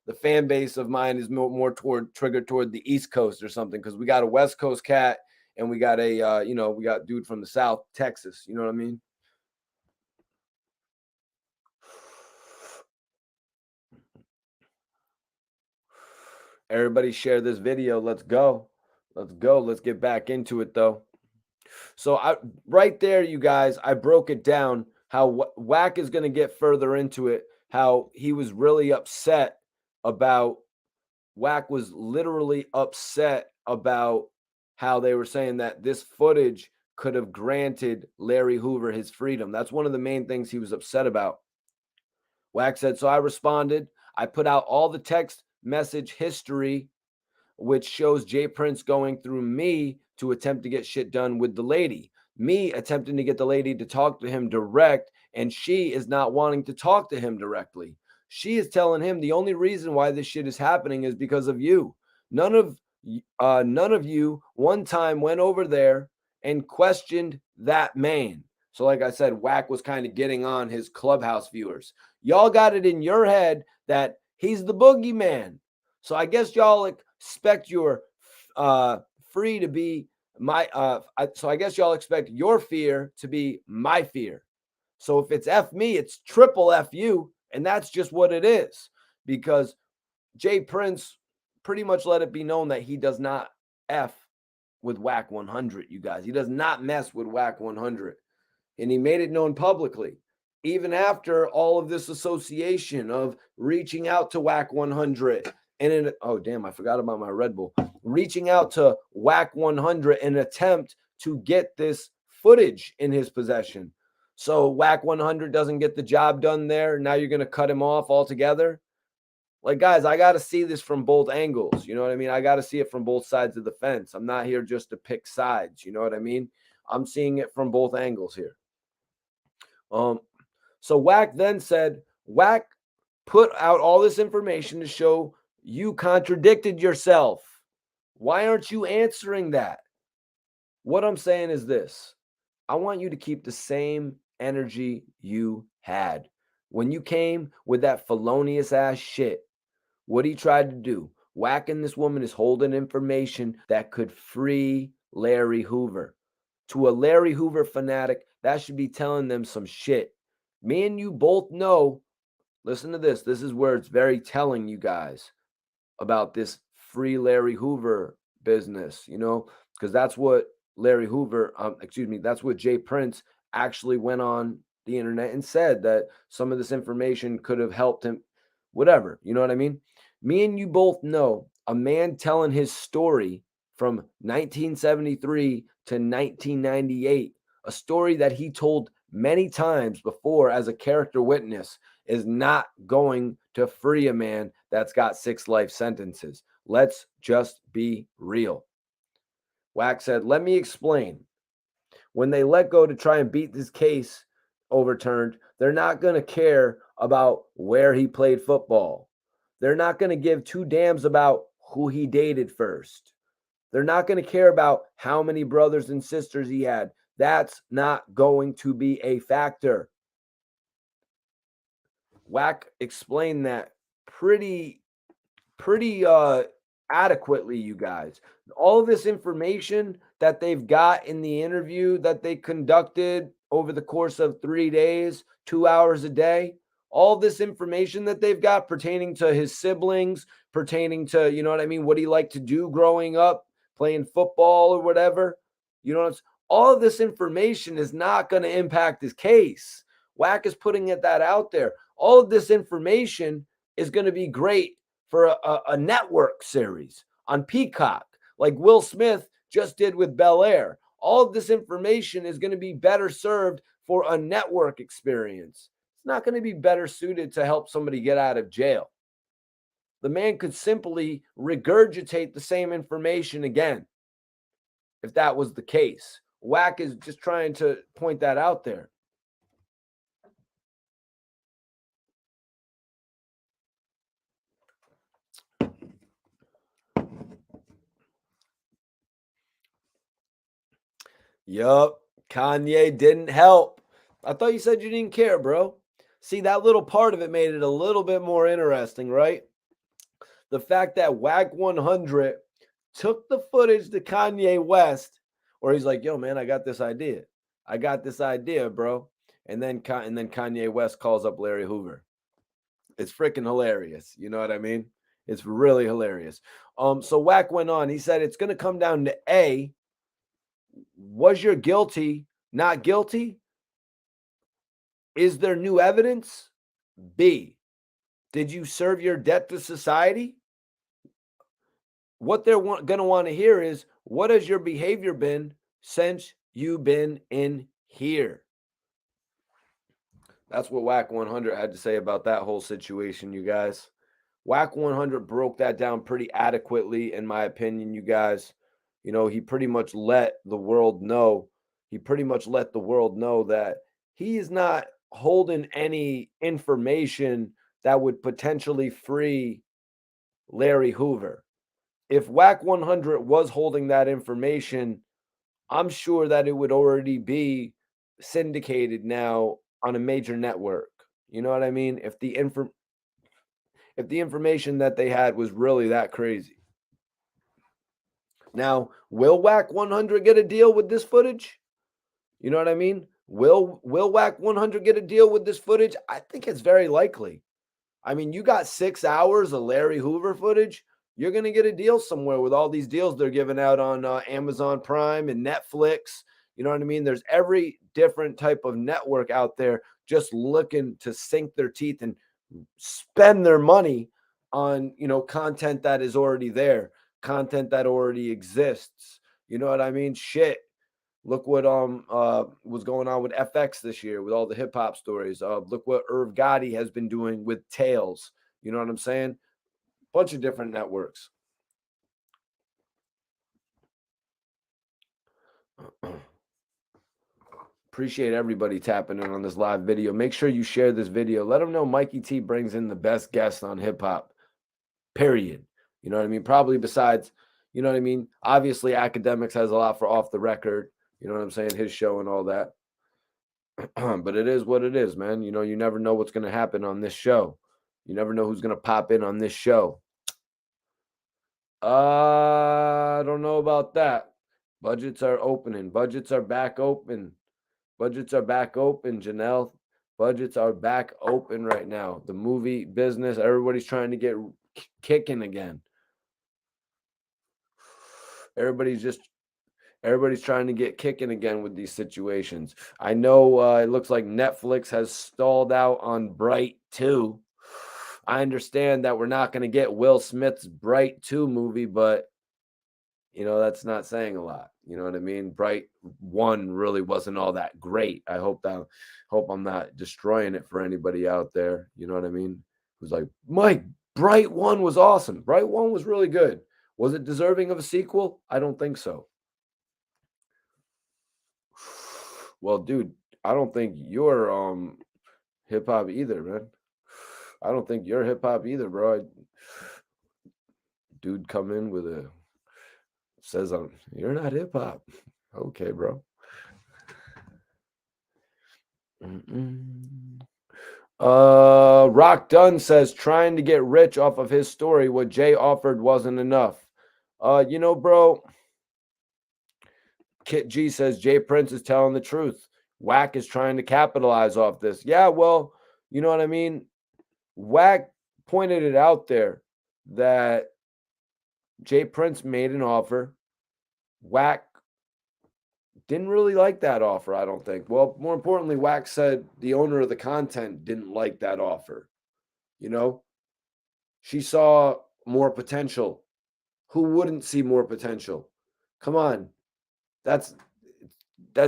the fan base of mine is more triggered toward the East Coast or something because we got a West Coast cat and we got a we got dude from the South, Texas. You know what I mean? Everybody share this video. Let's go. Let's go. Let's get back into it though. So right there, you guys, I broke it down how Wack is going to get further into it, how he was really upset about Wack was literally upset about how they were saying that this footage could have granted Larry Hoover his freedom. That's one of the main things he was upset about. Wack said, so I responded. I put out all the text message history, which shows Jay Prince going through me to attempt to get shit done with the lady. Me attempting to get the lady to talk to him direct, and she is not wanting to talk to him directly. She is telling him the only reason why this shit is happening is because of you. None of you one time went over there and questioned that man. So like I said, Wack was kind of getting on his Clubhouse viewers. Y'all got it in your head that he's the boogeyman. So I guess y'all expect your free to be my so I guess y'all expect your fear to be my fear. So if it's F me, it's triple F you. And that's just what it is. Because Jay Prince pretty much let it be known that he does not F with Wack 100, you guys. He does not mess with Wack 100. And he made it known publicly. Even after all of this association of reaching out to Wack 100 and oh damn, I forgot about my Red Bull. Reaching out to Wack 100 in an attempt to get this footage in his possession. So Wack 100 doesn't get the job done there. Now you're going to cut him off altogether. Like, guys, I got to see this from both angles. You know what I mean? I got to see it from both sides of the fence. I'm not here just to pick sides. You know what I mean? I'm seeing it from both angles here. So Wack then said, Wack put out all this information to show you contradicted yourself. Why aren't you answering that? What I'm saying is this. I want you to keep the same energy you had when you came with that felonious ass shit. What he tried to do, Wack and this woman is holding information that could free Larry Hoover. to a Larry Hoover fanatic, that should be telling them some shit. Me and you both know, listen to this. This is where it's very telling, you guys, about this free Larry Hoover business, because that's what Larry Hoover, that's what Jay Prince actually went on the internet and said, that some of this information could have helped him, whatever. You know what I mean? Me and you both know a man telling his story from 1973 to 1998, a story that he told many times before as a character witness, is not going to free a man that's got 6 life sentences. Let's just be real. Wack said, let me explain. When they let go to try and beat this case overturned, they're not going to care about where he played football. They're not going to give 2 damns about who he dated first. They're not going to care about how many brothers and sisters he had. That's not going to be a factor. Wack explained that pretty adequately, you guys. All of this information that they've got in the interview that they conducted over the course of 3 days, 2 hours a day, all this information that they've got pertaining to his siblings, pertaining to, what he liked to do growing up, playing football or whatever, all of this information is not going to impact his case. Wack is putting that out there. All of this information is going to be great for a network series on Peacock, like Will Smith just did with Bel Air. All of this information is going to be better served for a network experience. It's not going to be better suited to help somebody get out of jail. The man could simply regurgitate the same information again if that was the case. Wack is just trying to point that out there. Yup, Kanye didn't help. I thought you said you didn't care, bro. See, that little part of it made it a little bit more interesting, right? The fact that Wack 100 took the footage to Kanye West, where he's like, yo, man, I got this idea. Bro. And then Kanye West calls up Larry Hoover. It's freaking hilarious. You know what I mean? It's really hilarious. So Wack went on. He said it's going to come down to A, was your guilty not guilty? Is there new evidence? B, did you serve your debt to society? What they're going to want to hear is, what has your behavior been since you've been in here? That's what Wack 100 had to say about that whole situation, you guys. Wack 100 broke that down pretty adequately, in my opinion, you guys. He pretty much let the world know. That he is not holding any information that would potentially free Larry Hoover. If Wack 100 was holding that information, I'm sure that it would already be syndicated now on a major network. You know what I mean? If the information that they had was really that crazy. Now, will Wack 100 get a deal with this footage? You know what I mean? Will Wack 100 get a deal with this footage? I think it's very likely. I mean, you got 6 hours of Larry Hoover footage. You're going to get a deal somewhere with all these deals they're giving out on Amazon Prime and Netflix. You know what I mean? There's every different type of network out there just looking to sink their teeth and spend their money on, content that is already there, content that already exists. You know what I mean? Shit. Look what was going on with FX this year with all the hip hop stories. Look what Irv Gotti has been doing with Tales. You know what I'm saying? Bunch of different networks. Appreciate everybody tapping in on this live video. Make sure you share this video. Let them know Mikey T brings in the best guests on hip hop. Period. You know what I mean? Probably besides, you know what I mean? Obviously, Academics has a lot for Off the Record. You know what I'm saying? His show and all that. But it is what it is, man. You never know what's going to happen on this show. You never know who's going to pop in on this show. I don't know about that. Budgets are opening. Budgets are back open. Budgets are back open, Janelle. Budgets are back open right now. The movie business, everybody's trying to get kicking again. Everybody's trying to get kicking again with these situations. I know it looks like Netflix has stalled out on Bright 2. I understand that we're not going to get Will Smith's Bright 2 movie, but that's not saying a lot. You know what I mean? Bright 1 really wasn't all that great. I hope I'm not destroying it for anybody out there. You know what I mean? Who's like, Mike, Bright 1 was awesome. Bright 1 was really good. Was it deserving of a sequel? I don't think so. Well, dude, I don't think you're hip hop either, man. I don't think you're hip hop either, bro. Dude come in with says you're not hip hop. Okay, bro. Rock Dunn says trying to get rich off of his story. What Jay offered wasn't enough. Bro. Kit G says Jay Prince is telling the truth. Wack is trying to capitalize off this. Yeah, well, you know what I mean? Wack pointed it out there that Jay Prince made an offer. Wack didn't really like that offer, I don't think. Well, more importantly, Wack said the owner of the content didn't like that offer. She saw more potential. Who wouldn't see more potential? Come on. That's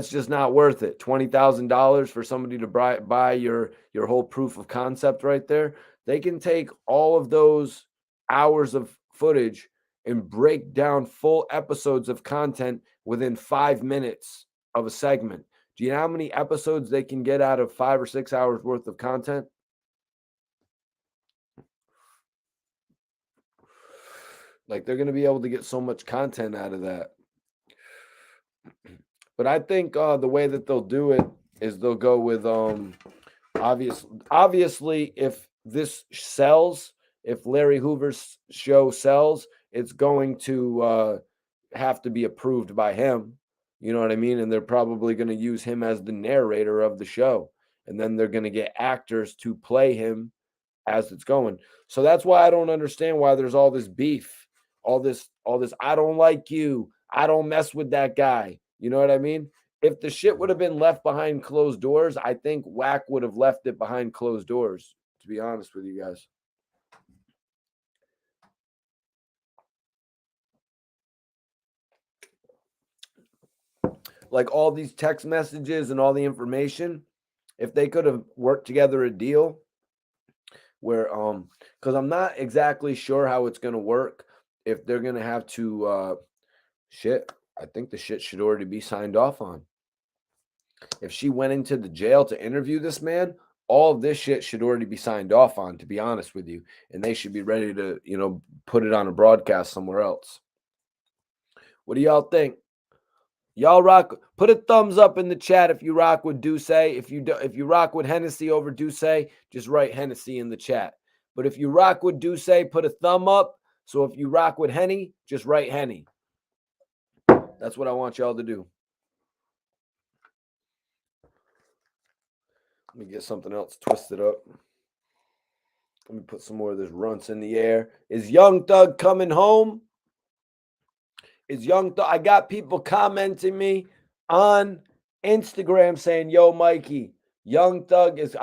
just not worth it. $20,000 for somebody to buy your whole proof of concept right there. They can take all of those hours of footage and break down full episodes of content within 5 minutes of a segment. Do you know how many episodes they can get out of 5 or 6 hours worth of content? Like, they're going to be able to get so much content out of that. But I think the way that they'll do it is they'll go with obviously if this sells, if Larry Hoover's show sells, it's going to have to be approved by him. You know what I mean? And they're probably going to use him as the narrator of the show. And then they're going to get actors to play him as it's going. So that's why I don't understand why there's all this beef, all this, I don't like you. I don't mess with that guy. You know what I mean? If the shit would have been left behind closed doors, I think Wack would have left it behind closed doors, to be honest with you guys. Like all these text messages and all the information, if they could have worked together a deal where because I'm not exactly sure how it's going to work, if they're going to have to I think the shit should already be signed off on. If she went into the jail to interview this man, all of this shit should already be signed off on, to be honest with you. And they should be ready to, put it on a broadcast somewhere else. What do y'all think? Y'all rock. Put a thumbs up in the chat if you rock with Duce. If you rock with Hennessy over Duce, just write Hennessy in the chat. But if you rock with Duce, put a thumb up. So if you rock with Henny, just write Henny. That's what I want y'all to do. Let me get something else twisted up. Let me put some more of this runts in the air. Is Young Thug coming home? Is Young Thug? I got people commenting me on Instagram saying, "Yo, Mikey, Young Thug is."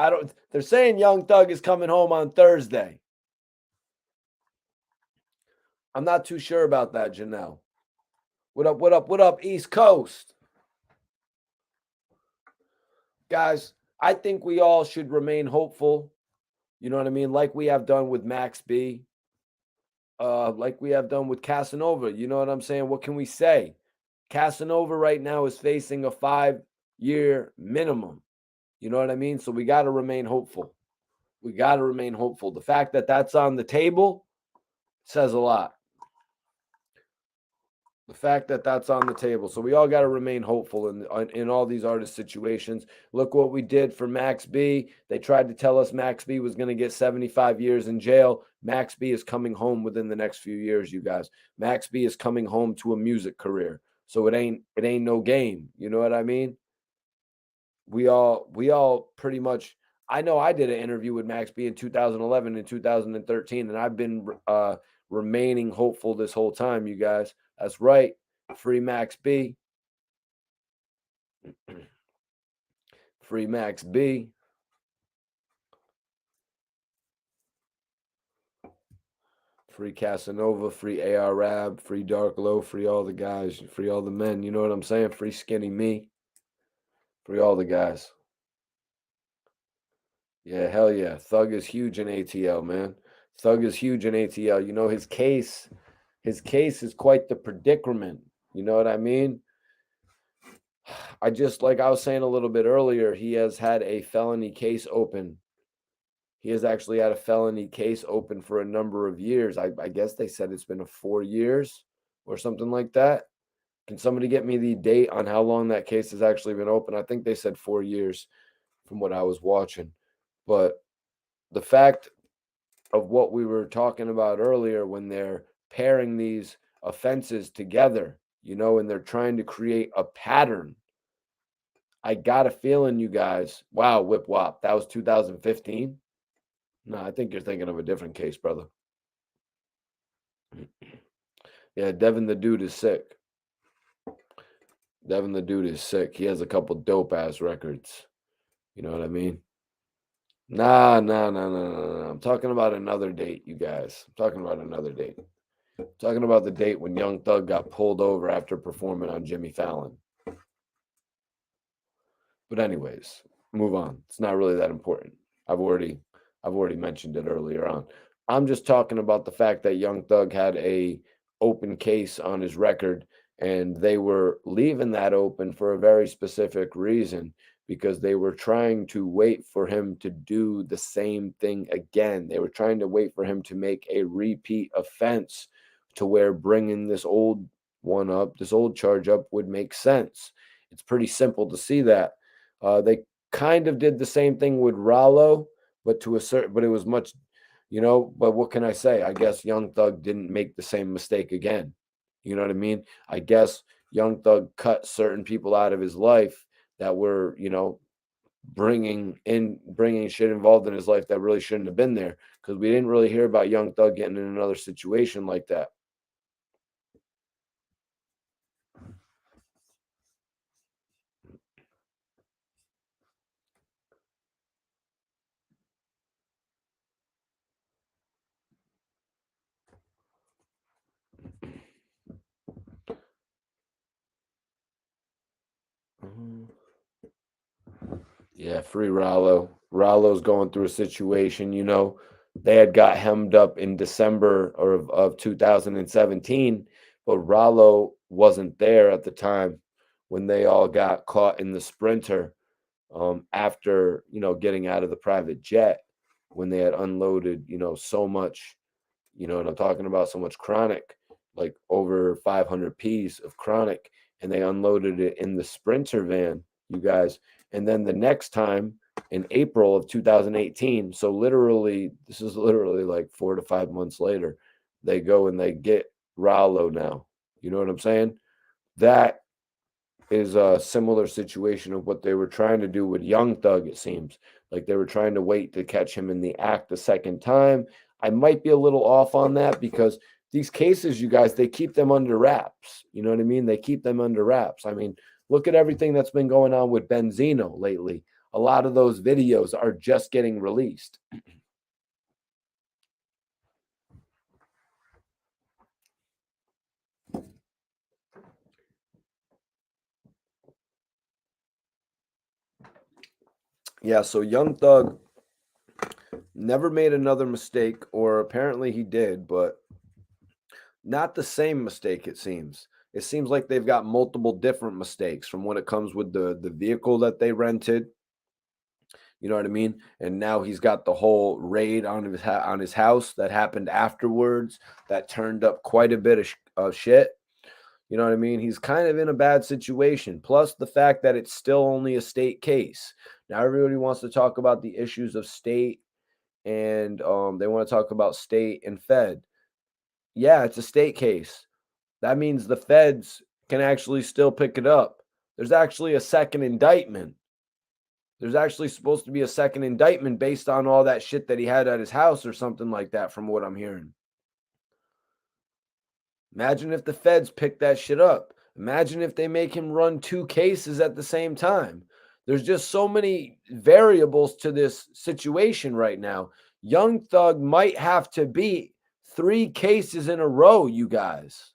They're saying Young Thug is coming home on Thursday. I'm not too sure about that, Janelle. What up? What up? What up, East Coast? Guys, I think we all should remain hopeful. You know what I mean? Like we have done with Max B. Like we have done with Casanova. You know what I'm saying? What can we say? Casanova right now is facing a 5-year minimum. You know what I mean? So we got to remain hopeful. We got to remain hopeful. The fact that that's on the table says a lot. The fact that that's on the table. So we all got to remain hopeful in all these artist situations. Look what we did for Max B. They tried to tell us Max B was going to get 75 years in jail. Max B is coming home within the next few years, you guys. Max B is coming home to a music career. So it ain't no game. You know what I mean? We all pretty much. I know I did an interview with Max B in 2011 and 2013, and I've been remaining hopeful this whole time, you guys. That's right. Free Max B. Free Max B. Free Casanova, free ARAB, free Dark Low, free all the guys, free all the men. You know what I'm saying? Free Skinny Me, free all the guys. Yeah, hell yeah. Thug is huge in ATL, man. Thug is huge in ATL. You know, his case is quite the predicament. You know what I mean? I just, like I was saying a little bit earlier, he has had a felony case open. He has actually had a felony case open for a number of years. I guess they said it's been a 4 years or something like that. Can somebody get me the date on how long that case has actually been open? I think they said 4 years from what I was watching. But the fact of what we were talking about earlier, when they're pairing these offenses together, and they're trying to create a pattern. I got a feeling, you guys. Wow, whip wop. That was 2015. No, I think you're thinking of a different case, brother. Yeah, Devin the Dude is sick. Devin the Dude is sick. He has a couple dope ass records. You know what I mean? Nah, nah, nah, nah, nah, nah. I'm talking about another date, you guys. I'm talking about another date. I'm talking about the date when Young Thug got pulled over after performing on Jimmy Fallon. But anyways, move on. It's not really that important. I've already mentioned it earlier on. I'm just talking about the fact that Young Thug had a open case on his record, and they were leaving that open for a very specific reason, because they were trying to wait for him to do the same thing again. They were trying to wait for him to make a repeat offense, to where bringing this old this old charge up would make sense. It's pretty simple to see that. They kind of did the same thing with Rollo, but but it was much, But what can I say? I guess Young Thug didn't make the same mistake again. You know what I mean? I guess Young Thug cut certain people out of his life that were, bringing shit involved in his life that really shouldn't have been there, because we didn't really hear about Young Thug getting in another situation like that. Mhm. Yeah, free Rollo. Rollo's going through a situation, They had got hemmed up in December of 2017, but Rollo wasn't there at the time when they all got caught in the Sprinter, after, getting out of the private jet, when they had unloaded, so much, and I'm talking about so much chronic, like over 500 P's of chronic, and they unloaded it in the Sprinter van, you guys. And then the next time, in April of 2018, so this is literally like 4 to 5 months later, they go and they get Rollo now. You know what I'm saying? That is a similar situation of what they were trying to do with Young Thug, it seems. Like they were trying to wait to catch him in the act the second time. I might be a little off on that, because these cases, you guys, they keep them under wraps. You know what I mean? They keep them under wraps. I mean, look at everything that's been going on with Benzino lately. A lot of those videos are just getting released. Yeah, so Young Thug never made another mistake, or apparently he did, but not the same mistake, it seems. It seems like they've got multiple different mistakes, from when it comes with the vehicle that they rented. You know what I mean? And now he's got the whole raid on his house that happened afterwards, that turned up quite a bit of shit. You know what I mean? He's kind of in a bad situation. Plus the fact that it's still only a state case. Now everybody wants to talk about the issues of state, and they want to talk about state and Fed. Yeah, it's a state case. That means the feds can actually still pick it up. There's actually a second indictment. There's actually supposed to be a second indictment based on all that shit that he had at his house or something like that, from what I'm hearing. Imagine if the feds pick that shit up. Imagine if they make him run 2 cases at the same time. There's just so many variables to this situation right now. Young Thug might have to beat 3 cases in a row, you guys.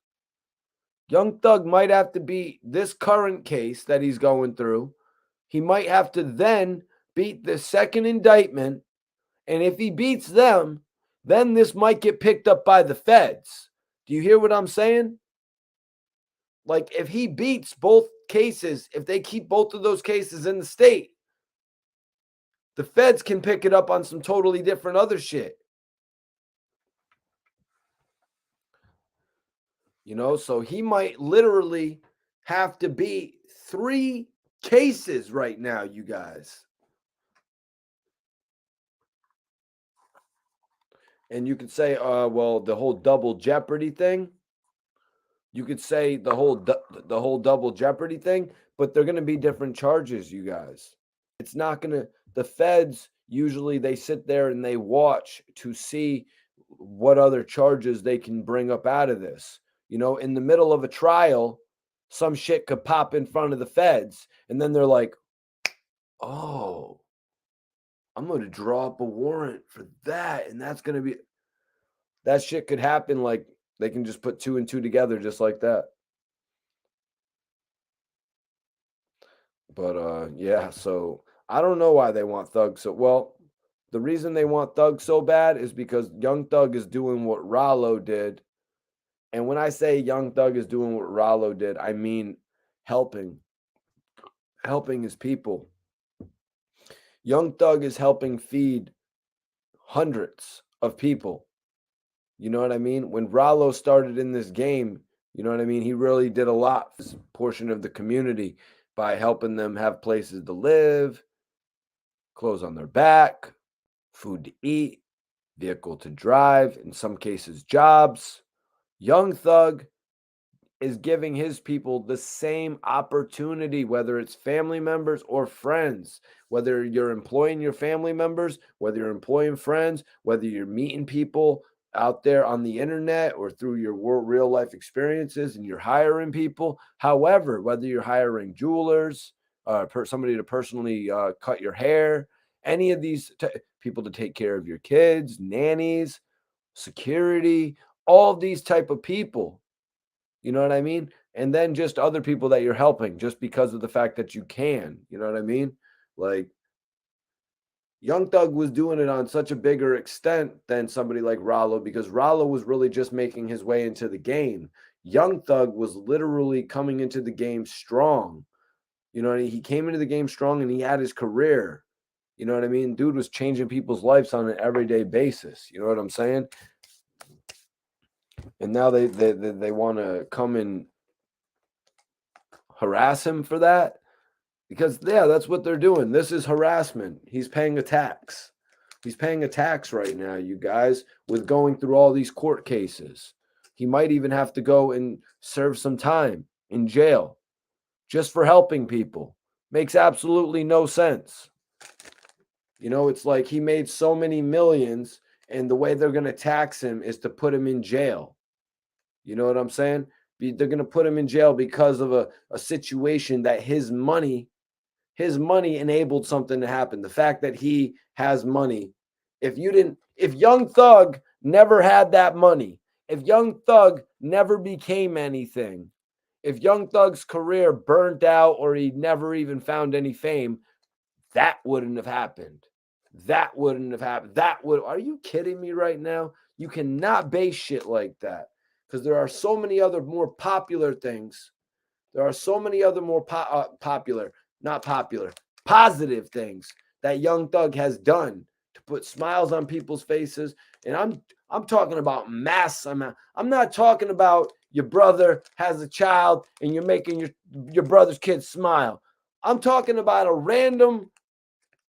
Young Thug might have to beat this current case that he's going through. He might have to then beat the second indictment. And if he beats them, then this might get picked up by the feds. Do you hear what I'm saying? Like, if he beats both cases, if they keep both of those cases in the state, the feds can pick it up on some totally different other shit. You know, so he might literally have to beat 3 cases right now, you guys. And you could say, well, the whole double jeopardy thing. You could say the whole double jeopardy thing, but they're going to be different charges, you guys. It's not going to, the feds usually they sit there and they watch to see what other charges they can bring up out of this. You know, in the middle of a trial, some shit could pop in front of the feds, and then they're like, oh, I'm going to draw up a warrant for that. And that's going to be, that shit could happen. Like, they can just put 2 and 2 together just like that. But yeah, so I don't know why they want Thug so well. The reason they want Thug so bad is because Young Thug is doing what Rollo did. And when I say Young Thug is doing what Rollo did, I mean helping his people. Young Thug is helping feed hundreds of people. You know what I mean? When Rollo started in this game, you know what I mean? He really did a lot for this portion of the community by helping them have places to live, clothes on their back, food to eat, vehicle to drive, in some cases, jobs. Young Thug is giving his people the same opportunity, whether it's family members or friends, whether you're employing your family members, whether you're employing friends, whether you're meeting people out there on the internet or through your real life experiences and you're hiring people. However, whether you're hiring jewelers, somebody to personally cut your hair, any of these people to take care of your kids, nannies, security, all these type of people. You know what I mean? And then just other people that you're helping just because of the fact that you can. You know what I mean? Like, Young Thug was doing it on such a bigger extent than somebody like Rollo, because Rollo was really just making his way into the game. Young Thug was literally coming into the game strong. You know what I mean? He came into the game strong and he had his career. You know what I mean? Dude was changing people's lives on an everyday basis. You know what I'm saying? And now they want to come and harass him for that. Because, yeah, that's what they're doing. This is harassment. He's paying a tax. He's paying a tax right now, you guys, with going through all these court cases. He might even have to go and serve some time in jail just for helping people. Makes absolutely no sense. You know, it's like he made so many millions, and the way they're going to tax him is to put him in jail. You know what I'm saying? They're going to put him in jail because of a situation that his money enabled something to happen. The fact that he has money. If Young Thug never had that money, if Young Thug never became anything, if Young Thug's career burnt out or he never even found any fame, that wouldn't have happened. That wouldn't have happened. Are you kidding me right now? You cannot base shit like that, because there are so many other more popular things. There are so many other more positive things that Young Thug has done to put smiles on people's faces. And I'm talking about mass amount. I'm not talking about your brother has a child and you're making your brother's kid smile. I'm talking about a random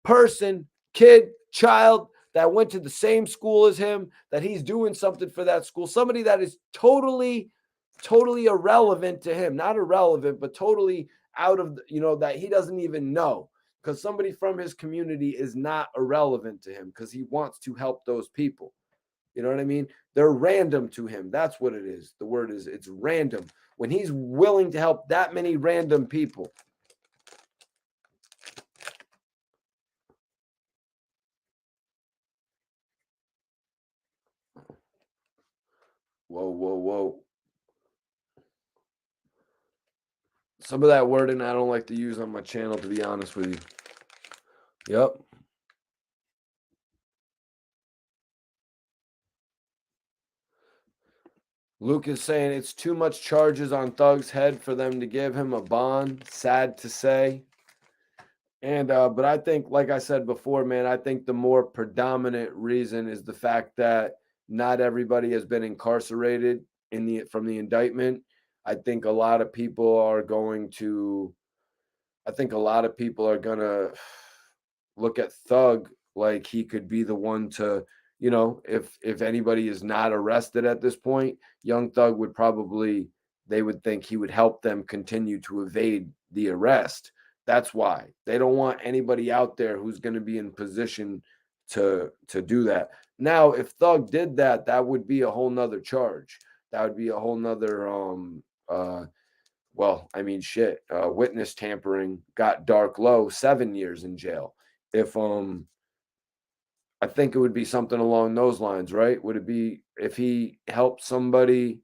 person, kid, child that went to the same school as him, that he's doing something for that school. Somebody that is totally totally irrelevant to him. Not irrelevant, but totally out of, that he doesn't even know. Because somebody from his community is not irrelevant to him because he wants to help those people. You know what I mean? They're random to him. That's what it is. The word is, it's random. When he's willing to help that many random people. Whoa, whoa, whoa. Some of that wording I don't like to use on my channel, to be honest with you. Yep. Luke is saying it's too much charges on Thug's head for them to give him a bond. Sad to say. And but I think, like I said before, man, I think the more predominant reason is the fact that not everybody has been incarcerated from the indictment. I think a lot of people are going to look at Thug like he could be the one to, if anybody is not arrested at this point, Young Thug they would think he would help them continue to evade the arrest. That's why they don't want anybody out there who's going to be in position to do that. Now, if Thug did that, that would be a whole nother charge. That would be a whole nother well, I mean, shit. Witness tampering got Dark Low 7 years in jail. If I think it would be something along those lines, right? Would it be if he helped somebody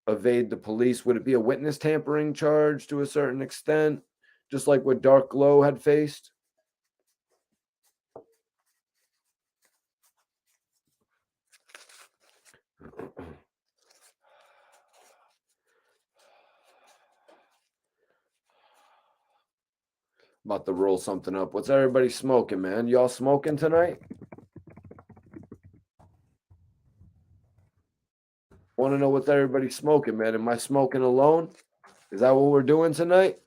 evade the police? Would it be a witness tampering charge to a certain extent, just like what Dark Low had faced? About to roll something up. What's everybody smoking, man? Y'all smoking tonight? Want to know what everybody's smoking, man? Am I smoking alone? Is that what we're doing tonight?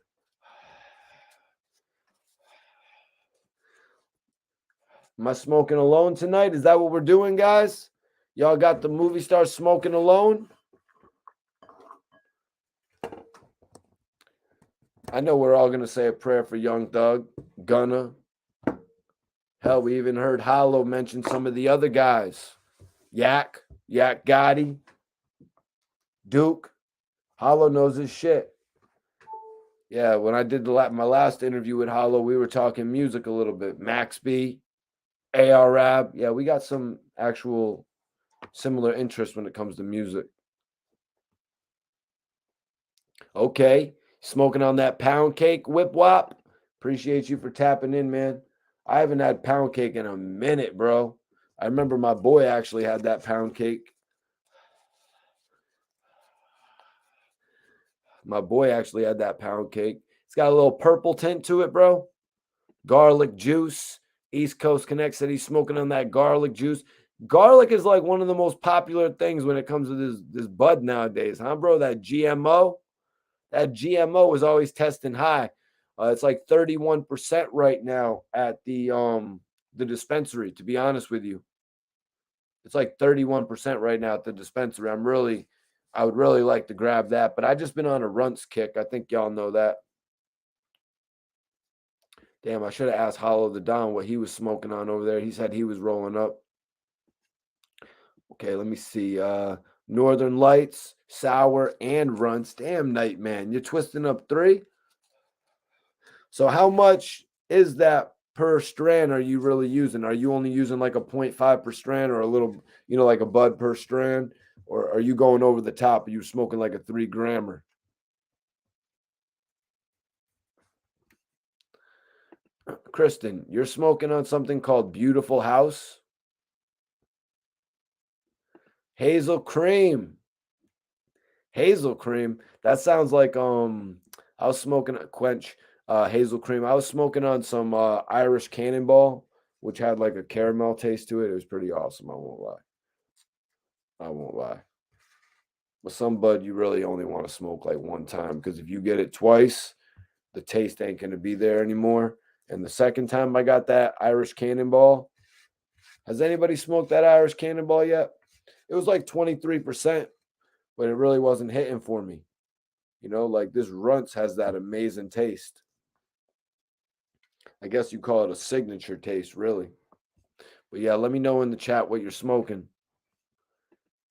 Am I smoking alone tonight? Is that what we're doing, guys? Y'all got the movie star smoking alone? I know we're all going to say a prayer for Young Thug. Gunna. Hell, we even heard Hollow mention some of the other guys. Yak Gotti, Duke. Hollow knows his shit. Yeah, when I did my last interview with Hollow, we were talking music a little bit. Max B, AR Rab. Yeah, we got some actual similar interests when it comes to music. Okay, smoking on that pound cake, Whip Wop. Appreciate you for tapping in, man. I haven't had pound cake in a minute, bro. I remember my boy actually had that pound cake. My boy actually had that pound cake. It's got a little purple tint to it, bro. Garlic juice. East Coast Connect said he's smoking on that garlic juice. Garlic is like one of the most popular things when it comes to this bud nowadays, huh, bro? That GMO is always testing high. It's like 31% right now at the dispensary, to be honest with you. It's like 31% right now at the dispensary. I would really like to grab that, but I just been on a runts kick. I think y'all know that. Damn, I should have asked Hollow the Don what he was smoking on over there. He said he was rolling up. Okay, let me see. Northern Lights, Sour, and Runts. Damn, Nightman, you're twisting up 3. So how much is that per strand are you really using? Are you only using like a 0.5 per strand or a little, like a bud per strand? Or are you going over the top? Are you smoking like a 3-grammer? Kristen, you're smoking on something called Beautiful House? Hazel cream. Hazel cream. That sounds like I was smoking a quench hazel cream. I was smoking on some Irish Cannonball, which had like a caramel taste to it. It was pretty awesome. I won't lie. But some bud you really only want to smoke like one time because if you get it twice, the taste ain't going to be there anymore. And the second time I got that Irish Cannonball, has anybody smoked that Irish Cannonball yet? It was like 23%. but it really wasn't hitting for me. You know, like this Runts has that amazing taste. I guess you call it a signature taste, really. But yeah, let me know in the chat what you're smoking.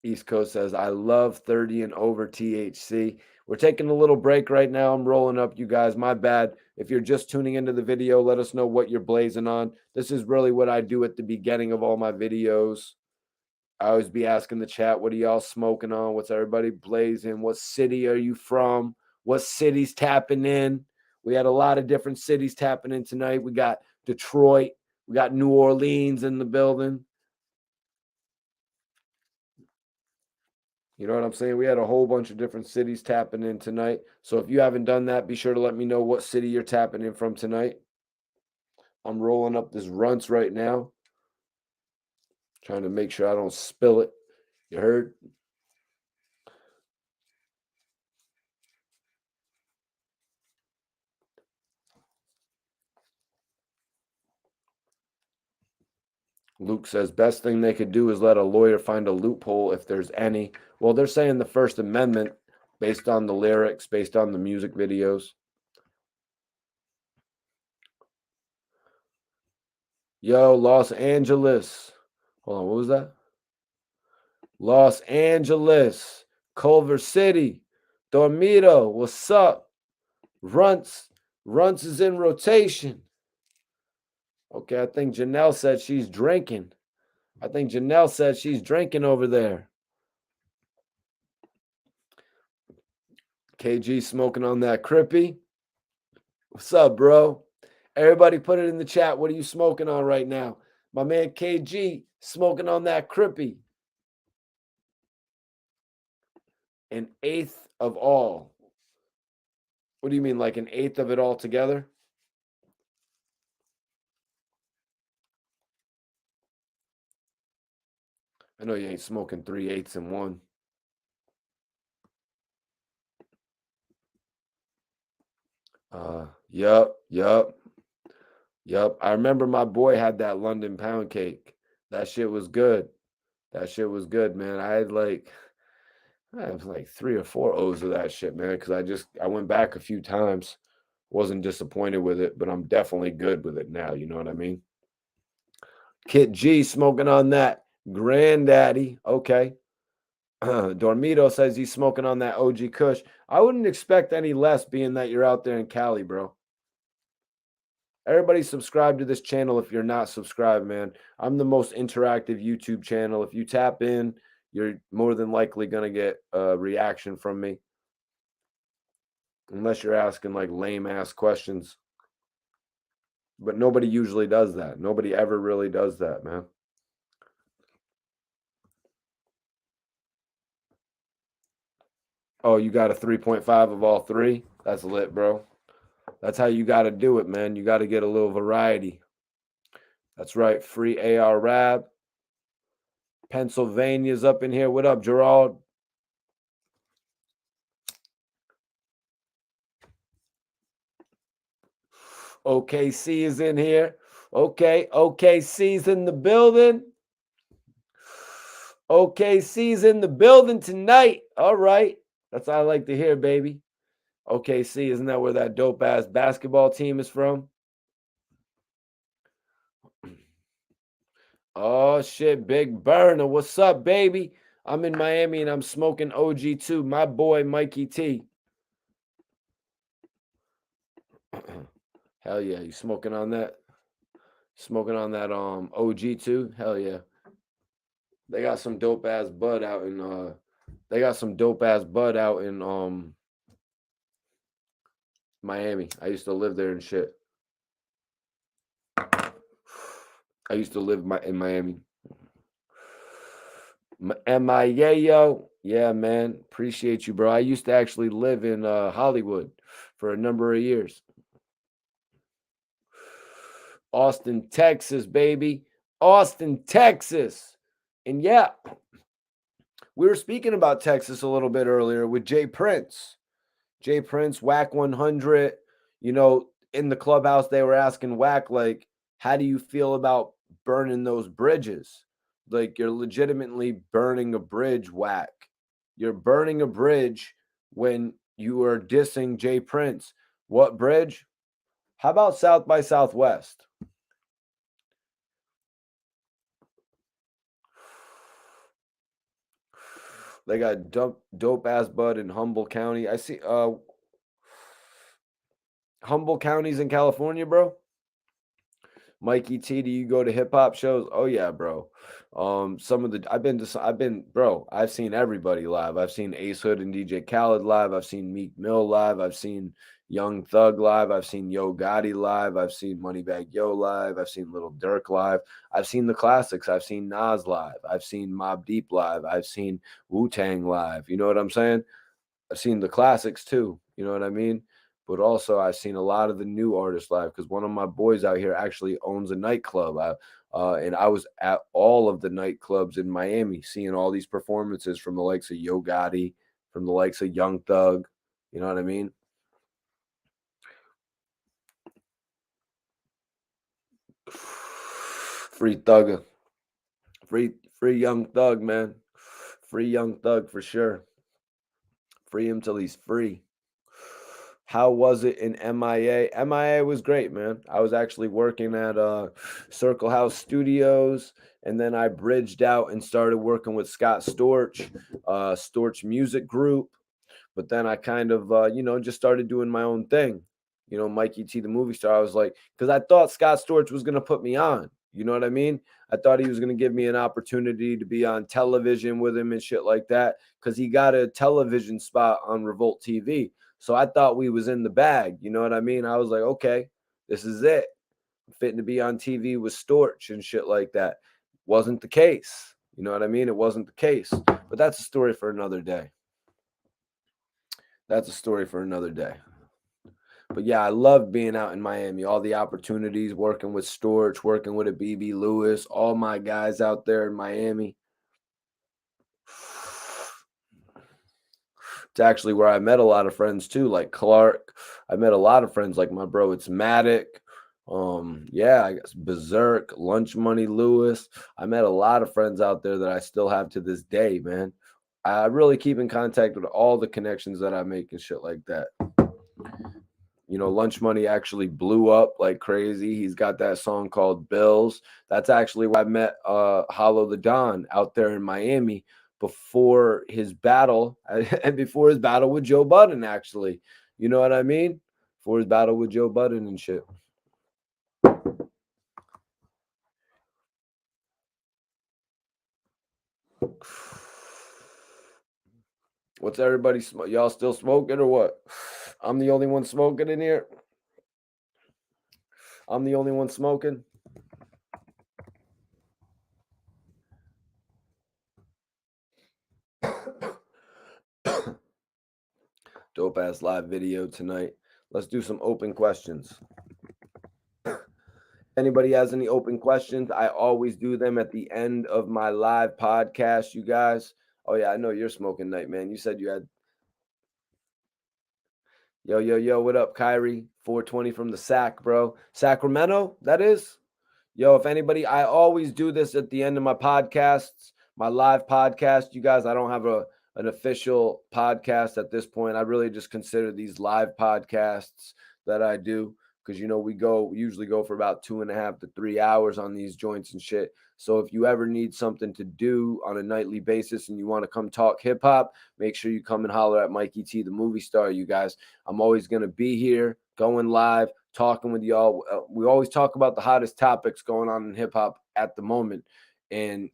East Coast says, I love 30 and over THC. We're taking a little break right now. I'm rolling up, you guys. My bad. If you're just tuning into the video, let us know what you're blazing on. This is really what I do at the beginning of all my videos. I always be asking the chat, what are y'all smoking on? What's everybody blazing? What city are you from? What city's tapping in? We had a lot of different cities tapping in tonight. We got Detroit. We got New Orleans in the building. You know what I'm saying? We had a whole bunch of different cities tapping in tonight. So if you haven't done that, be sure to let me know what city you're tapping in from tonight. I'm rolling up this Runts right now. Trying to make sure I don't spill it. You heard? Luke says, best thing they could do is let a lawyer find a loophole if there's any. Well, they're saying the First Amendment based on the lyrics, based on the music videos. Yo, Los Angeles. Hold on, what was that? Los Angeles, Culver City, Dormido, what's up? Runts is in rotation. Okay, I think Janelle said she's drinking. Over there. KG smoking on that crippy. What's up, bro? Everybody put it in the chat. What are you smoking on right now? My man KG smoking on that crippy. An eighth of all. What do you mean, like an eighth of it all together? I know you ain't smoking 3/8 in one. Yup. I remember my boy had that London pound cake. That shit was good. Man. I had like 3 or 4 O's of that shit, man, because I went back a few times. Wasn't disappointed with it, but I'm definitely good with it now. You know what I mean? Kit G smoking on that granddaddy. Okay. Dormido says he's smoking on that OG Kush. I wouldn't expect any less being that you're out there in Cali, bro. Everybody subscribe to this channel if you're not subscribed, man. I'm the most interactive YouTube channel. If you tap in, you're more than likely going to get a reaction from me. Unless you're asking like lame ass questions. But nobody usually does that. Nobody ever really does that, man. Oh, you got a 3.5 of all three? That's lit, bro. That's how you got to do it, man. You got to get a little variety. That's right. Free AR Rab. Pennsylvania's up in here. What up, Gerald? OKC is in here. Okay, OKC's in the building. OKC's in the building tonight. All right. That's what I like to hear, baby. OKC, isn't that where that dope ass basketball team is from? Oh shit, Big Burner. What's up, baby? I'm in Miami and I'm smoking OG2. My boy Mikey T. Hell yeah, you smoking on that? Smoking on that OG2? Hell yeah. They got some dope ass bud out in Miami. I used to live there and shit. I used to live in Miami. Yo. Yeah, man. Appreciate you, bro. I used to actually live in Hollywood for a number of years. Austin, Texas, baby. Austin, Texas. And yeah, we were speaking about Texas a little bit earlier with Jay Prince. Jay Prince, Wack 100. You know, in the clubhouse, they were asking Wack, like, how do you feel about burning those bridges? Like, you're legitimately burning a bridge, Wack. You're burning a bridge when you are dissing Jay Prince. What bridge? How about South by Southwest? They got dope ass bud in Humboldt County. I see Humboldt County's in California, bro. Mikey T, do you go to hip hop shows? Oh yeah, bro. Some of the I've seen everybody live. I've seen Ace Hood and DJ Khaled live. I've seen Meek Mill live. I've seen Young Thug live. I've seen Yo Gotti live. I've seen Moneybagg Yo live. I've seen Little Durk live. I've seen the classics. I've seen Nas live. I've seen Mobb Deep live. I've seen Wu-Tang live. You know what I'm saying? I've seen the classics too. You know what I mean? But also, I've seen a lot of the new artists live because one of my boys out here actually owns a nightclub. And I was at all of the nightclubs in Miami, seeing all these performances from the likes of Yo Gotti, from the likes of Young Thug. You know what I mean? Free Thug, free Young Thug, man. Free Young Thug for sure. Free him till he's free. How was it in MIA? MIA was great, man. I was actually working at Circle House Studios, and then I bridged out and started working with Scott Storch, Storch Music Group. But then I kind of, just started doing my own thing. You know, Mikey T, the movie star. I was like, because I thought Scott Storch was going to put me on. You know what I mean? I thought he was going to give me an opportunity to be on television with him and shit like that because he got a television spot on Revolt TV. So I thought we was in the bag. You know what I mean? I was like, okay, this is it. I'm fitting to be on TV with Storch and shit like that. Wasn't the case. You know what I mean? It wasn't the case. But that's a story for another day. That's a story for another day. But yeah, I love being out in Miami. All the opportunities, working with Storch, working with a BB Lewis, all my guys out there in Miami. It's actually where I met a lot of friends too, like Clark. I met a lot of friends like my bro, it's Matic. Yeah, I guess Berserk, Lunch Money Lewis. I met a lot of friends out there that I still have to this day, man. I really keep in contact with all the connections that I make and shit like that. You know, Lunch Money actually blew up like crazy. He's got that song called Bills. That's actually where I met Hollow the Don out there in Miami before his battle and before his battle with Joe Budden, actually. You know what I mean? Before his battle with Joe Budden and shit. What's everybody y'all still smoking or what? I'm the only one smoking in here. I'm the only one smoking. Dope ass live video tonight. Let's do some open questions. Anybody has any open questions, I always do them at the end of my live podcast, you guys. Oh yeah, I know you're smoking night, man. You said you had yo, what up, Kyrie? 420 from the Sac, bro. Sacramento, that is. Yo, if anybody, I always do this at the end of my podcasts, my live podcast. You guys, I don't have an official podcast at this point. I really just consider these live podcasts that I do because we usually go for about 2.5 to 3 hours on these joints and shit. So if you ever need something to do on a nightly basis and you want to come talk hip hop, make sure you come and holler at Mikey T, the movie star. You guys, I'm always gonna be here, going live, talking with y'all. We always talk about the hottest topics going on in hip hop at the moment. And,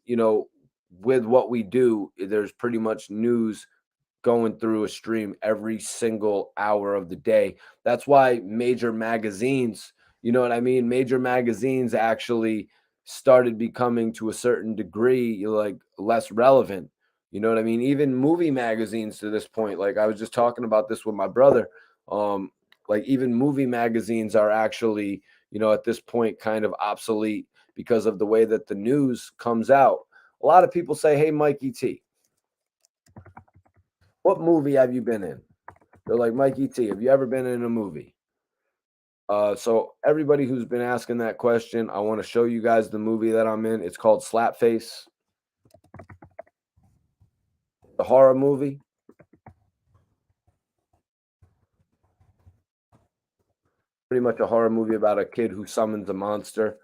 with what we do, there's pretty much news going through a stream every single hour of the day. That's why major magazines, you know what I mean? Major magazines actually started becoming to a certain degree like less relevant. You know what I mean? Even movie magazines to this point, like I was just talking about this with my brother. Like even movie magazines are actually, at this point kind of obsolete because of the way that the news comes out. A lot of people say, "Hey, Mikey T, what movie have you been in?" They're like, "Mikey T, have you ever been in a movie?" So everybody who's been asking that question, I want to show you guys the movie that I'm in. It's called Slapface. the horror movie. Pretty much a horror movie about a kid who summons a monster.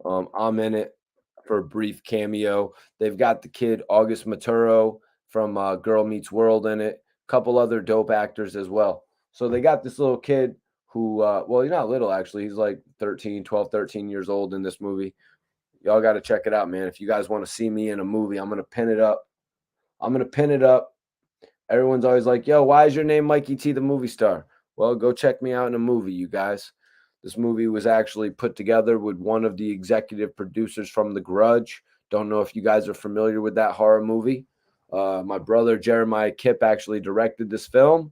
I'm in it for a brief cameo. They've got the kid August Maturo from Girl Meets World in it. A couple other dope actors as well. So they got this little kid who, well, he's not little actually. He's like 12, 13 years old in this movie. Y'all got to check it out, man. If you guys want to see me in a movie, I'm going to pin it up. Everyone's always like, yo, why is your name Mikey T, the movie star? Well, go check me out in a movie, you guys. This movie was actually put together with one of the executive producers from The Grudge. Don't know if you guys are familiar with that horror movie. My brother Jeremiah Kipp actually directed this film.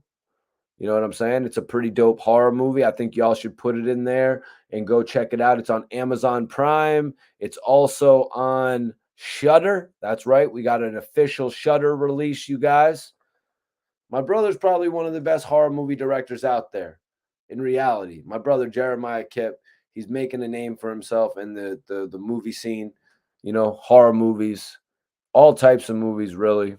You know what I'm saying? It's a pretty dope horror movie. I think y'all should put it in there and go check it out. It's on Amazon Prime. It's also on Shudder. That's right. We got an official Shudder release, you guys. My brother's probably one of the best horror movie directors out there. In reality, my brother Jeremiah Kipp, he's making a name for himself in the movie scene, you know, horror movies, all types of movies, really.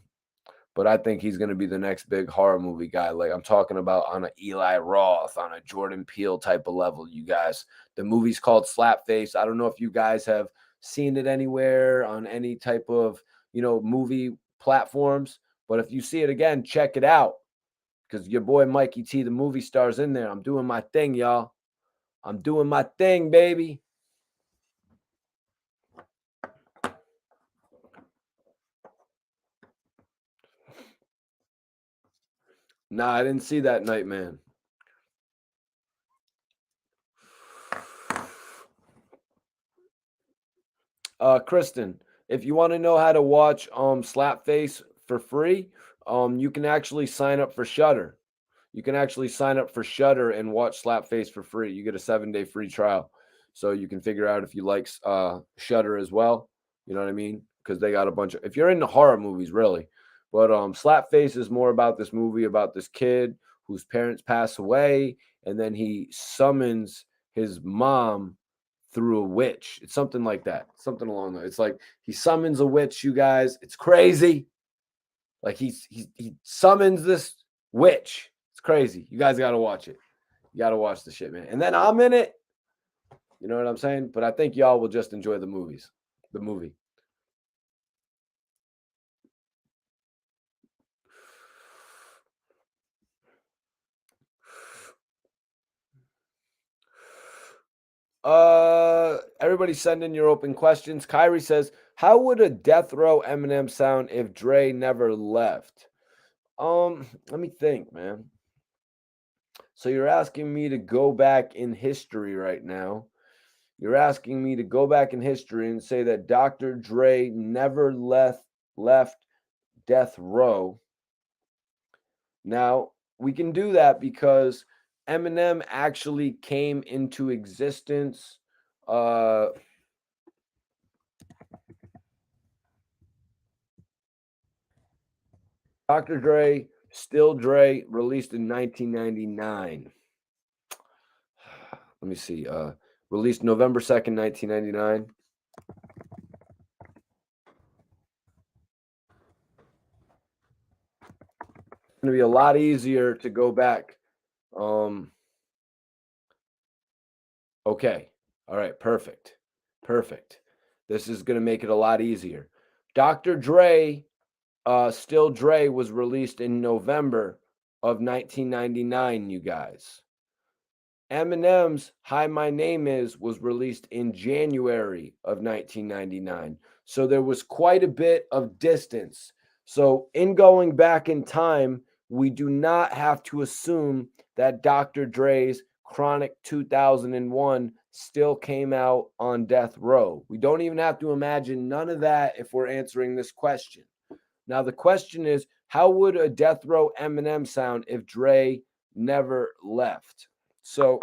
But I think he's going to be the next big horror movie guy. Like I'm talking about on a Eli Roth, on a Jordan Peele type of level, you guys. The movie's called Slapface. I don't know if you guys have seen it anywhere on any type of, you know, movie platforms. But if you see it again, check it out. Because your boy Mikey T, the movie star's in there. I'm doing my thing, y'all. I'm doing my thing, baby. Nah, I didn't see that Nightman. Kristen, if you want to know how to watch Slapface for free, you can actually sign up for Shudder. You can actually sign up for Shudder and watch Slapface for free. You get a 7-day free trial. So you can figure out if you like Shudder as well. You know what I mean? Because they got a bunch of, if you're into horror movies, really. But Slapface is more about this movie about this kid whose parents pass away, and then he summons his mom through a witch. It's something like that. Something along those. It's like he summons a witch, you guys. It's crazy. Like he summons this witch. It's crazy. You guys got to watch it. You got to watch the shit, man. And then I'm in it. You know what I'm saying? But I think y'all will just enjoy the movie. Everybody send in your open questions. Kyrie says, how would a death row Eminem sound if Dre never left? Let me think, man. So you're asking me to go back in history right now. You're asking me to go back in history and say that Dr. Dre never left death row. Now, we can do that because Eminem actually came into existence Dr. Dre, Still Dre, released in 1999. Let me see. Released November 2nd, 1999. It's going to be a lot easier to go back. Okay. All right. Perfect. This is going to make it a lot easier. Dr. Dre, Still Dre was released in November of 1999, you guys. Eminem's Hi, My Name Is was released in January of 1999. So there was quite a bit of distance. So in going back in time, we do not have to assume that Dr. Dre's Chronic 2001 still came out on death row. We don't even have to imagine none of that if we're answering this question. Now, the question is, how would a death row Eminem sound if Dre never left? So,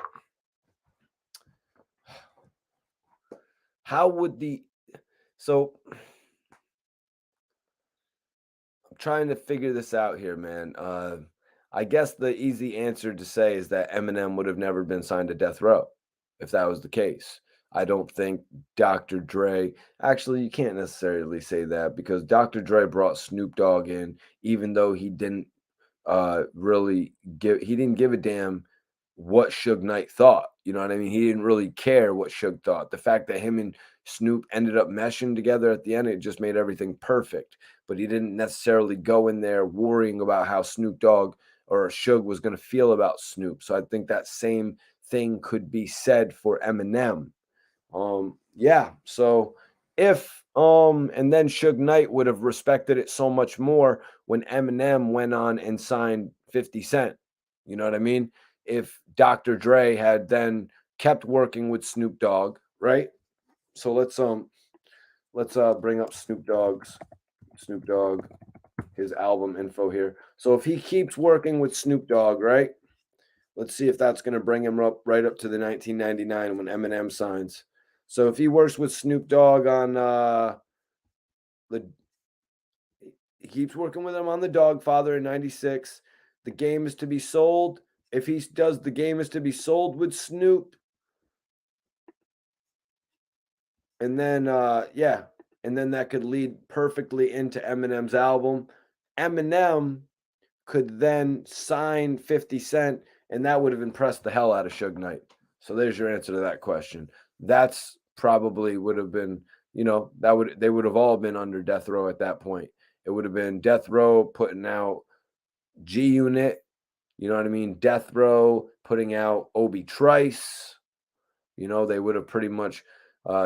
how would I'm trying to figure this out here, man. I guess the easy answer to say is that Eminem would have never been signed to death row if that was the case. I don't think Dr. Dre, actually, you can't necessarily say that because Dr. Dre brought Snoop Dogg in, even though he didn't really he didn't give a damn what Suge Knight thought. You know what I mean? He didn't really care what Suge thought. The fact that him and Snoop ended up meshing together at the end, it just made everything perfect. But he didn't necessarily go in there worrying about how Snoop Dogg or Suge was going to feel about Snoop. So I think that same thing could be said for Eminem. Yeah. So if and then Suge Knight would have respected it so much more when Eminem went on and signed 50 Cent. You know what I mean? If Dr. Dre had then kept working with Snoop Dogg, right? So let's bring up Snoop Dogg, his album info here. So if he keeps working with Snoop Dogg, right? Let's see if that's going to bring him up right up to the 1999 when Eminem signs. So if he works with Snoop Dogg on the he keeps working with him on the Dogfather in 96. The Game Is to Be Sold. If he does The Game Is to Be Sold with Snoop, and then yeah, and then that could lead perfectly into Eminem's album. Eminem could then sign 50 Cent, and that would have impressed the hell out of Suge Knight. So there's your answer to that question. That's probably would have been, they would have all been under death row at that point. It would have been death row putting out G Unit, you know what I mean? Death row putting out Obi Trice. They would have pretty much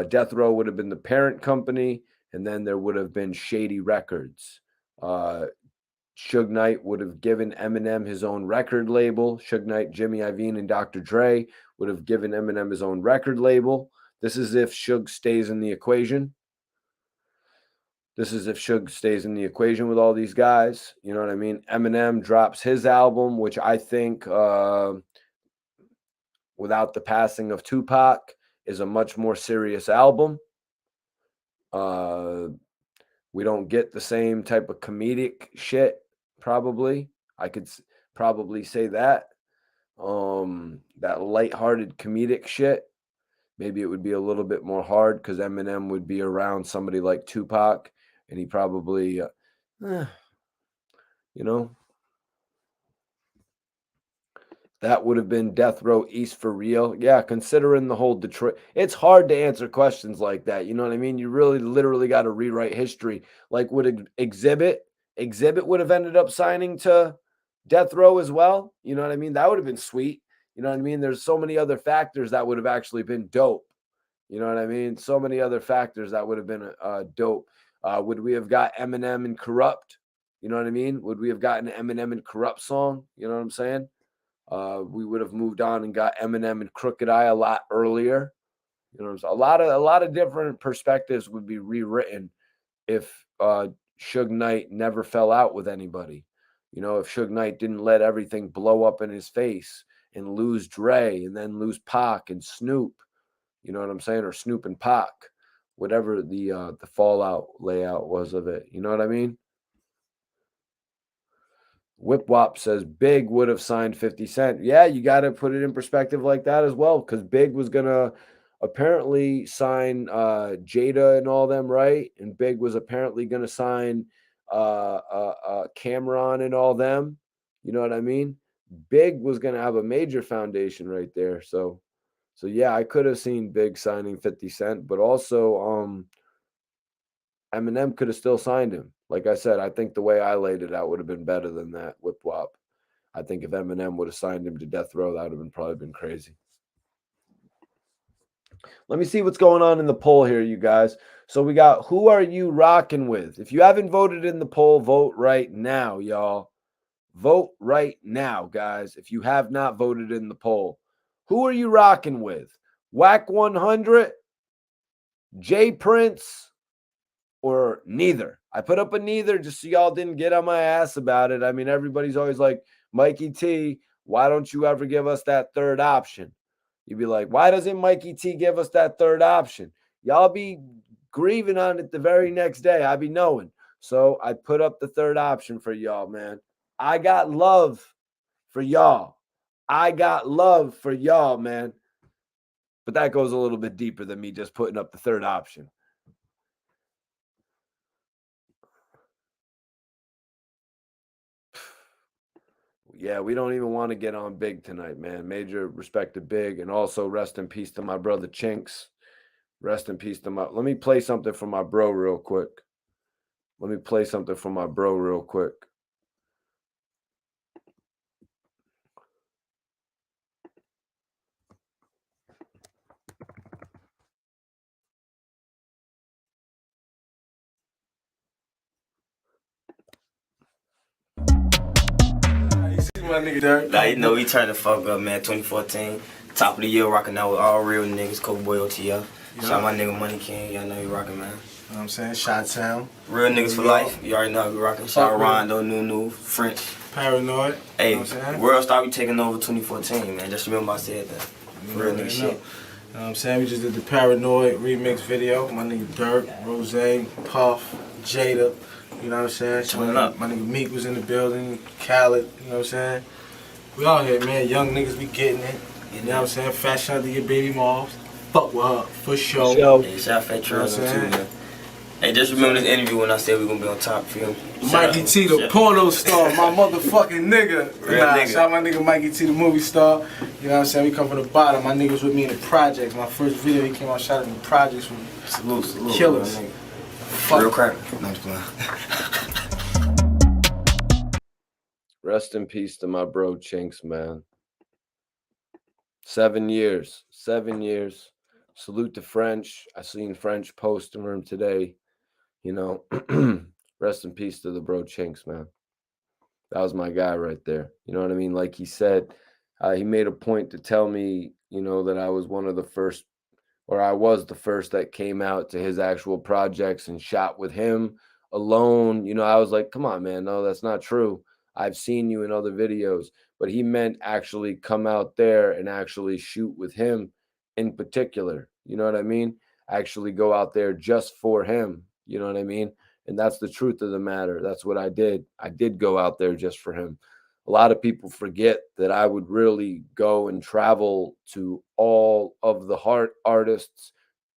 Death Row would have been the parent company, and then there would have been Shady Records. Suge Knight would have given Eminem his own record label. Suge Knight, Jimmy Iovine, and Dr. Dre would have given Eminem his own record label. This is if Suge stays in the equation. This is if Suge stays in the equation with all these guys. You know what I mean? Eminem drops his album, which I think, without the passing of Tupac, is a much more serious album. We don't get the same type of comedic shit, probably. I could probably say that. That lighthearted comedic shit. Maybe it would be a little bit more hard because Eminem would be around somebody like Tupac, and he probably, you know, that would have been Death Row East for real. Yeah, considering the whole Detroit, it's hard to answer questions like that. You know what I mean? You really literally got to rewrite history. Like, would Exhibit would have ended up signing to Death Row as well? You know what I mean? That would have been sweet. You know what I mean? There's so many other factors that would have actually been dope. You know what I mean? So many other factors that would have been dope. Would we have got Eminem and Corrupt? You know what I mean? Would we have gotten an Eminem and Corrupt song? You know what I'm saying? We would have moved on and got Eminem and Crooked Eye a lot earlier. You know, a lot of different perspectives would be rewritten if Suge Knight never fell out with anybody. If Suge Knight didn't let everything blow up in his face and lose Dre and then lose Pac and Snoop. You know what I'm saying? Or Snoop and Pac, whatever the fallout layout was of it. You know what I mean? Whip Wop says Big would have signed 50 Cent. Yeah, you got to put it in perspective like that as well, because Big was going to apparently sign Jada and all them, right? And Big was apparently going to sign Cameron and all them. You know what I mean? Big was going to have a major foundation right there. So yeah, I could have seen Big signing 50 Cent, but also Eminem could have still signed him. Like I said, I think the way I laid it out would have been better than that Whip Wop. I think if Eminem would have signed him to Death Row, that would have probably been crazy. Let me see what's going on in the poll here, you guys. So we got, who are you rocking with? If you haven't voted in the poll, vote right now, y'all. Vote right now, guys. If you have not voted in the poll, who are you rocking with? Wack 100, J Prince, or neither? I put up a neither just so y'all didn't get on my ass about it. I mean, everybody's always like, Mikey T, why don't you ever give us that third option? You'd be like, why doesn't Mikey T give us that third option? Y'all be grieving on it the very next day. I be knowing. So I put up the third option for y'all, man. I got love for y'all. I got love for y'all, man. But that goes a little bit deeper than me just putting up the third option. Yeah, we don't even want to get on Big tonight, man. Major respect to Big, and also rest in peace to my brother Chinks. Rest in peace to my. Let me play something from my bro real quick. Let me play something from my bro real quick. My nigga Dirk. Nah, you know, we turned the fuck up, man. 2014. Top of the year, rocking out with all real niggas. Cold Boy OTF. Yeah. Shout my nigga Money King. Y'all know you rocking, man. You know what I'm saying? Shot Town. Real niggas for life. You already know how we rocking. Shout Rondo, Nunu, French. Paranoid. Hey, you know what I'm saying? World Star, we taking over 2014, man. Just remember I said that. Real nigga shit. You know what I'm saying? We just did the Paranoid remix video. My nigga Dirk, Rose, Puff, Jada. You know what I'm saying? Turning up. My nigga Meek was in the building. Khaled. You know what I'm saying? We out here, man. Young niggas be getting it. You know what I'm saying? Fat shout out to your baby moms. Fuck with her for sure. Hey, shout out Fat Trails too, man. Hey, just remember this interview when I said we gonna be on top film. Mikey T, the porno star, my motherfucking nigga. Nigga. Shout out my nigga Mikey T, the movie star. You know what I'm saying? We come from the bottom. My niggas with me in the projects. My first video, he came out shot in the projects with Salute. killers. Real crack. No, I'm just playing. Rest in peace to my bro Chinks, man. 7 years. 7 years. Salute to French. I seen French post in him today. You know, rest in peace to the bro Chinks, man. That was my guy right there. You know what I mean? Like he said, he made a point to tell me, you know, that I was one of the first, or I was the first that came out to his actual projects and shot with him alone. You know, I was like, come on, man. No, that's not true. I've seen you in other videos. But he meant actually come out there and actually shoot with him in particular. You know what I mean? Actually go out there just for him. You know what I mean? And that's the truth of the matter. That's what I did. I did go out there just for him. A lot of people forget that I would really go and travel to all of the artists'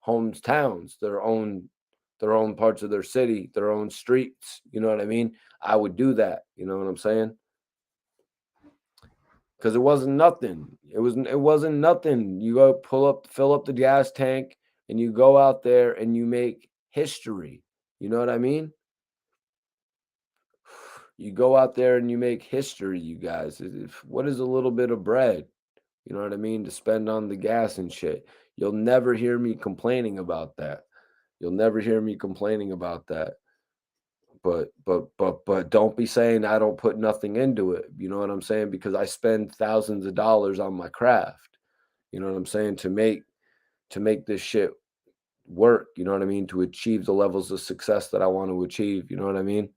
hometowns, their own parts of their city, their own streets. You know what I mean? I would do that. You know what I'm saying? Because it wasn't nothing. It wasn't nothing. You go fill up the gas tank, and you go out there and you make history. You know what I mean? You go out there and you make history, you guys. What is a little bit of bread? You know what I mean? To spend on the gas and shit. You'll never hear me complaining about that. You'll never hear me complaining about that. But don't be saying I don't put nothing into it. You know what I'm saying? Because I spend thousands of dollars on my craft. You know what I'm saying? To make this shit work. You know what I mean? To achieve the levels of success that I want to achieve. You know what I mean?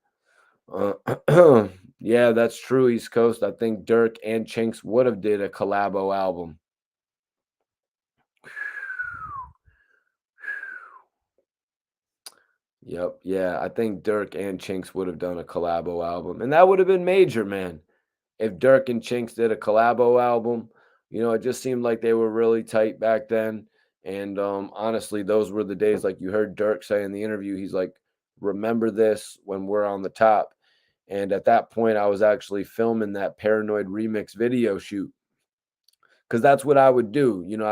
Yeah, that's true, East Coast. I think Dirk and Chinks would have did a collabo album. Yep. Yeah, I think Dirk and Chinks would have done a collabo album. And that would have been major, man. If Dirk and Chinks did a collabo album, you know, it just seemed like they were really tight back then. And honestly, those were the days, like you heard Dirk say in the interview, he's like, remember this when we're on the top. And at that point, I was actually filming that Paranoid remix video shoot. Because that's what I would do. You know,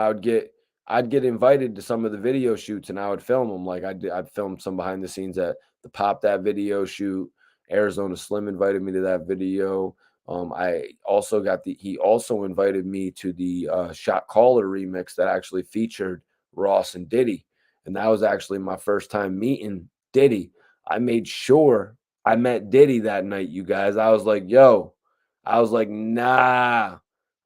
I'd get invited to some of the video shoots and I would film them. Like I'd film some behind the scenes at the Pop That video shoot. Arizona Slim invited me to that video. I also he also invited me to the Shot Caller remix that actually featured Ross and Diddy. And that was actually my first time meeting Diddy. I made sure I met Diddy that night, you guys. I was like, yo, I was like, nah.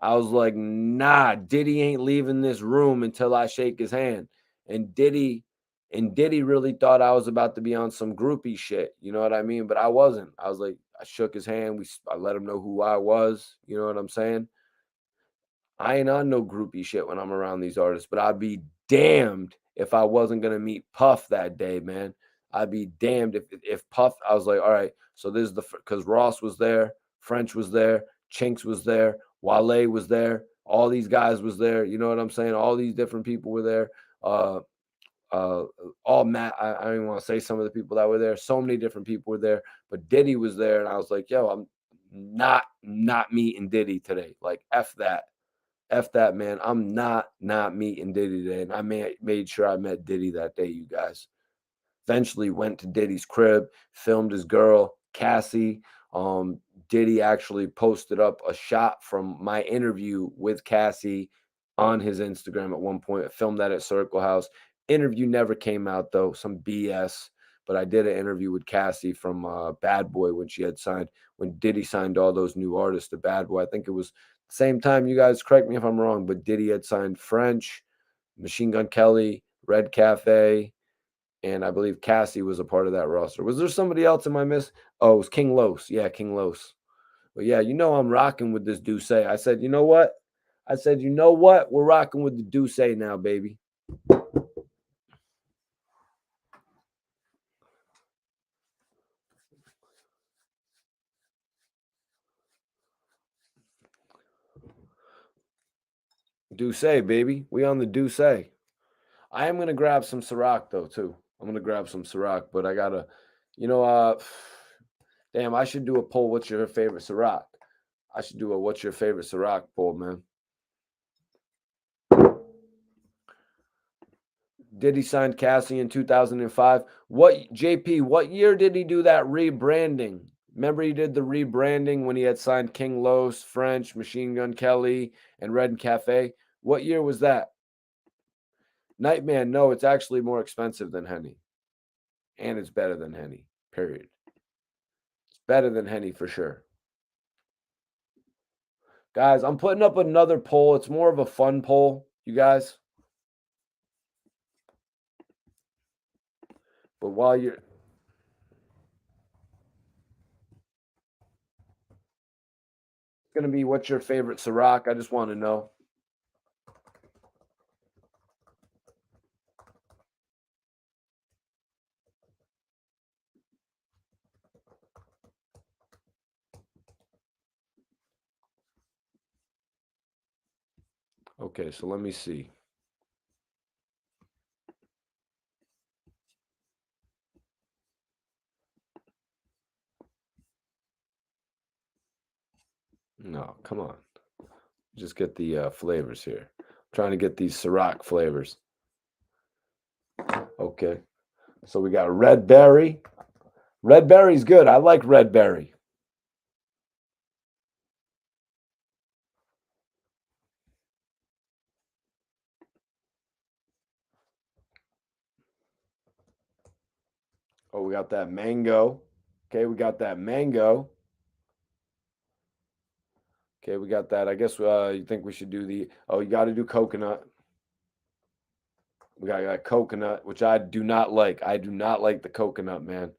I was like, nah, Diddy ain't leaving this room until I shake his hand. And Diddy really thought I was about to be on some groupie shit. You know what I mean? But I wasn't. I was like, I shook his hand. I let him know who I was. You know what I'm saying? I ain't on no groupie shit when I'm around these artists, but I'd be damned if I wasn't going to meet Puff that day, man. I'd be damned if Puff, I was like, all right, so this is because Ross was there, French was there, Chinks was there, Wale was there, All these guys was there. You know what I'm saying? All these different people were there. All Matt, I don't even want to say some of the people that were there. So many different people were there, but Diddy was there, and I was like, yo, I'm not meeting Diddy today. Like, F that, man. I'm not meeting Diddy today. And I made sure I met Diddy that day, you guys. Eventually went to Diddy's crib, filmed his girl, Cassie. Diddy actually posted up a shot from my interview with Cassie on his Instagram at one point. I filmed that at Circle House. Interview never came out, though. Some BS. But I did an interview with Cassie from Bad Boy when Diddy signed all those new artists to Bad Boy. I think it was the same time, you guys correct me if I'm wrong, but Diddy had signed French, Machine Gun Kelly, Red Cafe, and I believe Cassie was a part of that roster. Was there somebody else in my miss? Oh, it was King Los. Yeah, King Los. But yeah, I'm rocking with this Douce. I said, you know what? We're rocking with the Douce now, baby. Douce, baby. We on the Douce. I am going to grab some Ciroc, though, too. I'm going to grab some Ciroc, but I got to, damn, I should do a poll. What's your favorite Ciroc? I should do a what's your favorite Ciroc poll, man. Did he sign Cassie in 2005? What year did he do that rebranding? Remember he did the rebranding when he had signed King Los, French, Machine Gun Kelly, and Red Cafe? What year was that? Nightman, no, it's actually more expensive than Henny. And it's better than Henny, period. It's better than Henny for sure. Guys, I'm putting up another poll. It's more of a fun poll, you guys. But while you're... It's going to be what's your favorite Ciroc? I just want to know. Okay, so let me see. No, come on. Just get the flavors here. I'm trying to get these Ciroc flavors. Okay. So we got red berry. Red berry's good. I like red berry. Oh, we got that mango. Okay, we got that mango. Okay, we got that. I guess you think we should do the... Oh, you got to do coconut. We got that coconut, which I do not like. I do not like the coconut, man.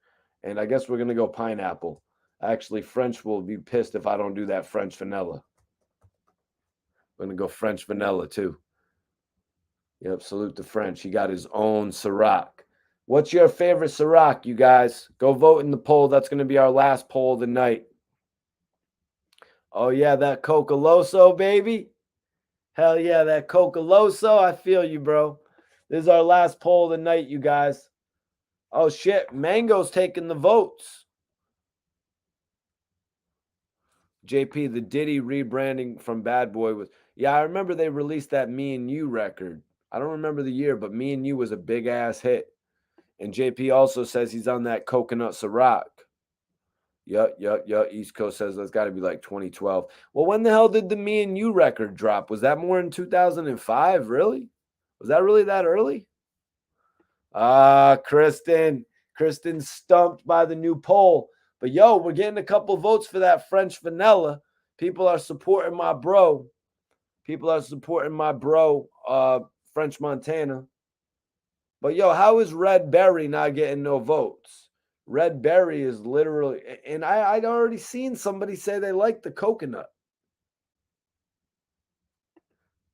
And I guess we're going to go pineapple. Actually, French will be pissed if I don't do that French vanilla. We're going to go French vanilla, too. Yep, salute the French. He got his own Ciroc. What's your favorite Ciroc, you guys? Go vote in the poll. That's going to be our last poll of the night. Oh, yeah, that Cocoloso, baby. Hell yeah, that Cocoloso. I feel you, bro. This is our last poll of the night, you guys. Oh, shit. Mango's taking the votes. JP, the Diddy rebranding from Bad Boy was... Yeah, I remember they released that Me and You record. I don't remember the year, but Me and You was a big-ass hit. And JP also says he's on that coconut Ciroc. Yup. East Coast says that's got to be like 2012. Well, when the hell did the Me and You record drop? Was that more in 2005? Really? Was that really that early? Kristen. Kristen's stumped by the new poll. But yo, we're getting a couple votes for that French vanilla. People are supporting my bro. French Montana. But yo, how is Red Berry not getting no votes? Red Berry is literally, and I'd already seen somebody say they like the coconut.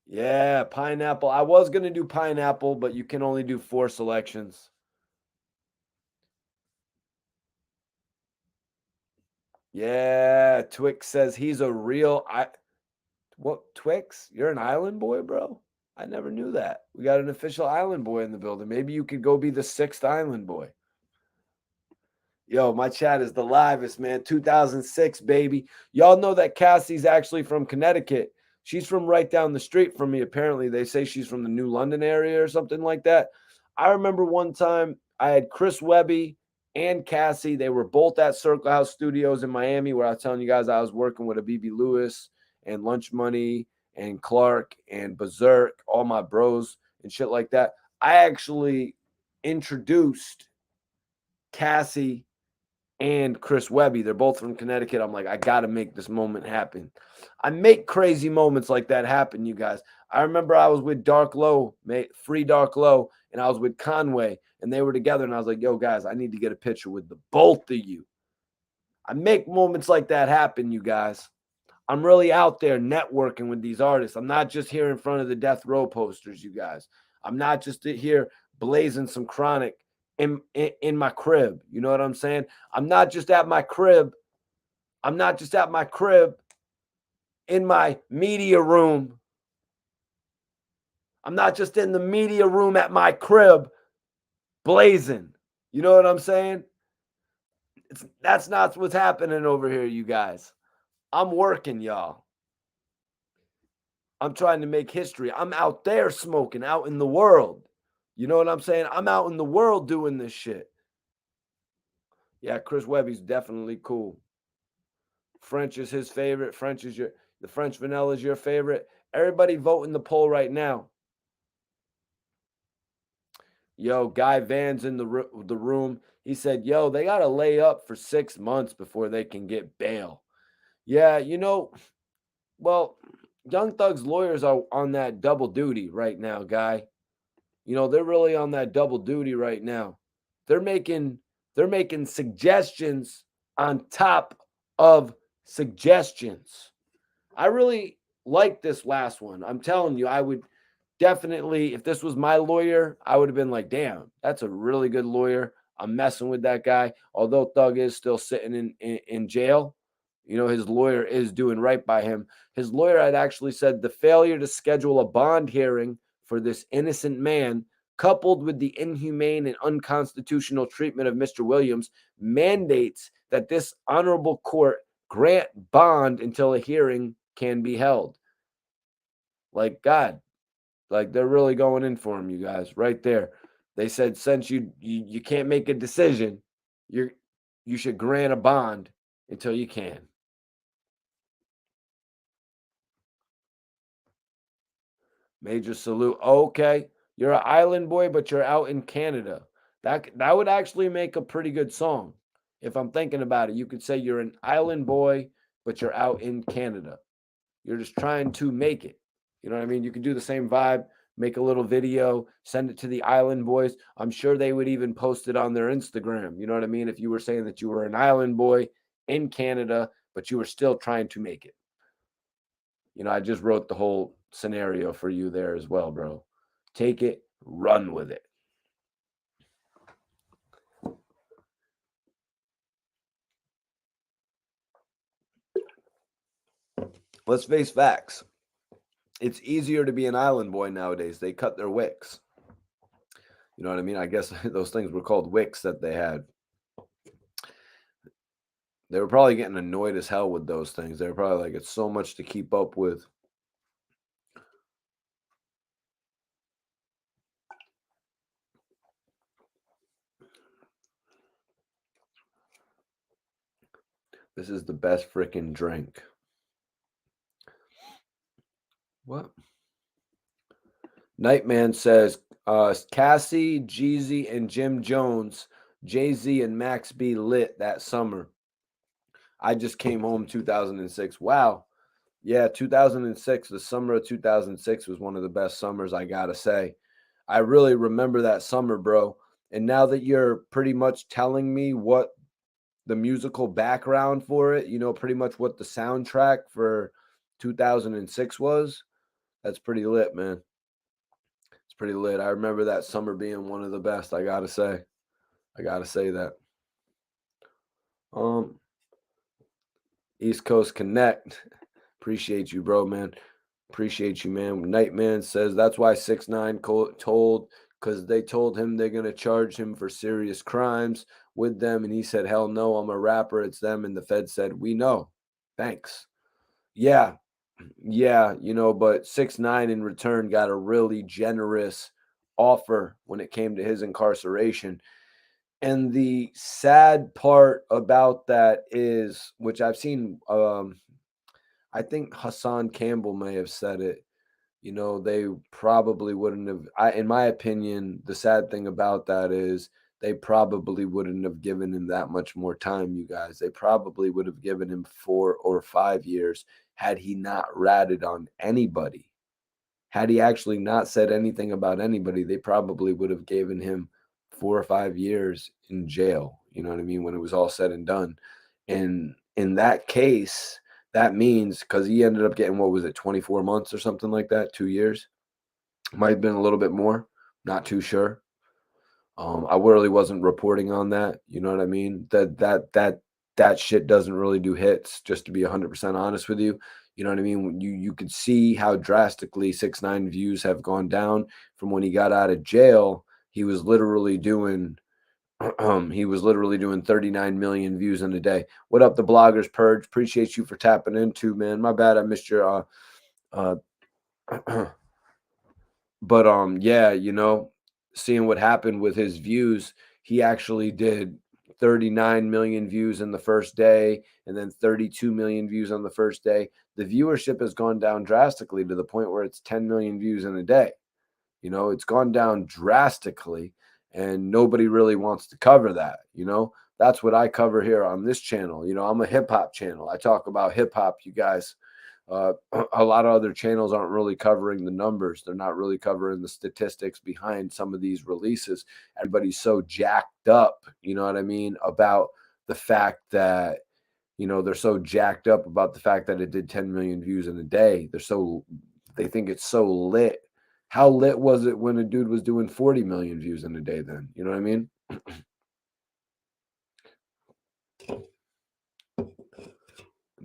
Yeah, pineapple. I was going to do pineapple, but you can only do 4 selections. Yeah, Twix says he's a real... What, Twix? You're an island boy, bro? I never knew that. We got an official island boy in the building. Maybe you could go be the 6th island boy. Yo, my chat is the livest, man. 2006, baby. Y'all know that Cassie's actually from Connecticut. She's from right down the street from me, apparently. They say she's from the New London area or something like that. I remember one time I had Chris Webby and Cassie. They were both at ClubHouse Studios in Miami, where I was telling you guys I was working with a BB Lewis and Lunch Money and Clark and Berserk, all my bros and shit like that. I actually introduced Cassie and Chris Webby. They're both from Connecticut. I'm like, I got to make this moment happen. I make crazy moments like that happen, you guys. I remember I was with Dark Low, Free Dark Low, and I was with Conway, and they were together, and I was like, yo, guys, I need to get a picture with the both of you. I make moments like that happen, you guys. I'm really out there networking with these artists. I'm not just here in front of the Death Row posters, you guys. I'm not just here blazing some chronic in my crib. You know what I'm saying? I'm not just at my crib. I'm not just at my crib in my media room. I'm not just in the media room at my crib blazing. You know what I'm saying? That's not what's happening over here, you guys. I'm working, y'all. I'm trying to make history. I'm out there smoking, out in the world. You know what I'm saying? I'm out in the world doing this shit. Yeah, Chris Webby's definitely cool. French is his favorite. The French vanilla is your favorite. Everybody vote in the poll right now. Yo, Guy Van's in the room. He said, yo, they got to lay up for 6 months before they can get bail. Yeah, well, Young Thug's lawyers are on that double duty right now, Guy. They're really on that double duty right now. They're making suggestions on top of suggestions. I really like this last one. I'm telling you, I would definitely, if this was my lawyer, I would have been like, damn, that's a really good lawyer. I'm messing with that guy. Although Thug is still sitting in jail, his lawyer is doing right by him. His lawyer had actually said the failure to schedule a bond hearing for this innocent man, coupled with the inhumane and unconstitutional treatment of Mr. Williams, mandates that this honorable court grant bond until a hearing can be held. Like, God, like they're really going in for him, you guys, right there. They said, since you can't make a decision, you should grant a bond until you can. Major salute. Okay, you're an island boy, but you're out in Canada. That would actually make a pretty good song. If I'm thinking about it, you could say you're an island boy, but you're out in Canada. You're just trying to make it. You know what I mean? You could do the same vibe, make a little video, send it to the island boys. I'm sure they would even post it on their Instagram. You know what I mean? If you were saying that you were an island boy in Canada, but you were still trying to make it. I just wrote the whole scenario for you there as well, bro. Take it, run with it. Let's face facts. It's easier to be an island boy nowadays. They cut their wicks. You know what I mean? I guess those things were called wicks that they had. They were probably getting annoyed as hell with those things. They were probably like, it's so much to keep up with. This is the best freaking drink. What? Nightman says, Cassie, Jeezy, and Jim Jones, Jay-Z, and Max B lit that summer. I just came home 2006. Wow. Yeah, 2006, the summer of 2006 was one of the best summers, I got to say. I really remember that summer, bro. And now that you're pretty much telling me what the musical background for it, pretty much what the soundtrack for 2006 was, that's pretty lit, man. It's pretty lit. I remember that summer being one of the best, I got to say. I got to say that. East Coast Connect. Appreciate you, bro, man. Appreciate you, man. Nightman says that's why 6ix9ine told, because they told him they're gonna charge him for serious crimes with them, and he said, "Hell no, I'm a rapper. It's them." And the Fed said, "We know. Thanks." Yeah, yeah, but 6ix9ine in return got a really generous offer when it came to his incarceration. And the sad part about that is, which I've seen, I think Hassan Campbell may have said it. They probably wouldn't have. In my opinion, the sad thing about that is they probably wouldn't have given him that much more time, you guys. They probably would have given him 4 or 5 years had he not ratted on anybody. Had he actually not said anything about anybody, they probably would have given him 4 or 5 years in jail. You know what I mean? When it was all said and done. And in that case, that means, because he ended up getting, what was it, 24 months or something like that, 2 years. Might have been a little bit more. Not too sure. I really wasn't reporting on that. You know what I mean? That shit doesn't really do hits, just to be 100% honest with you. You know what I mean? You could see how drastically 6ix9ine views have gone down from when he got out of jail. He was literally doing 39 million views in a day. What up, the bloggers purge? Appreciate you for tapping in too, man. My bad, I missed your but yeah, seeing what happened with his views, he actually did 39 million views in the first day and then 32 million views on the first day. The viewership has gone down drastically to the point where it's 10 million views in a day. It's gone down drastically, and nobody really wants to cover that. That's what I cover here on this channel. I'm a hip hop channel. I talk about hip hop, you guys. A lot of other channels aren't really covering the numbers. They're not really covering the statistics behind some of these releases. Everybody's so jacked up, you know what I mean, about the fact that, they're so jacked up about the fact that it did 10 million views in a day. They think it's so lit. How lit was it when a dude was doing 40 million views in a day then? You know what I mean?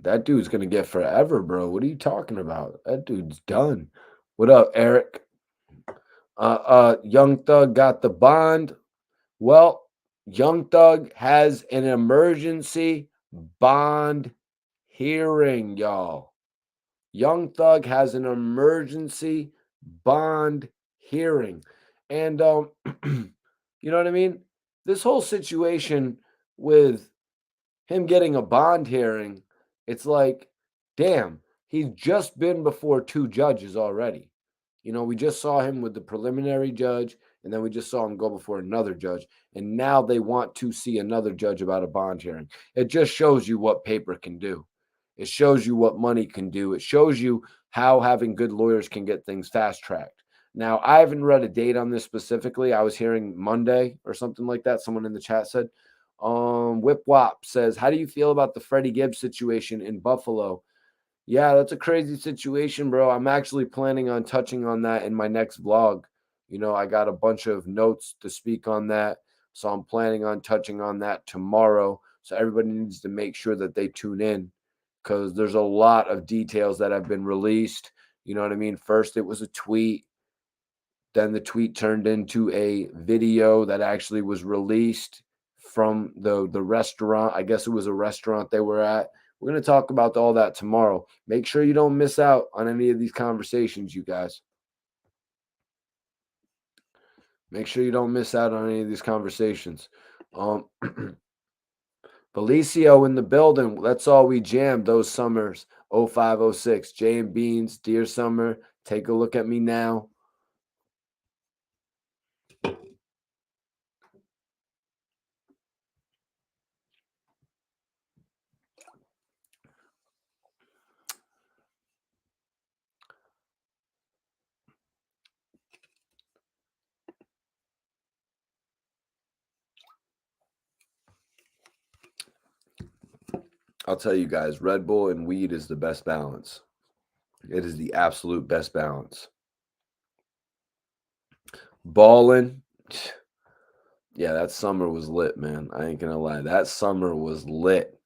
That dude's going to get forever, bro. What are you talking about? That dude's done. What up, Eric? Young Thug got the bond. Well, Young Thug has an emergency bond hearing, y'all. Young Thug has an emergency bond hearing. And you know what I mean? This whole situation with him getting a bond hearing, it's like, damn, he's just been before 2 judges already. We just saw him with the preliminary judge, and then we just saw him go before another judge. And now they want to see another judge about a bond hearing. It just shows you what paper can do. It shows you what money can do. It shows you how having good lawyers can get things fast-tracked. Now, I haven't read a date on this specifically. I was hearing Monday or something like that. Someone in the chat said. Whip Wop says, how do you feel about the Freddie Gibbs situation in Buffalo? Yeah, that's a crazy situation, bro. I'm actually planning on touching on that in my next vlog. I got a bunch of notes to speak on that. So I'm planning on touching on that tomorrow. So everybody needs to make sure that they tune in, because there's a lot of details that have been released. You know what I mean? First, it was a tweet. Then the tweet turned into a video that actually was released from the restaurant. I guess it was a restaurant they were at. We're going to talk about all that tomorrow. Make sure you don't miss out on any of these conversations, you guys. Make sure you don't miss out on any of these conversations. Felicio in the building. That's all we jammed those summers. 05, 06. Jay and Beans, Dear Summer. Take a look at me now. I'll tell you guys, Red Bull and weed is the best balance. It is the absolute best balance. Ballin'. Yeah, that summer was lit, man. I ain't gonna lie. That summer was lit.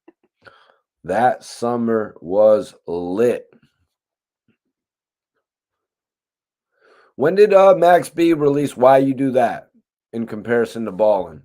That summer was lit. When did Max B release Why You Do That in comparison to Ballin'?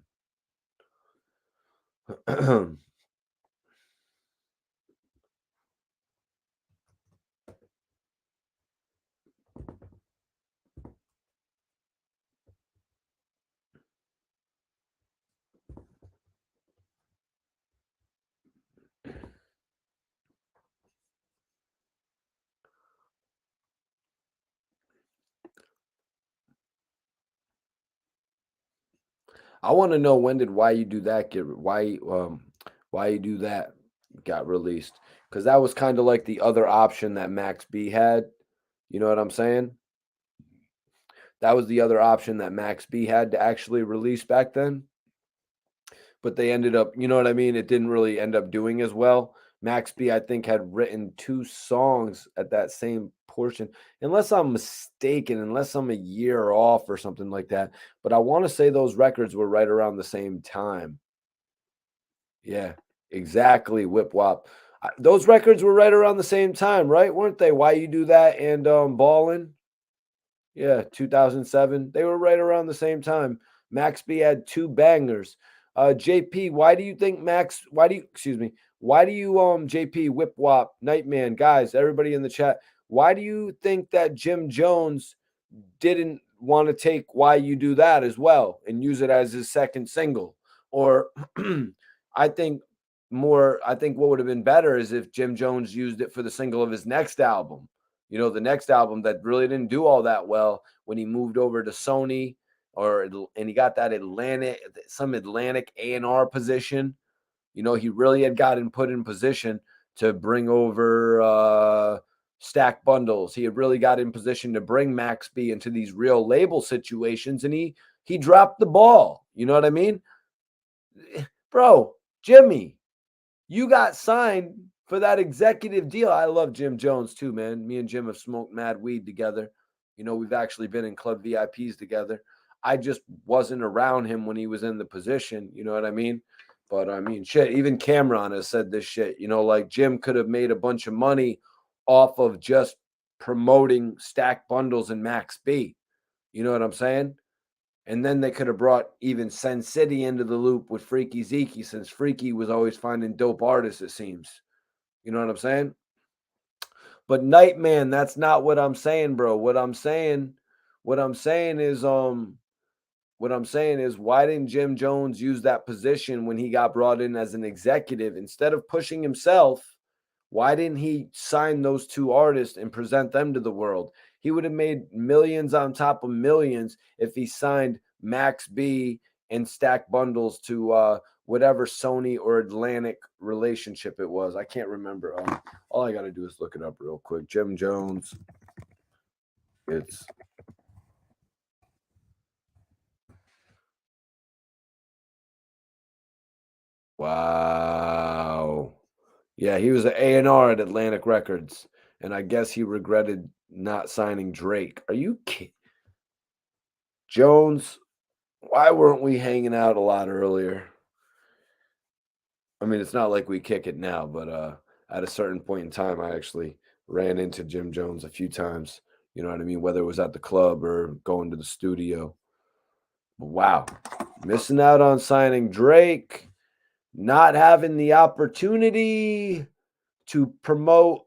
I want to know, when did Why You Do That get Why You Do That got released? Because that was kind of like the other option that Max B had. You know what I'm saying? That was the other option that Max B had to actually release back then. But they ended up, you know what I mean? It didn't really end up doing as well. Max B, I think, had written 2 songs at that same portion, unless I'm mistaken, unless I'm a year off or something like that. But I want to say those records were right around the same time. Yeah, exactly. Whip Wop. Those records were right around the same time, right? Weren't they? Why You Do That and Ballin'? Yeah, 2007. They were right around the same time. Max B had 2 bangers. JP, why do you think why do you, excuse me, why do you, JP, Whip Wop, Nightman, guys, everybody in the chat, why do you think that Jim Jones didn't want to take Why You Do That as well and use it as his second single? Or I think I think what would have been better is if Jim Jones used it for the single of his next album. You know, the next album that really didn't do all that well when he moved over to Sony, and he got that some Atlantic A&R position. You know, he really had gotten put in position to bring over Stack Bundles. He had really got in position to bring Max B into these real label situations, and he dropped the ball. You know what I mean? Bro, Jimmy, you got signed for that executive deal. I love Jim Jones too, man. Me and Jim have smoked mad weed together. You know, we've actually been in club VIPs together. I just wasn't around him when he was in the position. You know what I mean? But I mean, shit, even Cameron has said this shit. You know, like Jim could have made a bunch of money off of just promoting Stack Bundles and Max B. You know what I'm saying? And then they could have brought even Sen City into the loop with Freaky Zeke, since Freaky was always finding dope artists, it seems. You know what I'm saying? But Nightman, that's not what I'm saying, bro. What I'm saying is why didn't Jim Jones use that position when he got brought in as an executive? Instead of pushing himself, why didn't he sign those 2 artists and present them to the world? He would have made millions on top of millions if he signed Max B and Stack Bundles to whatever Sony or Atlantic relationship it was. I can't remember. All I got to do is look it up real quick. Jim Jones. It's wow. Yeah, he was an A&R at Atlantic Records, and I guess he regretted not signing Drake. Are you kidding? Jones, why weren't we hanging out a lot earlier? I mean, it's not like we kick it now, but at a certain point in time, I actually ran into Jim Jones a few times. You know what I mean? Whether it was at the club or going to the studio. Wow. Missing out on signing Drake, not having the opportunity to promote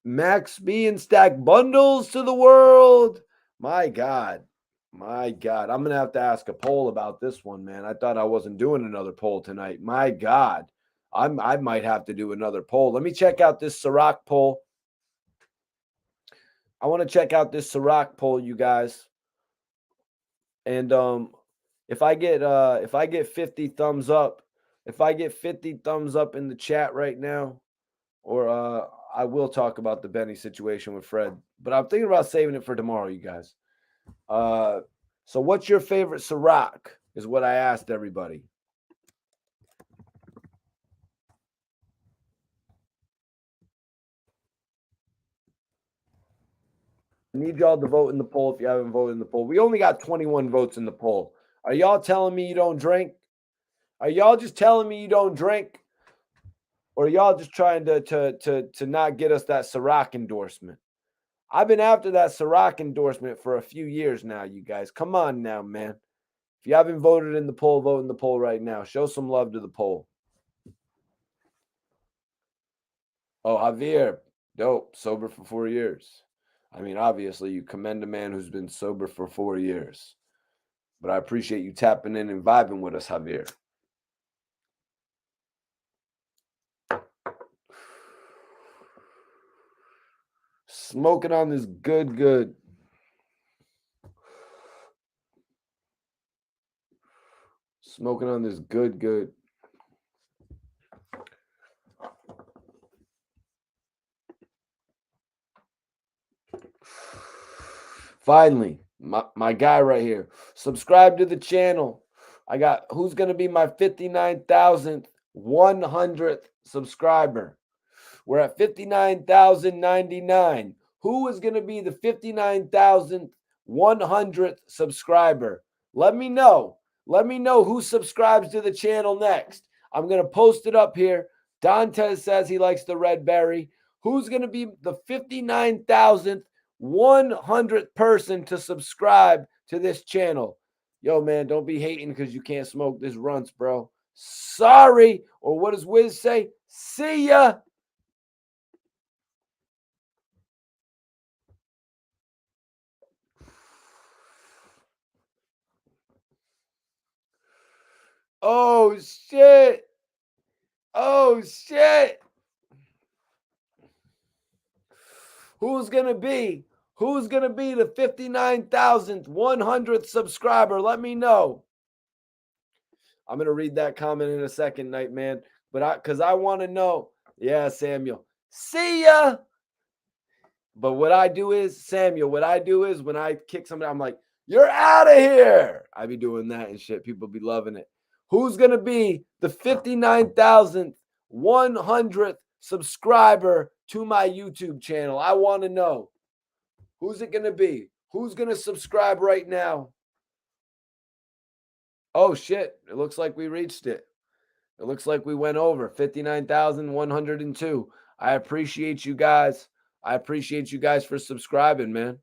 Max B and Stack Bundles to the world. My God. My God. I'm going to have to ask a poll about this one, man. I thought I wasn't doing another poll tonight. My God. I might have to do another poll. Let me check out this Ciroc poll. I want to check out this Ciroc poll, you guys. And if I get 50 thumbs up, if I get 50 thumbs up in the chat right now, or I will talk about the Benny situation with Fred, but I'm thinking about saving it for tomorrow, you guys. So what's your favorite Ciroc is what I asked everybody. I need y'all to vote in the poll if you haven't voted in the poll. We only got 21 votes in the poll. Are y'all telling me you don't drink? Are y'all just telling me you don't drink? Or are y'all just trying to not get us that Ciroc endorsement? I've been after that Ciroc endorsement for a few years now, you guys. Come on now, man. If you haven't voted in the poll, vote in the poll right now. Show some love to the poll. Oh, Javier, dope. Sober for 4 years. I mean, obviously, you commend a man who's been sober for 4 years. But I appreciate you tapping in and vibing with us, Javier. Smoking on this good. Smoking on this good. Finally, my guy right here. Subscribe to the channel. I got who's going to be my 59,000th 100th subscriber. We're at 59,099. Who is going to be the 59,000th 100th subscriber? Let me know. Let me know who subscribes to the channel next. I'm going to post it up here. Dantes says he likes the red berry. Who's going to be the 59,000th 100th person to subscribe to this channel? Yo, man, don't be hating because you can't smoke this runts, bro. Sorry. Or what does Wiz say? See ya. Oh, shit. Oh, shit. Who's going to be? Who's going to be the 59,000th 100th subscriber? Let me know. I'm going to read that comment in a second, Nightman. But because I want to know. Yeah, Samuel. See ya. But what I do is, Samuel, what I do is when I kick somebody, I'm like, you're out of here. I be doing that and shit. People be loving it. Who's going to be the 59,000th 100th subscriber to my YouTube channel? I want to know. Who's it going to be? Who's going to subscribe right now? Oh, shit. It looks like we reached it. It looks like we went over 59,102. I appreciate you guys. I appreciate you guys for subscribing, man.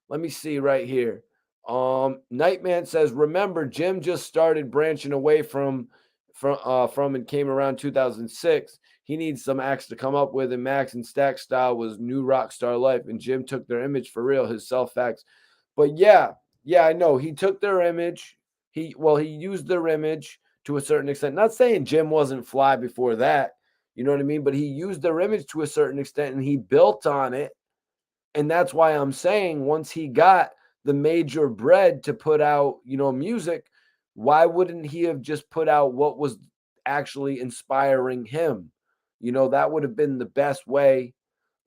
Let me see right here. Nightman says, remember, Jim just started branching away from and came around 2006. He needs some acts to come up with, and Max and Stack style was new rock star life, and Jim took their image for real, his self facts. But yeah, I know he took their image. He used their image to a certain extent. Not saying Jim wasn't fly before that, you know what I mean? But he used their image to a certain extent, and he built on it. And that's why I'm saying once he got the major bread to put out, music, why wouldn't he have just put out what was actually inspiring him? That would have been the best way.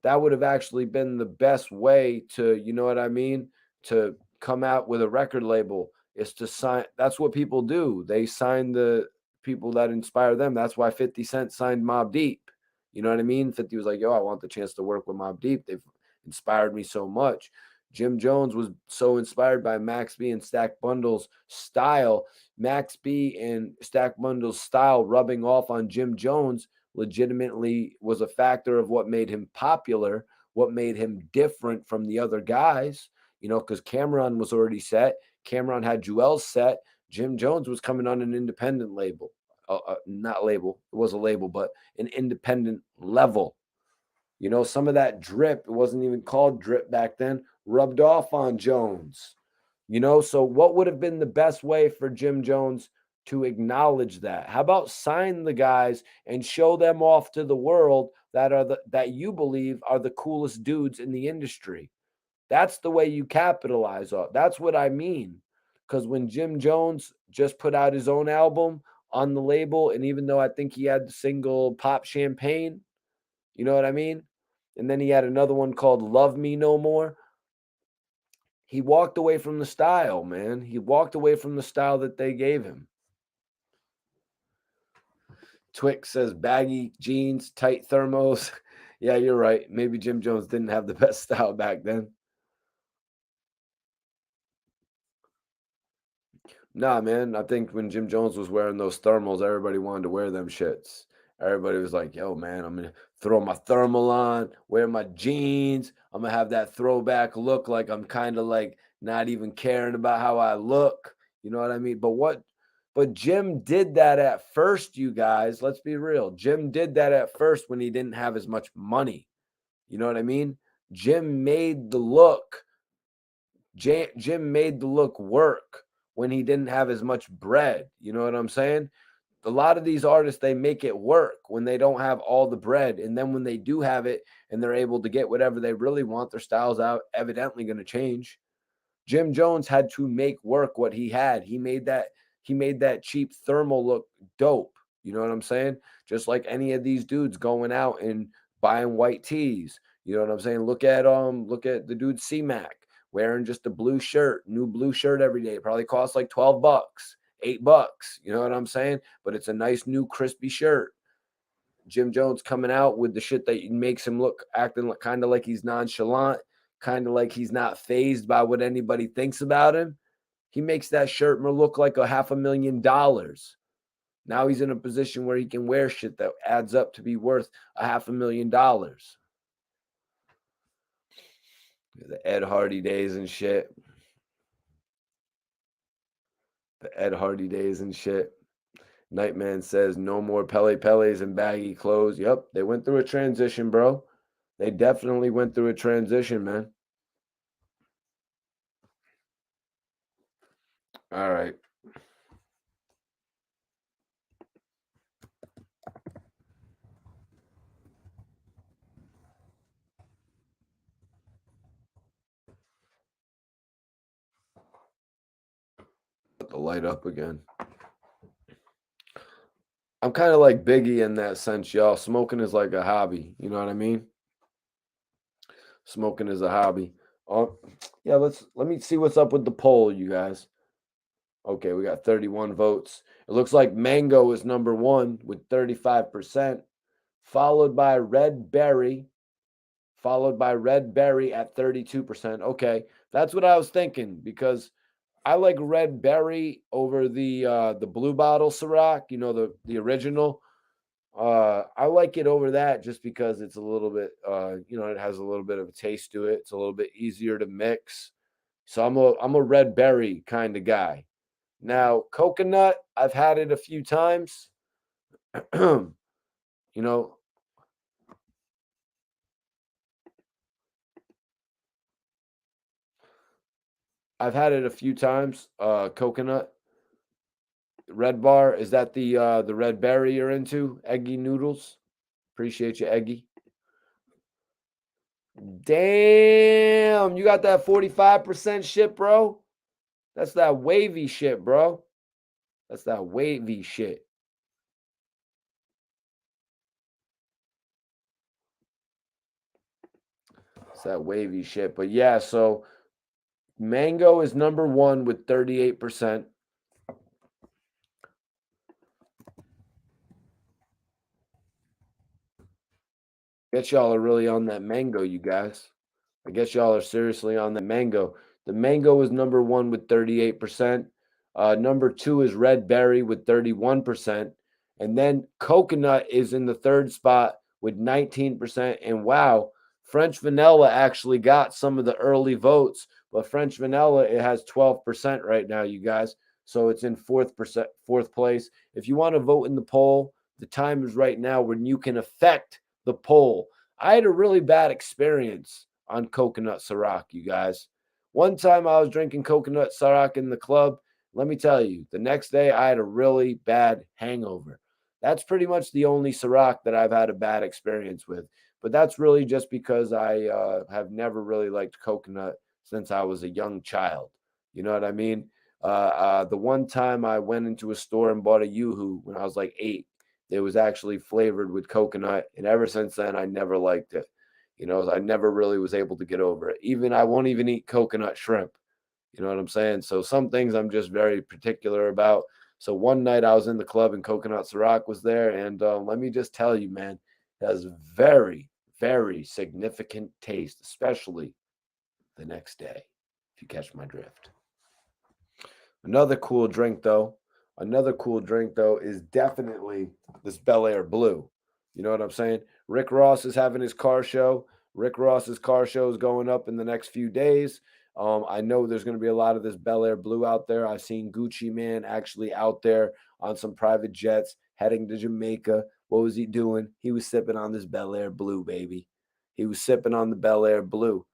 That would have actually been the best way to, you know what I mean? To come out with a record label is to sign. That's what people do. They sign the people that inspire them. That's why 50 Cent signed Mobb Deep. You know what I mean? 50 was like, yo, I want the chance to work with Mobb Deep. They've inspired me so much. Jim Jones was so inspired by Max B and Stack Bundle's style. Max B and Stack Bundle's style rubbing off on Jim Jones legitimately was a factor of what made him popular, what made him different from the other guys, because Cameron was already set. Cameron had Jewel set. Jim Jones was coming on an independent label. Not label. It was a label, but an independent level. Some of that drip, it wasn't even called drip back then, rubbed off on Jones. So what would have been the best way for Jim Jones to acknowledge that? How about sign the guys and show them off to the world that you believe are the coolest dudes in the industry? That's the way you capitalize on. That's what I mean. Because when Jim Jones just put out his own album on the label, and even though I think he had the single Pop Champagne, you know what I mean? And then he had another one called Love Me No More. He walked away from the style, man. He walked away from the style that they gave him. Twix says baggy jeans, tight thermos. Yeah, you're right. Maybe Jim Jones didn't have the best style back then. Nah, man. I think when Jim Jones was wearing those thermals, everybody wanted to wear them shits. Everybody was like, yo, man, I'm going to throw my thermal on, wear my jeans. I'm going to have that throwback look like I'm kind of like not even caring about how I look. You know what I mean? But Jim did that at first, you guys. Let's be real. Jim did that at first when he didn't have as much money. You know what I mean? Jim made the look. Jim made the look work when he didn't have as much bread. You know what I'm saying? A lot of these artists, they make it work when they don't have all the bread. And then when they do have it and they're able to get whatever they really want, their style's out evidently going to change. Jim Jones had to make work what he had. He made that cheap thermal look dope. You know what I'm saying? Just like any of these dudes going out and buying white tees. You know what I'm saying? Look at the dude C-Mac wearing just a blue shirt, new blue shirt every day. It probably costs like $12, $8. You know what I'm saying? But it's a nice new crispy shirt. Jim Jones coming out with the shit that makes him look acting like, kind of like he's nonchalant, kind of like he's not fazed by what anybody thinks about him. He makes that shirt look like $500,000. Now he's in a position where he can wear shit that adds up to be worth $500,000. The Ed Hardy days and shit. The Ed Hardy days and shit. Nightman says no more Peles and baggy clothes. Yep, they went through a transition, bro. They definitely went through a transition, man. All right. Put the light up again. I'm kind of like Biggie in that sense, y'all. Smoking is like a hobby. You know what I mean? Smoking is a hobby. Yeah, let me see what's up with the poll, you guys. Okay, we got 31 votes. It looks like Mango is number one with 35%, followed by Red Berry at 32%. Okay, that's what I was thinking because I like Red Berry over the Blue Bottle Ciroc, you know, the original. I like it over that just because it's a little bit, it has a little bit of a taste to it. It's a little bit easier to mix. So I'm a Red Berry kind of guy. Now, coconut, I've had it a few times. You know, I've had it a few times. Coconut. Red Bar, is that the Red Berry you're into? Eggy noodles. Appreciate you, Eggy. Damn, you got that 45% shit, bro. That's that wavy shit, bro. That's that wavy shit. It's that wavy shit. But yeah, so Mango is number one with 38%. Guess y'all are really on that mango, you guys. I guess y'all are seriously on the mango. The mango is number one with 38%. Number two is Red Berry with 31%. And then coconut is in the third spot with 19%. And wow, French vanilla actually got some of the early votes, but French vanilla, it has 12% right now, you guys. So it's in fourth place. If you want to vote in the poll, the time is right now when you can affect the poll. I had a really bad experience on coconut Ciroc, you guys. One time I was drinking coconut Ciroc in the club. Let me tell you, the next day I had a really bad hangover. That's pretty much the only Ciroc that I've had a bad experience with. But that's really just because I have never really liked coconut since I was a young child. You know what I mean? The one time I went into a store and bought a Yoo-Hoo when I was like 8, it was actually flavored with coconut. And ever since then, I never liked it. You know, I never really was able to get over it. I won't even eat coconut shrimp. You know what I'm saying? So some things I'm just very particular about. So one night I was in the club and coconut Ciroc was there. And let me just tell you, man, it has very, very significant taste, especially the next day, if you catch my drift. Another cool drink, though. Another cool drink, though, is definitely this Bel Air Blue. You know what I'm saying? Rick Ross is having his car show. Rick Ross's car show is going up in the next few days. I know there's going to be a lot of this Bel Air Blue out there. I've seen Gucci Man actually out there on some private jets heading to Jamaica. What was he doing? He was sipping on this Bel Air Blue, baby. He was sipping on the Bel Air Blue.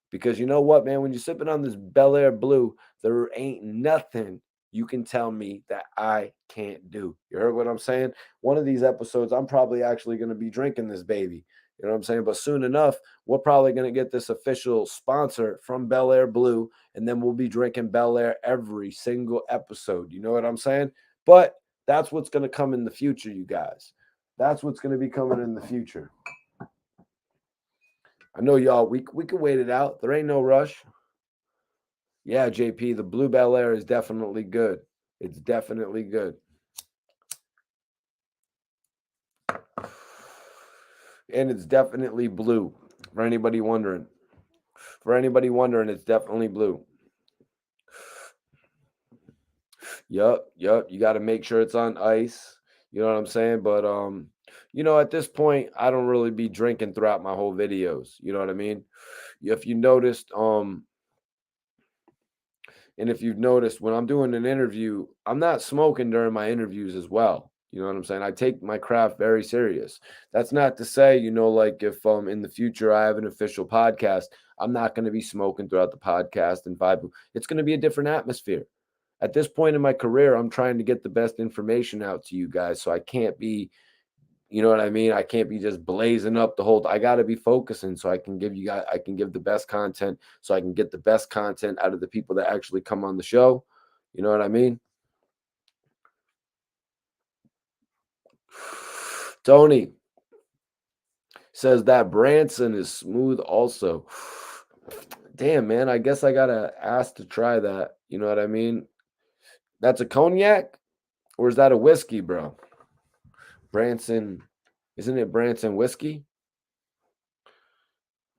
Because you know what, man? When you're sipping on this Bel Air Blue, there ain't nothing you can tell me that I can't do. You heard what I'm saying? One of these episodes, I'm probably actually going to be drinking this baby. You know what I'm saying? But soon enough, we're probably going to get this official sponsor from Bel Air Blue, and then we'll be drinking Bel Air every single episode. You know what I'm saying? But that's what's going to come in the future, you guys. That's what's going to be coming in the future. I know y'all, we can wait it out. There ain't no rush. Yeah, JP, the Blue Bel Air is definitely good. It's definitely good. And it's definitely blue. For anybody wondering. It's definitely blue. Yup. You got to make sure it's on ice. You know what I'm saying? But at this point, I don't really be drinking throughout my whole videos. You know what I mean? If you noticed, and if you've noticed, when I'm doing an interview, I'm not smoking during my interviews as well. You know what I'm saying? I take my craft very serious. That's not to say, like if in the future I have an official podcast, I'm not going to be smoking throughout the podcast and vibe. It's going to be a different atmosphere. At this point in my career, I'm trying to get the best information out to you guys. So I can't be, you know what I mean? I can't be just blazing up the whole. I got to be focusing so I can give you guys. I can give the best content, so I can get the best content out of the people that actually come on the show. You know what I mean? Tony says that Branson is smooth. Also, damn man, I guess I gotta ask to try that. You know what I mean? That's a cognac, or is that a whiskey, bro? Branson, isn't it Branson whiskey?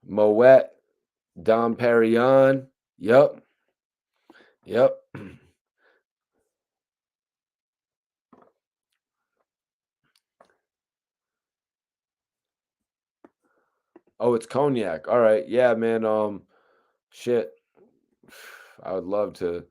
Moet, Dom Perignon. Yep. Oh, it's cognac. All right. Yeah, man. Shit. I would love to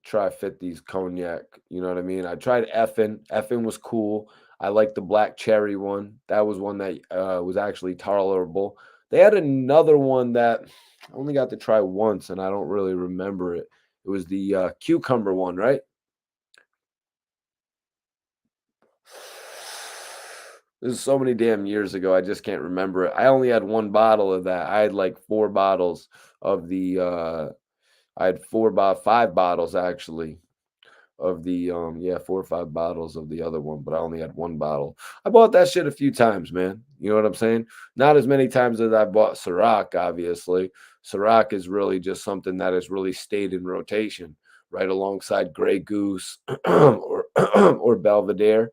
try 50's cognac. You know what I mean? I tried Effin. Effin was cool. I like the black cherry one. That was one that was actually tolerable. They had another one that I only got to try once, and I don't really remember it. It was the cucumber one, right? This is so many damn years ago. I just can't remember it. I only had one bottle of that. I had like 4 bottles of the I had 5 bottles actually of the 4 or 5 bottles of the other one, but I only had 1 bottle. I bought that shit a few times, man. You know what I'm saying? Not as many times as I bought Ciroc, obviously. Ciroc is really just something that has really stayed in rotation right alongside Grey Goose or or Belvedere.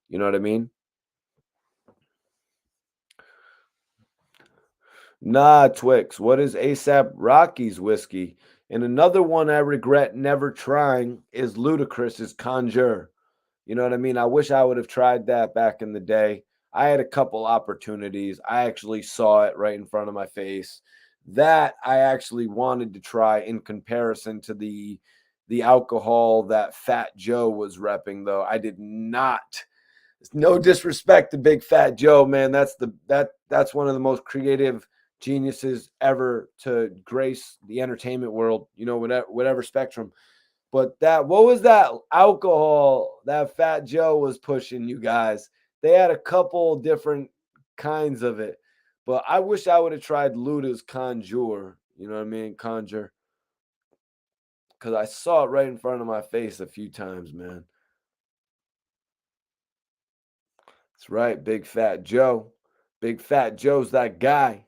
You know what I mean? Nah, Twix. What is ASAP Rocky's whiskey? And another one I regret never trying is Ludacris's Conjure. You know what I mean? I wish I would have tried that back in the day. I had a couple opportunities. I actually saw it right in front of my face. That I actually wanted to try in comparison to the alcohol that Fat Joe was repping, though. I did not. No disrespect to Big Fat Joe, man. That's one of the most creative geniuses ever to grace the entertainment world, whatever spectrum. But what was that alcohol that Fat Joe was pushing, you guys? They had a couple different kinds of it. But I wish I would have tried Luda's Conjure. You know what I mean? Conjure. Because I saw it right in front of my face a few times, man. That's right, Big Fat Joe. Big Fat Joe's that guy.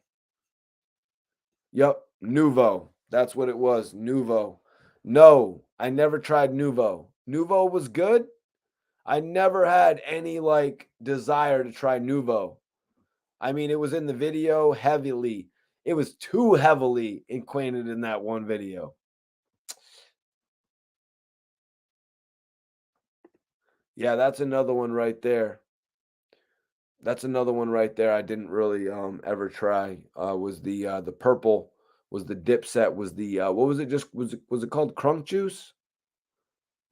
Yup, Nuvo. That's what it was, Nuvo. No, I never tried Nuvo. Nuvo was good. I never had any desire to try Nuvo. I mean, it was in the video heavily. It was too heavily acquainted in that one video. Yeah, that's another one right there. That's another one right there. I didn't really ever try. Was the purple, was the Dipset, was the what was it? Just was it called Crunk Juice?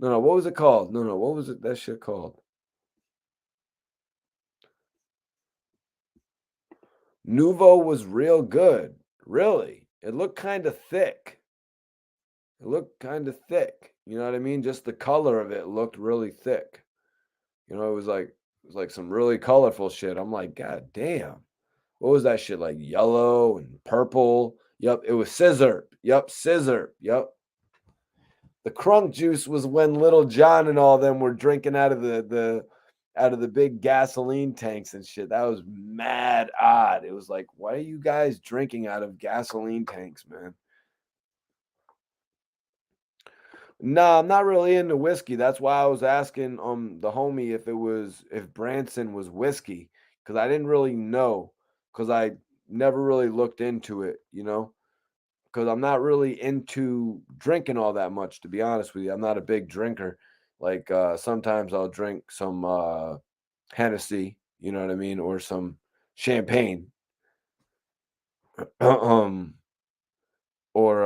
No, what was it called? No, what was it that shit called? Nuvo was real good. Really. It looked kind of thick. It looked kind of thick. You know what I mean? Just the color of it looked really thick. You know, it was like some really colorful shit. I'm like, God damn. What was that shit? Like yellow and purple. Yep, it was scissor. Yep, scissor. Yep. The crunk juice was when Little John and all them were drinking out of the big gasoline tanks and shit. That was mad odd. It was like, why are you guys drinking out of gasoline tanks, man? No, I'm not really into whiskey. That's why I was asking the homie if Branson was whiskey, because I didn't really know, because I never really looked into it, you know, because I'm not really into drinking all that much, to be honest with you. I'm not a big drinker. Like sometimes I'll drink some Hennessy, you know what I mean, or some champagne. um or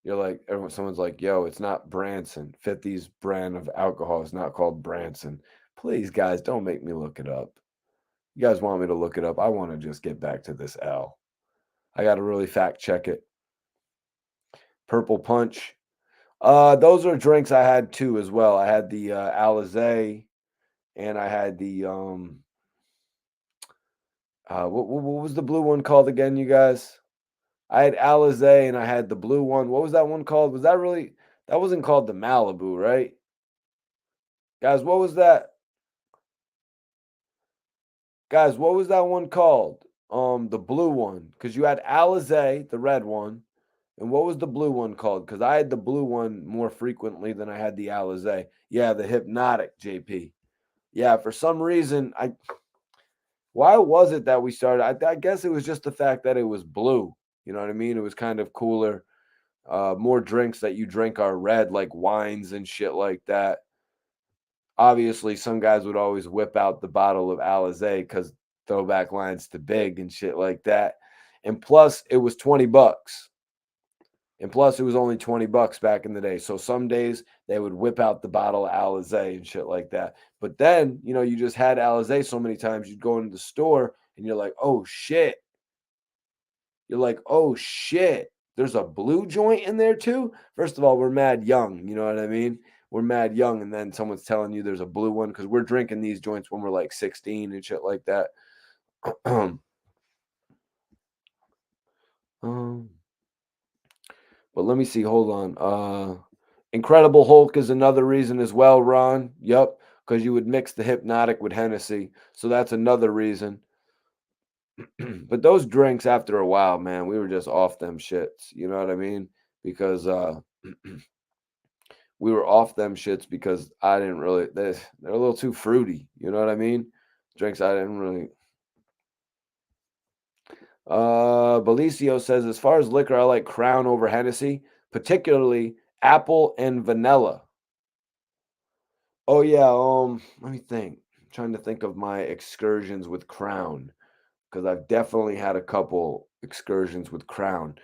you're like, someone's like, yo, it's not Branson. 50's brand of alcohol is not called Branson. Please, guys, don't make me look it up. You guys want me to look it up? I want to just get back to this L. I got to really fact check it. Purple Punch. Those are drinks I had too as well. I had the Alizé, and I had the what was the blue one called again, you guys? I had Alizé and I had the blue one. What was that one called? Was that really, that wasn't called the Malibu, right? Guys, what was that? Guys, what was that one called? The blue one. Because you had Alizé, the red one. And what was the blue one called? Because I had the blue one more frequently than I had the Alizé. Yeah, the Hypnotic, JP. Yeah, for some reason, why was it that we started? I guess it was just the fact that it was blue. You know what I mean? It was kind of cooler. More drinks that you drink are red, like wines and shit like that. Obviously, some guys would always whip out the bottle of Alizé because throwback lines to Big and shit like that. And plus, it was $20. And plus, it was only $20 back in the day. So some days they would whip out the bottle of Alizé and shit like that. But then, you know, you just had Alizé so many times, you'd go into the store and you're like, oh shit. You're like, oh shit. There's a blue joint in there too. First of all, we're mad young. You know what I mean? We're mad young. And then someone's telling you there's a blue one because we're drinking these joints when we're like 16 and shit like that. But let me see. Hold on. Incredible Hulk is another reason as well, Ron. Yep. Because you would mix the Hypnotic with Hennessy. So that's another reason. But those drinks, after a while, man, we were just off them shits. You know what I mean? Because we were off them shits because I didn't really, they're a little too fruity. You know what I mean? Drinks I didn't really. Belicio says, as far as liquor, I like Crown over Hennessy, particularly apple and vanilla. Oh yeah, let me think. I'm trying to think of my excursions with Crown, because I've definitely had a couple excursions with Crown.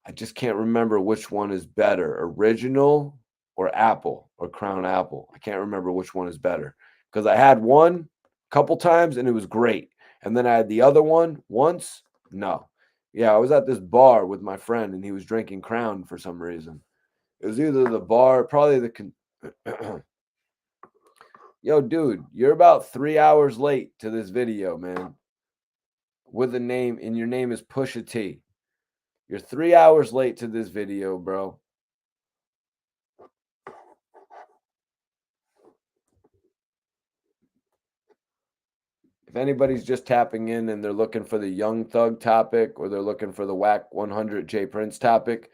I just can't remember which one is better, original or apple or Crown apple. I can't remember which one is better, because I had one a couple times and it was great. And then I had the other one once. No. Yeah, I was at this bar with my friend and he was drinking Crown for some reason. It was either the bar, probably the Yo, dude, you're about 3 hours late to this video, man. With a name, and your name is Pusha T. You're 3 hours late to this video, bro. If anybody's just tapping in and they're looking for the Young Thug topic or they're looking for the Wack 100 J Prince topic,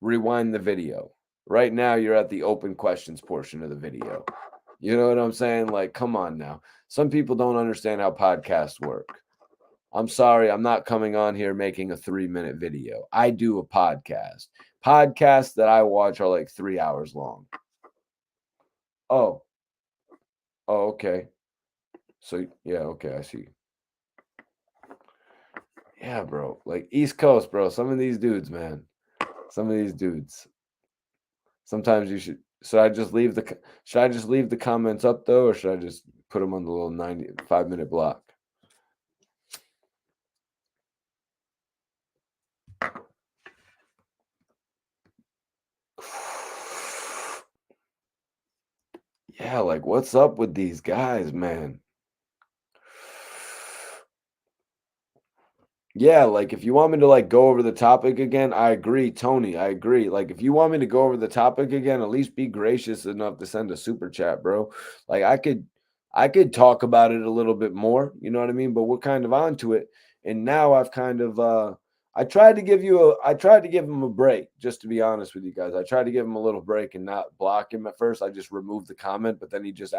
rewind the video. Right now, you're at the open questions portion of the video. You know what I'm saying? Like, come on now. Some people don't understand how podcasts work. I'm sorry, I'm not coming on here making a 3-minute video. I do a podcast. Podcasts that I watch are like 3 hours long. Oh. Oh, okay. So yeah, okay, I see. Yeah, bro. Like East Coast, bro. Some of these dudes, man. Some of these dudes. Sometimes you should. Should I just leave the comments up though, or should I just put them on the little 95-minute block? Yeah, like what's up with these guys, man? Yeah, like if you want me to like go over the topic again, I agree, Tony. I agree. Like if you want me to go over the topic again, at least be gracious enough to send a super chat, bro. Like I could talk about it a little bit more, you know what I mean? But we're kind of onto it. And now I've kind of I tried to give him a break, just to be honest with you guys. I tried to give him a little break and not block him at first. I just removed the comment, but then he just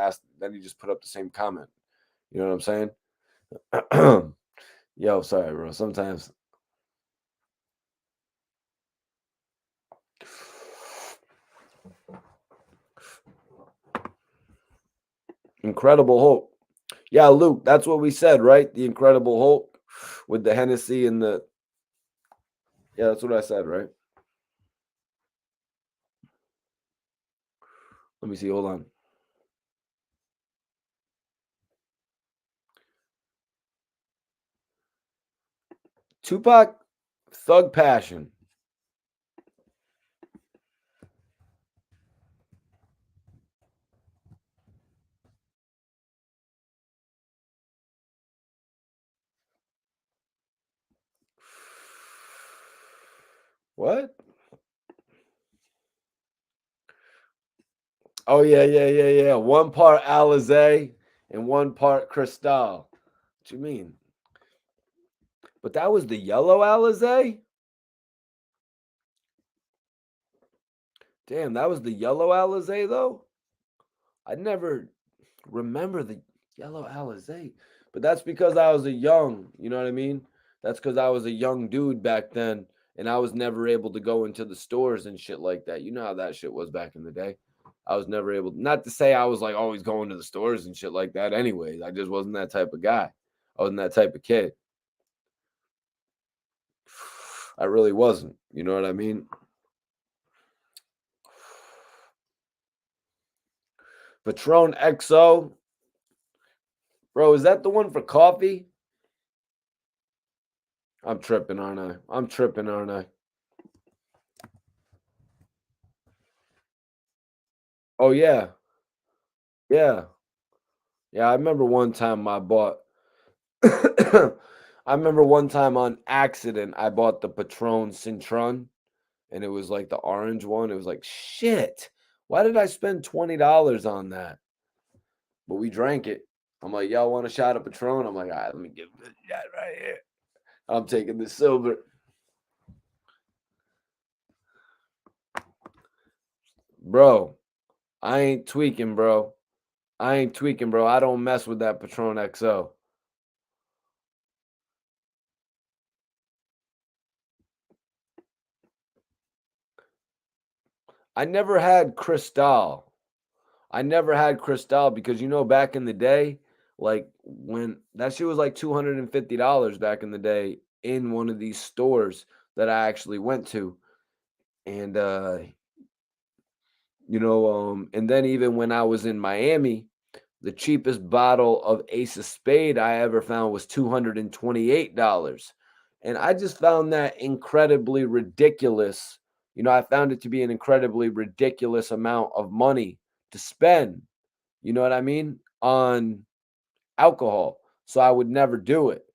put up the same comment. You know what I'm saying? Yo, sorry, bro. Sometimes Incredible Hulk. Yeah, Luke, that's what we said, right? The Incredible Hulk with the Hennessy and the Yeah, that's what I said, right? Let me see. Hold on. Tupac, Thug Passion. What? Oh yeah. One part Alizé and one part Cristal. What you mean? But that was the yellow Alizé? Damn, that was the yellow Alizé though? I never remember the yellow Alizé. But that's because I was you know what I mean? That's because I was a young dude back then and I was never able to go into the stores and shit like that. You know how that shit was back in the day. I was never able, not to say I was like always going to the stores and shit like that, anyways. I just wasn't that type of guy. I wasn't that type of kid. I really wasn't. You know what I mean? Patron XO. Bro, is that the one for coffee? I'm tripping, aren't I? I'm tripping, aren't I? Oh, yeah. Yeah. Yeah, I remember one time I bought I remember one time on accident I bought the Patron Citron and it was like the orange one. It was like, shit. Why did I spend $20 on that? But we drank it. I'm like, y'all want a shot of Patron? I'm like, all right, let me give this shot right here. I'm taking the silver. Bro, I ain't tweaking, bro. I ain't tweaking, bro. I don't mess with that Patron XO. I never had Cristal. I never had Cristal because back in the day, like when that shit was like $250 back in the day in one of these stores that I actually went to. And and then even when I was in Miami, the cheapest bottle of Ace of Spade I ever found was $228. And I just found that incredibly ridiculous. I found it to be an incredibly ridiculous amount of money to spend, you know what I mean, on alcohol. So I would never do it.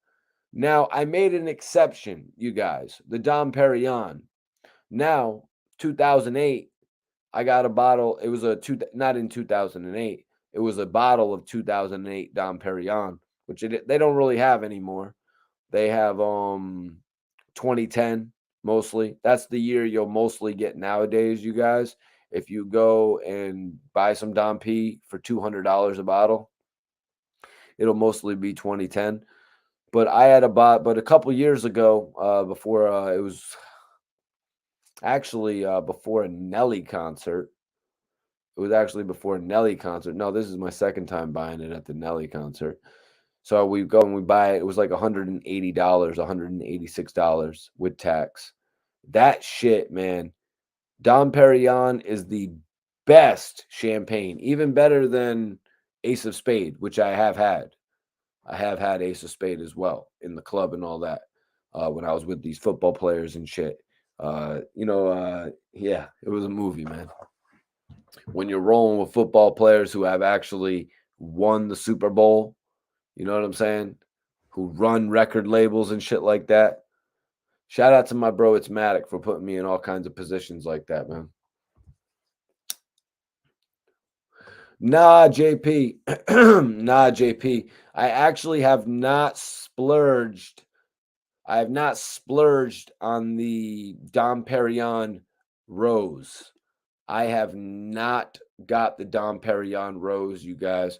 Now, I made an exception, you guys, the Dom Perignon. Now, 2008, I got a bottle. It was not in 2008. It was a bottle of 2008 Dom Perignon, which they don't really have anymore. They have 2010 mostly. That's the year you'll mostly get nowadays, you guys. If you go and buy some Dom P for $200 a bottle, it'll mostly be 2010. But but a couple years ago, before it was actually before a Nelly concert. It was actually before Nelly concert. No, this is my second time buying it at the Nelly concert. So we go and we buy it. It was like $180, $186 with tax. That shit, man. Dom Perignon is the best champagne, even better than Ace of Spade, which I have had. I have had Ace of Spade as well in the club and all that when I was with these football players and shit. Yeah, it was a movie, man. When you're rolling with football players who have actually won the Super Bowl, you know what I'm saying? Who run record labels and shit like that. Shout out to my bro, it's Matic, for putting me in all kinds of positions like that, man. Nah, JP. Nah, JP. I actually have not splurged. I have not splurged on the Dom Perignon Rose. I have not got the Dom Perignon Rose, you guys.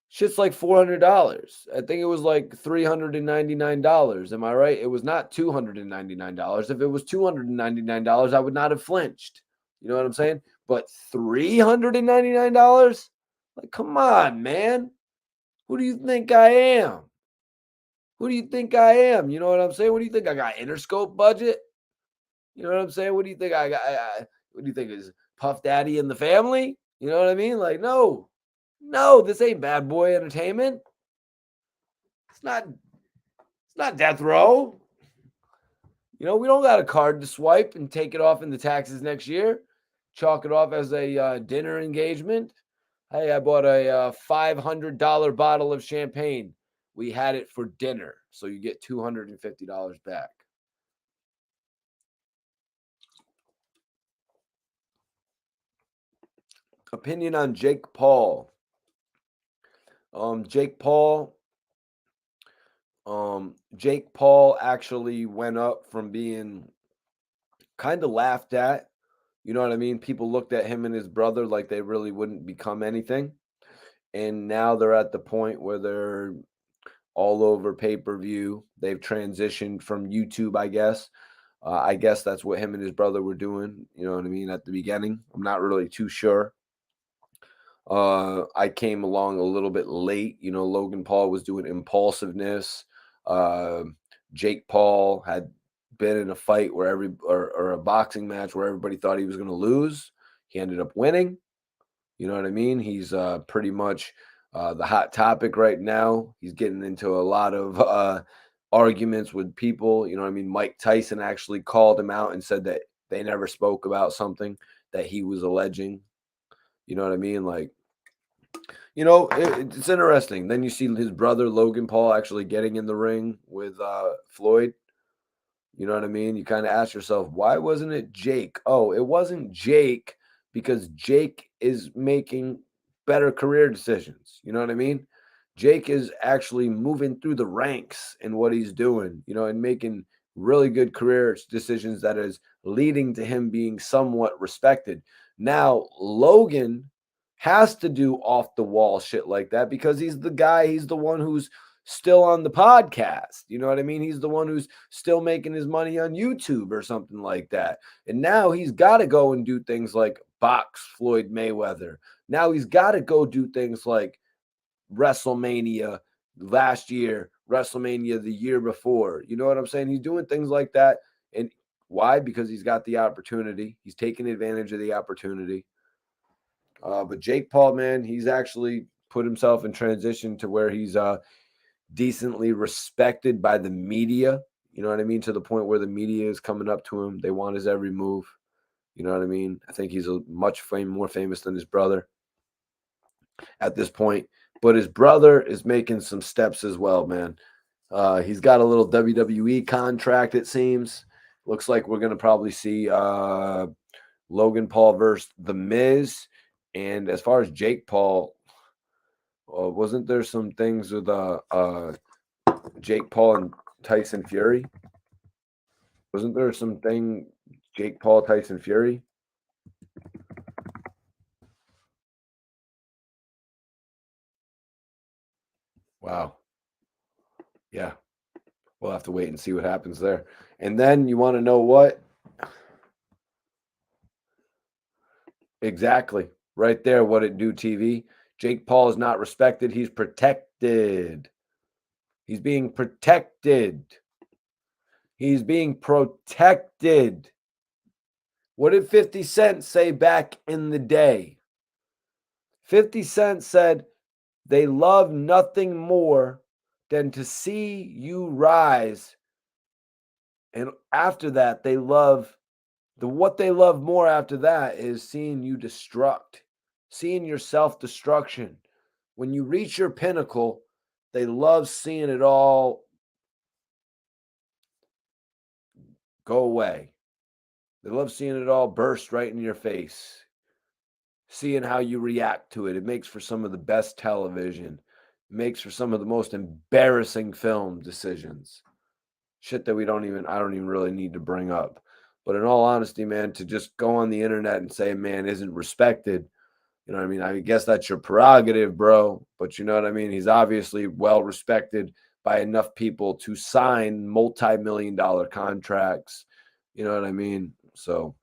Shit's like $400. I think it was like $399. Am I right? It was not $299. If it was $299, I would not have flinched. You know what I'm saying? But $399? Like, come on, man. Who do you think I am? Who do you think I am? You know what I'm saying? What do you think? I got Interscope budget? You know what I'm saying? What do you think I got? What do you think is Puff Daddy and the family? You know what I mean? Like, no, this ain't Bad Boy Entertainment. It's not Death Row. You know, we don't got a card to swipe and take it off in the taxes next year. Chalk it off as a dinner engagement. Hey, I bought a $500 bottle of champagne. We had it for dinner, so you get $250 back. Opinion on Jake Paul. Jake Paul actually went up from being kind of laughed at. You know what I mean? People looked at him and his brother like they really wouldn't become anything. And now they're at the point where they're all over pay-per-view. They've transitioned from YouTube, I guess. I guess that's what him and his brother were doing. You know what I mean? At the beginning, I'm not really too sure. I came along a little bit late. You know, Logan Paul was doing impulsiveness. Jake Paul had been in a fight where or a boxing match where everybody thought he was going to lose. He ended up winning. You know what I mean? He's pretty much the hot topic right now. He's getting into a lot of arguments with people. You know what I mean? Mike Tyson actually called him out and said that they never spoke about something that he was alleging. You know what I mean? Like, you know, it's interesting. Then you see his brother, Logan Paul, actually getting in the ring with Floyd. You know what I mean? You kind of ask yourself, why wasn't it Jake? Oh, it wasn't Jake because Jake is making better career decisions. You know what I mean? Jake is actually moving through the ranks in what he's doing, you know, and making really good career decisions that is leading to him being somewhat respected. Now, Logan has to do off the wall shit like that because he's the guy, he's the one who's still on the podcast. You know what I mean? He's the one who's still making his money on YouTube or something like that. And now he's got to go and do things like box Floyd Mayweather. Now he's got to go do things like WrestleMania last year, WrestleMania the year before. You know what I'm saying? He's doing things like that. And why? Because he's got the opportunity. He's taking advantage of the opportunity. But Jake Paul, man, he's actually put himself in transition to where he's decently respected by the media. You know what I mean? To the point where the media is coming up to him. They want his every move. You know what I mean? I think he's much more famous than his brother at this point. But his brother is making some steps as well, man. He's got a little WWE contract, it seems. Looks like we're going to probably see Logan Paul versus The Miz. And as far as Jake Paul, wasn't there some things with Jake Paul and Tyson Fury? Wasn't there something Jake Paul, Tyson Fury? Wow. Yeah. We'll have to wait and see what happens there. And then you want to know what? Exactly. Right there, what it do, TV. Jake Paul is not respected. He's protected. He's being protected. He's being protected. What did 50 Cent say back in the day? 50 Cent said, they love nothing more than to see you rise. And after that, they love what they love more after that is seeing you destruct, seeing your self-destruction. When you reach your pinnacle, they love seeing it all go away. They love seeing it all burst right in your face, seeing how you react to it. It makes for some of the best television. It makes for some of the most embarrassing film decisions. Shit that I don't even really need to bring up. But in all honesty, man, to just go on the internet and say a man isn't respected, you know what I mean? I guess that's your prerogative, bro. But you know what I mean? He's obviously well respected by enough people to sign multi-million-dollar contracts. You know what I mean? So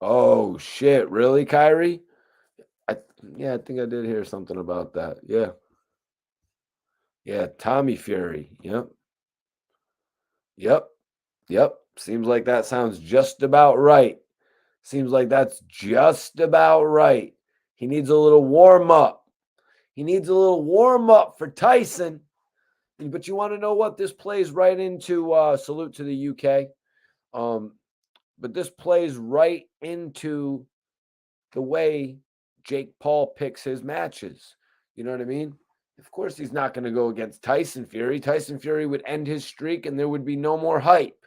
oh shit, really, Kyrie? Yeah, I think I did hear something about that. Yeah. Yeah, Tommy Fury. Yep. Yep. Yep. Seems like that sounds just about right. Seems like that's just about right. He needs a little warm up. He needs a little warm up for Tyson. But you want to know what? This plays right into salute to the UK. But this plays right into the way Jake Paul picks his matches. You know what I mean? Of course, he's not going to go against Tyson Fury. Tyson Fury would end his streak and there would be no more hype.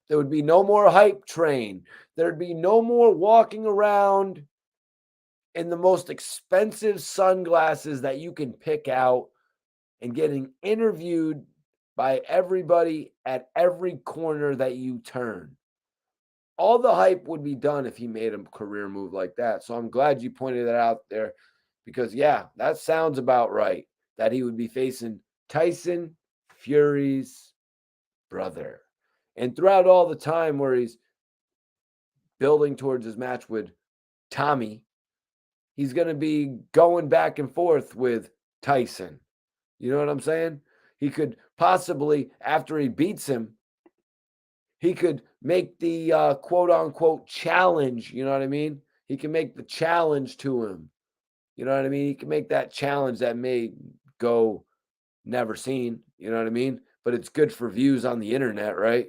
There would be no more hype train. There'd be no more walking around in the most expensive sunglasses that you can pick out and getting interviewed by everybody at every corner that you turn. All the hype would be done if he made a career move like that. So I'm glad you pointed that out there because, yeah, that sounds about right, that he would be facing Tyson Fury's brother. And throughout all the time where he's building towards his match with Tommy, he's going to be going back and forth with Tyson. You know what I'm saying? He could possibly, after he beats him, he could make the quote unquote challenge. You know what I mean? He can make the challenge to him. You know what I mean? He can make that challenge that may go never seen. You know what I mean? But it's good for views on the internet, right?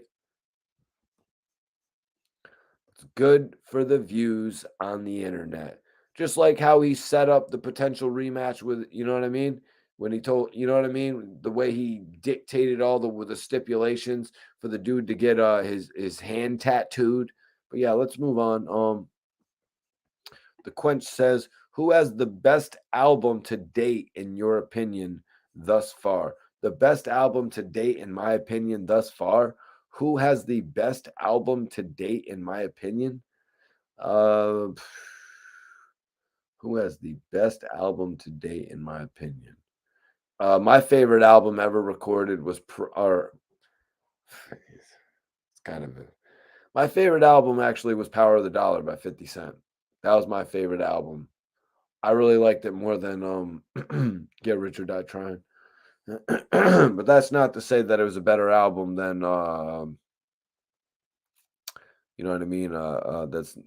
It's good for the views on the internet. Just like how he set up the potential rematch with, you know what I mean? When he told, you know what I mean? The way he dictated all the stipulations for the dude to get his hand tattooed. But yeah, let's move on. The Quench says, who has the best album to date in your opinion thus far? The best album to date in my opinion thus far. Who has the best album to date in my opinion? Who has the best album to date in my opinion? My favorite album ever recorded was it's kind of my favorite album actually was Power of the Dollar by 50 Cent. That was my favorite album. I really liked it more than Get Rich or Die Trying. But that's not to say that it was a better album than you know what I mean? That's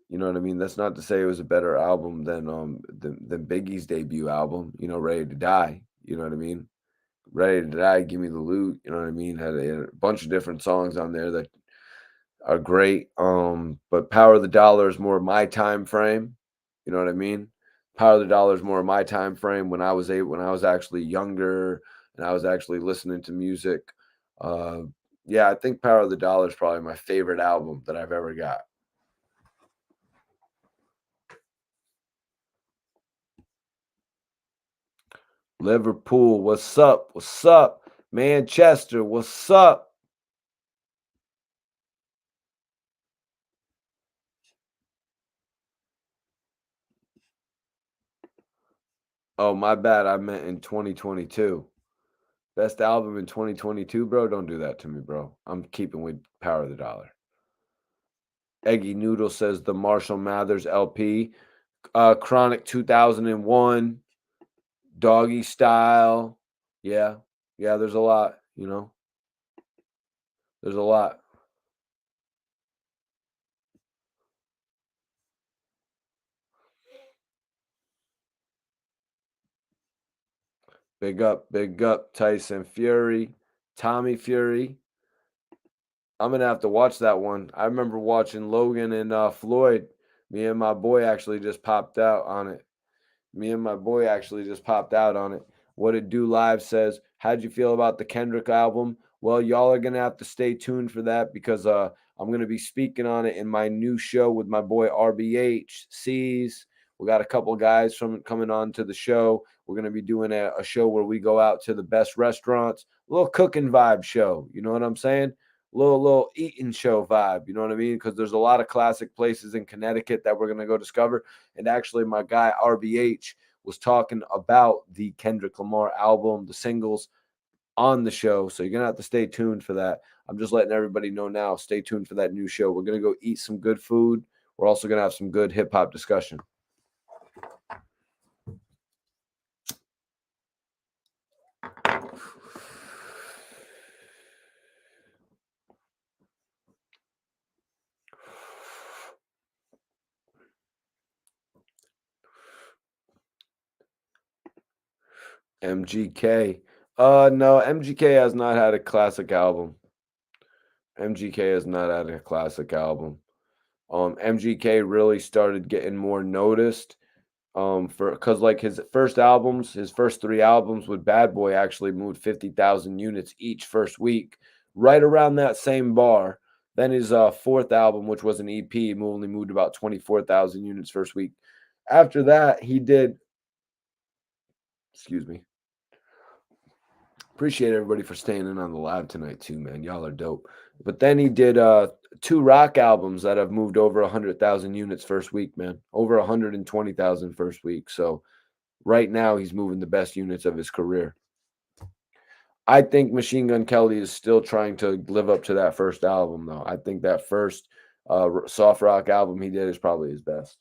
you know what I mean? That's not to say it was a better album than Biggie's debut album, you know, Ready to Die. You know what I mean? Ready to Die, Give Me the Loot, you know what I mean? Had a bunch of different songs on there that are great. But Power of the Dollar is more my time frame. You know what I mean? Power of the Dollar is more my time frame when I was actually younger and I was actually listening to music. Yeah, I think Power of the Dollar is probably my favorite album that I've ever got. Liverpool, what's up? What's up? Manchester, what's up? Oh, my bad. I meant in 2022. Best album in 2022, bro? Don't do that to me, bro. I'm keeping with Power of the Dollar. Eggy Noodle says the Marshall Mathers LP. Chronic 2001. Doggy Style. Yeah. Yeah, there's a lot, you know. There's a lot. Big up Tyson Fury, Tommy Fury. I'm gonna have to watch that one. I remember watching Logan and Floyd. Me and my boy actually just popped out on it. What It Do Live says, how'd you feel about the Kendrick album? Well, y'all are gonna have to stay tuned for that because I'm gonna be speaking on it in my new show with my boy RBH C's. We got a couple guys from coming on to the show. We're gonna be doing a show where we go out to the best restaurants, a little cooking vibe show. You know what I'm saying? Little eating show vibe. You know what I mean? Because there's a lot of classic places in Connecticut that we're gonna go discover. And actually, my guy RBH was talking about the Kendrick Lamar album, the singles on the show. So you're going to have to stay tuned for that. I'm just letting everybody know now. Stay tuned for that new show. We're going to go eat some good food. We're also going to have some good hip hop discussion. MGK. No, MGK has not had a classic album. MGK really started getting more noticed because like his first 3 albums with Bad Boy actually moved 50,000 units each first week, right around that same bar. Then his 4th album, which was an EP, only moved about 24,000 units first week. After that, he did, excuse me. Appreciate everybody for staying in on the live tonight too, man. Y'all are dope. But then he did 2 rock albums that have moved over 100,000 units first week, man. Over 120,000 first week. So right now he's moving the best units of his career. I think Machine Gun Kelly is still trying to live up to that first album, though. I think that first soft rock album he did is probably his best.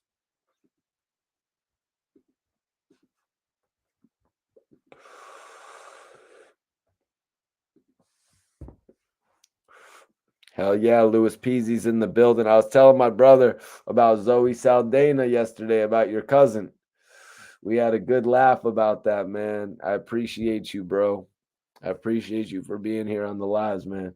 Hell yeah, Louis Peasy's in the building. I was telling my brother about Zoe Saldana yesterday, about your cousin. We had a good laugh about that, man. I appreciate you, bro. I appreciate you for being here on the lives, man.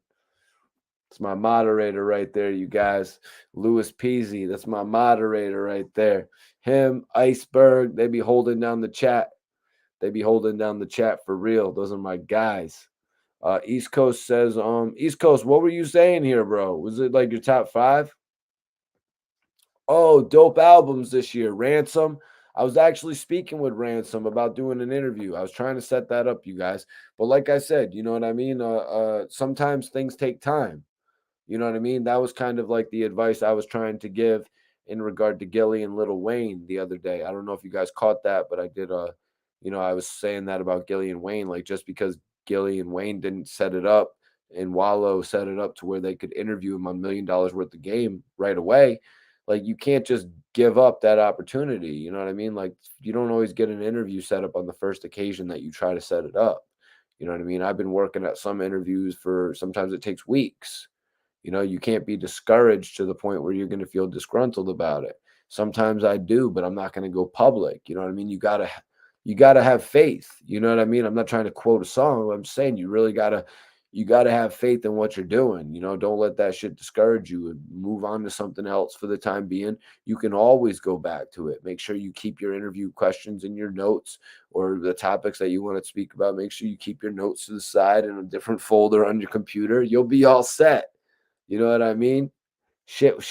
It's my moderator right there, you guys. Louis Peasy, that's my moderator right there. Him, Iceberg, they be holding down the chat. They be holding down the chat for real. Those are my guys. East Coast says, East Coast, what were you saying here, bro? Was it like your top 5? Oh, dope albums this year. Ransom. I was actually speaking with Ransom about doing an interview. I was trying to set that up, you guys. But like I said, you know what I mean? Sometimes things take time. You know what I mean? That was kind of like the advice I was trying to give in regard to Gilly and Lil Wayne the other day. I don't know if you guys caught that, but I did. I was saying that about Gilly and Wayne, like just because Gilly and Wayne didn't set it up and Wallow set it up to where they could interview him on $1 million worth of game right away. Like you can't just give up that opportunity. You know what I mean? Like you don't always get an interview set up on the first occasion that you try to set it up. You know what I mean? I've been working at some interviews for sometimes it takes weeks. You know, you can't be discouraged to the point where you're going to feel disgruntled about it. Sometimes I do, but I'm not going to go public. You know what I mean? You got to have faith. You know what I mean? I'm not trying to quote a song. I'm saying you got to have faith in what you're doing. You know, don't let that shit discourage you and move on to something else for the time being. You can always go back to it. Make sure you keep your interview questions in your notes or the topics that you want to speak about. Make sure you keep your notes to the side in a different folder on your computer. You'll be all set. You know what I mean? Shit.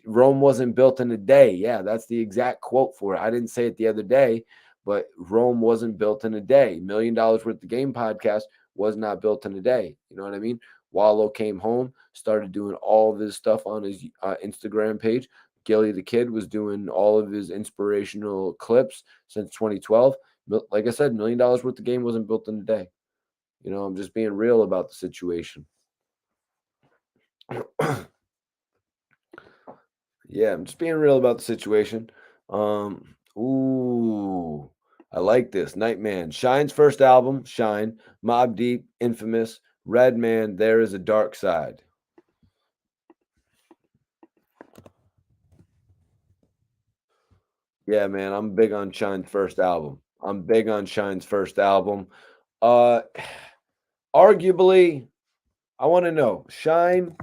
Rome wasn't built in a day. Yeah, that's the exact quote for it. I didn't say it the other day, but Rome wasn't built in a day. $1 million worth of game podcast was not built in a day. You know what I mean? Wallow came home, started doing all of his stuff on his Instagram page. Gilly the Kid was doing all of his inspirational clips since 2012. Like I said, $1 million worth of game wasn't built in a day. I'm just being real about the situation. Yeah, I'm just being real about the situation. Ooh, I like this. Nightman. Shine's first album, Shine, Mobb Deep, Infamous, Redman, There Is a Dark Side. Yeah, man, I'm big on Shine's first album. I'm big on Shine's first album. Uh Arguably, I want to know, Shine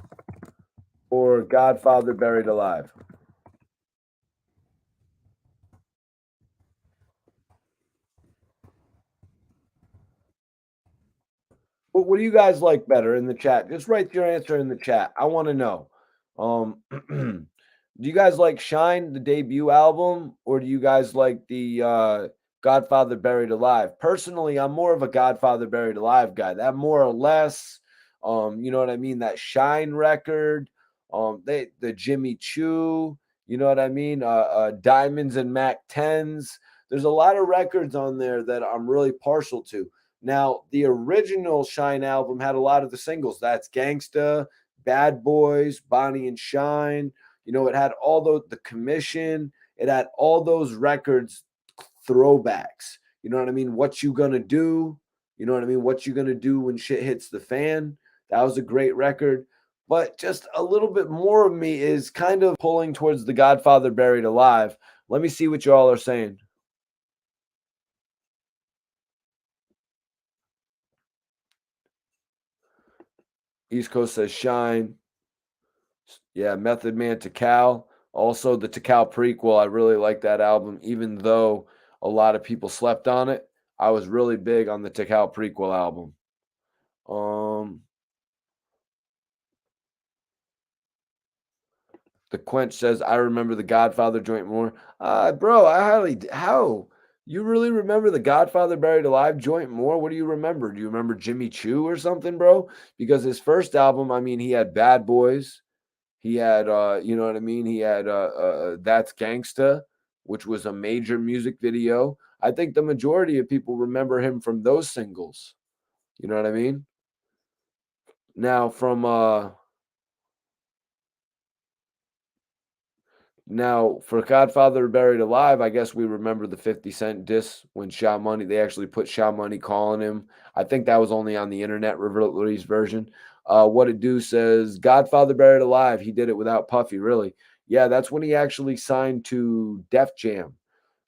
or Godfather Buried Alive? What do you guys like better in the chat? Just write your answer in the chat. I want to know. Do you guys like Shine, the debut album, or do you guys like the Godfather Buried Alive? Personally, I'm more of a Godfather Buried Alive guy. That more or less, you know what I mean? That Shine record, the Jimmy Choo, you know what I mean? Diamonds and Mac 10s. There's a lot of records on there that I'm really partial to. Now, the original Shine album had a lot of the singles. That's Gangsta, Bad Boys, Bonnie and Shine. It had all the commission. It had all those records throwbacks. You know what I mean? What you gonna do? You know what I mean? What you gonna do when shit hits the fan? That was a great record. But just a little bit more of me is kind of pulling towards the Godfather Buried Alive. Let me see what y'all are saying. East Coast says Shine. Yeah, Method Man Tikal. Also, the Tikal prequel. I really like that album, even though a lot of people slept on it. I was really big on the Tikal prequel album. The Quench says, I remember the Godfather joint more. Bro, how? You really remember the Godfather Buried Alive joint more? What do you remember? Do you remember Jimmy Choo or something, bro? Because his first album, I mean, he had Bad Boys. He had, you know what I mean? He had That's Gangsta, which was a major music video. I think the majority of people remember him from those singles. You know what I mean? Now from Now for Godfather Buried Alive, I guess we remember the 50 Cent diss when Sha Money, they actually put Sha Money calling him. I think that was only on the internet release version. What it do says Godfather Buried Alive. He did it without Puffy, really. Yeah, that's when he actually signed to Def Jam,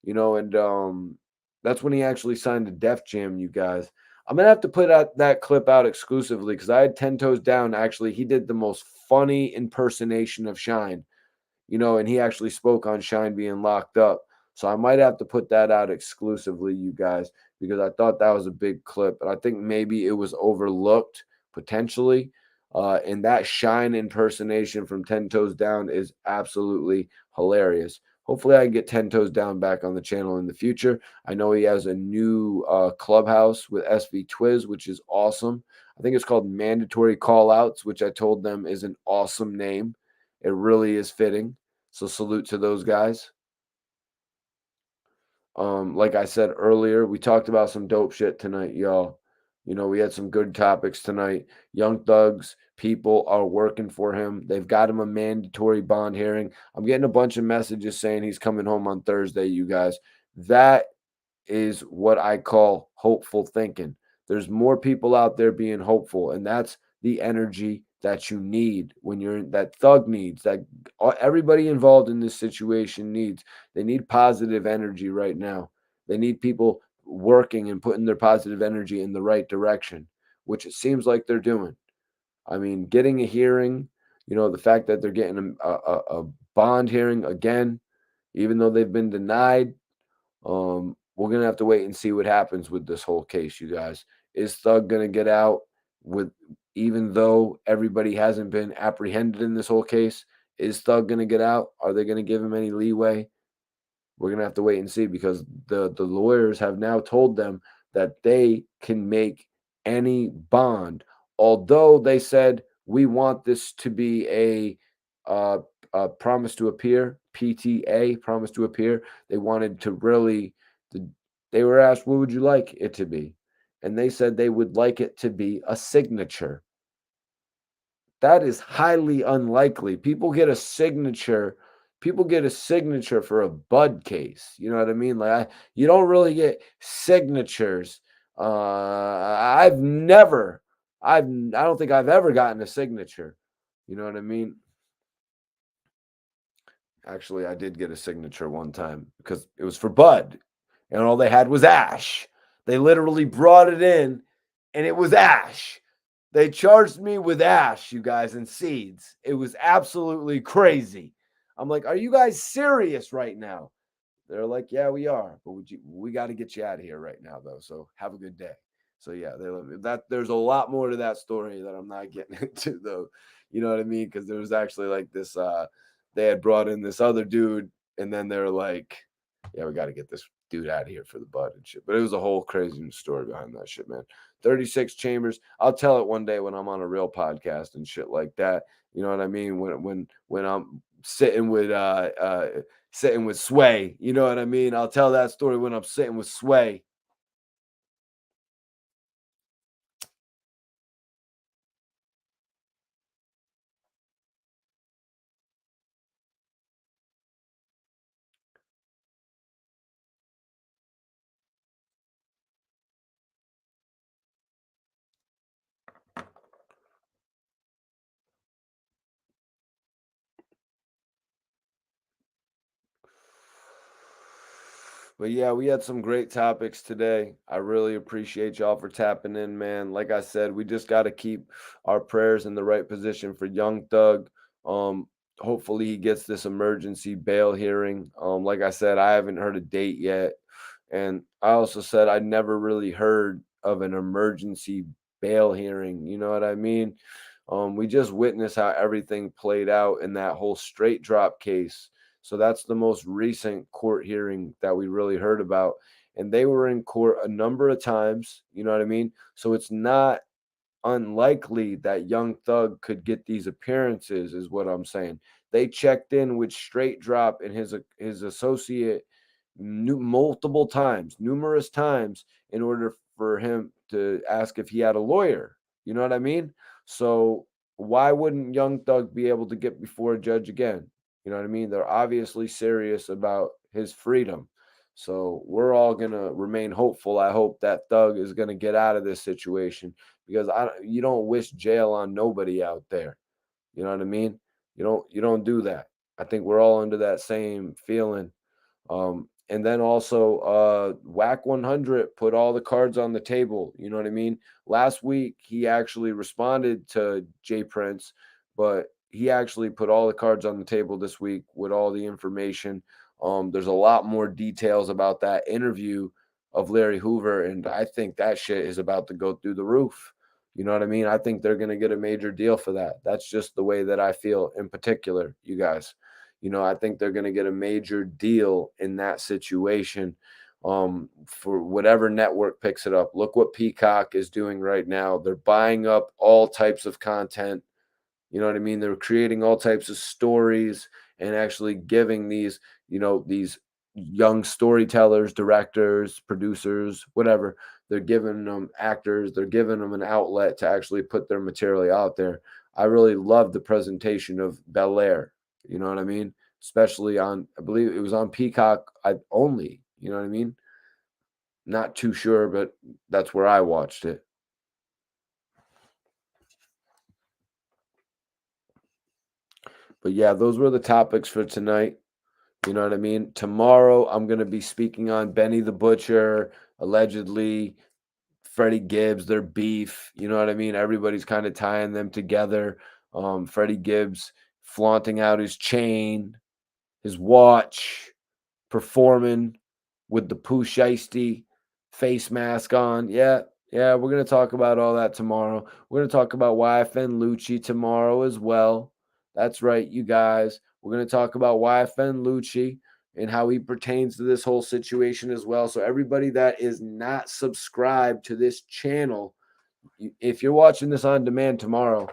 and that's when he actually signed to Def Jam, you guys. I'm gonna have to put out that clip out exclusively because I had 10 Toes Down. Actually, he did the most funny impersonation of Shine, and he actually spoke on Shine being locked up. So I might have to put that out exclusively, you guys, because I thought that was a big clip. And I think maybe it was overlooked potentially. And that Shine impersonation from 10 Toes Down is absolutely hilarious. Hopefully, I can get 10 Toes Down back on the channel in the future. I know he has a new clubhouse with SV Twiz, which is awesome. I think it's called Mandatory Callouts, which I told them is an awesome name. It really is fitting. So salute to those guys. Like I said earlier, we talked about some dope shit tonight, y'all. We had some good topics tonight. Young Thugs, people are working for him. They've got him a mandatory bond hearing. I'm getting a bunch of messages saying he's coming home on Thursday, you guys. That is what I call hopeful thinking. There's more people out there being hopeful, and that's the energy that you need when you're in that thug needs, that everybody involved in this situation needs. They need positive energy right now. They need people working and putting their positive energy in the right direction, which it seems like they're doing. I mean, getting a hearing, the fact that they're getting a bond hearing again, even though they've been denied, we're gonna have to wait and see what happens with this whole case, you guys. Is Thug gonna get out with, even though everybody hasn't been apprehended in this whole case? Is Thug gonna get out? Are they gonna give him any leeway? We're gonna have to wait and see because the lawyers have now told them that they can make any bond. Although they said we want this to be a promise to appear, PTA, promise to appear. They wanted to really. They were asked, "What would you like it to be?" and they said they would like it to be a signature. That is highly unlikely. People get a signature. People get a signature for a bud case. You know what I mean? You don't really get signatures. I don't think I've ever gotten a signature. You know what I mean? Actually, I did get a signature one time because it was for bud, and all they had was ash. They literally brought it in, and it was ash. They charged me with ash, you guys, and seeds. It was absolutely crazy. I'm like, are you guys serious right now? They're like, yeah, we are, but we got to get you out of here right now, though. So have a good day. So yeah, there's a lot more to that story that I'm not getting into, though. You know what I mean? Because there was actually like this. They had brought in this other dude, and then they're like, yeah, we got to get this dude out of here for the bud and shit. But it was a whole crazy story behind that shit, man. 36 chambers. I'll tell it one day when I'm on a real podcast and shit like that. You know what I mean? When I'm sitting with Sway, you know what I mean? I'll tell that story when I'm sitting with Sway. But yeah, we had some great topics today. I really appreciate y'all for tapping in, man. Like I said, we just got to keep our prayers in the right position for Young Thug. Hopefully he gets this emergency bail hearing. Like I said, I haven't heard a date yet. And I also said I never really heard of an emergency bail hearing. You know what I mean? We just witnessed how everything played out in that whole straight drop case. So that's the most recent court hearing that we really heard about. And they were in court a number of times. You know what I mean? So it's not unlikely that Young Thug could get these appearances, is what I'm saying. They checked in with Straight Drop and his associate multiple times, numerous times, in order for him to ask if he had a lawyer. You know what I mean? So why wouldn't Young Thug be able to get before a judge again? You know what I mean? They're obviously serious about his freedom. So we're all gonna remain hopeful. I hope that Thug is gonna get out of this situation because you don't wish jail on nobody out there. You know what I mean? You don't do that. I think we're all under that same feeling. And then also Wack 100 put all the cards on the table. You know what I mean? Last week he actually responded to Jay Prince, but he actually put all the cards on the table this week with all the information. There's a lot more details about that interview of Larry Hoover, and I think that shit is about to go through the roof. You know what I mean? I think they're going to get a major deal for that. That's just the way that I feel in particular, you guys. I think they're going to get a major deal in that situation for whatever network picks it up. Look what Peacock is doing right now. They're buying up all types of content. You know what I mean? They're creating all types of stories and actually giving these young storytellers, directors, producers, whatever. They're giving them actors, they're giving them an outlet to actually put their material out there. I really love the presentation of Bel Air. You know what I mean? Especially on, I believe it was on Peacock only. You know what I mean? Not too sure, but that's where I watched it. But yeah, those were the topics for tonight. You know what I mean? Tomorrow, I'm going to be speaking on Benny the Butcher, allegedly, Freddie Gibbs, their beef. You know what I mean? Everybody's kind of tying them together. Freddie Gibbs flaunting out his chain, his watch, performing with the Pooh Shiesty face mask on. Yeah, we're going to talk about all that tomorrow. We're going to talk about YFN Lucci tomorrow as well. That's right, you guys. We're going to talk about YFN Lucci and how he pertains to this whole situation as well. So everybody that is not subscribed to this channel, if you're watching this on demand tomorrow,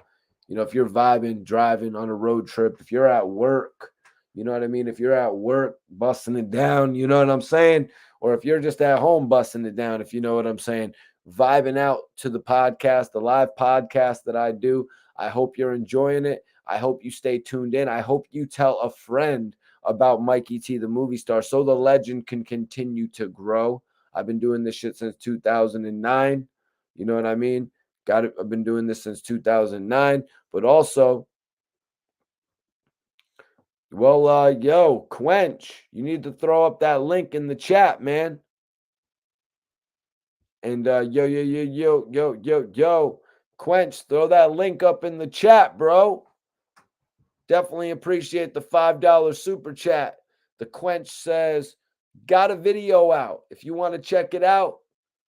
if you're vibing, driving on a road trip, if you're at work, you know what I mean? If you're at work busting it down, you know what I'm saying? Or if you're just at home busting it down, if you know what I'm saying, vibing out to the podcast, the live podcast that I do. I hope you're enjoying it. I hope you stay tuned in. I hope you tell a friend about Mikey T, the movie star, so the legend can continue to grow. I've been doing this shit since 2009. You know what I mean? Got it. I've been doing this since 2009, but also, well, yo, Quench, you need to throw up that link in the chat, man. And yo, Quench, throw that link up in the chat, bro. Definitely appreciate the $5 super chat. The Quench says, got a video out. If you want to check it out,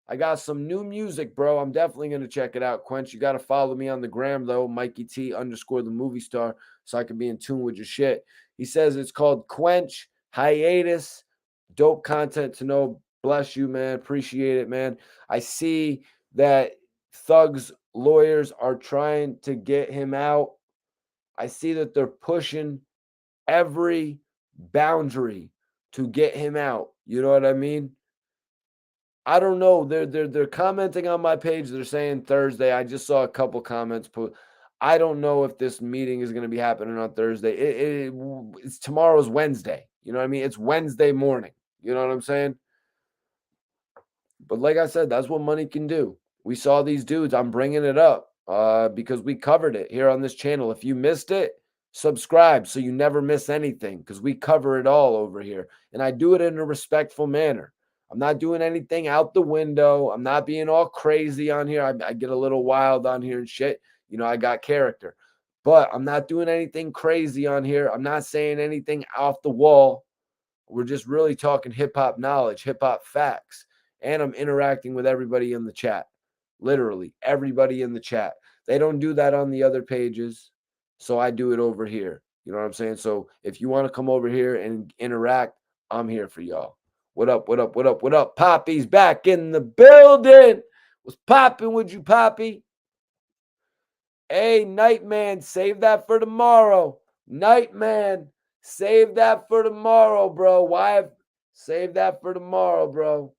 I got some new music, bro. I'm definitely going to check it out, Quench. You got to follow me on the gram, though, Mikey T _ the movie star, so I can be in tune with your shit. He says it's called Quench Hiatus. Dope content to know. Bless you, man. Appreciate it, man. I see that Thug's lawyers are trying to get him out. I see that they're pushing every boundary to get him out. You know what I mean? I don't know. They're commenting on my page. They're saying Thursday. I just saw a couple comments put. I don't know if this meeting is going to be happening on Thursday. It's tomorrow's Wednesday. You know what I mean? It's Wednesday morning. You know what I'm saying? But like I said, that's what money can do. We saw these dudes. I'm bringing it up because we covered it here on this channel. If you missed it, subscribe so you never miss anything because we cover it all over here. And I do it in a respectful manner. I'm not doing anything out the window. I'm not being all crazy on here. I get a little wild on here and shit. You know, I got character. But I'm not doing anything crazy on here. I'm not saying anything off the wall. We're just really talking hip-hop knowledge, hip-hop facts. And I'm interacting with everybody in the chat. Literally, everybody in the chat. They don't do that on the other pages, so I do it over here. You know what I'm saying? So if you want to come over here and interact, I'm here for y'all. What up, what up, what up, what up? Poppy's back in the building. What's popping with you, Poppy? Hey, Nightman, save that for tomorrow. Nightman, save that for tomorrow, bro. Why? Save that for tomorrow, bro.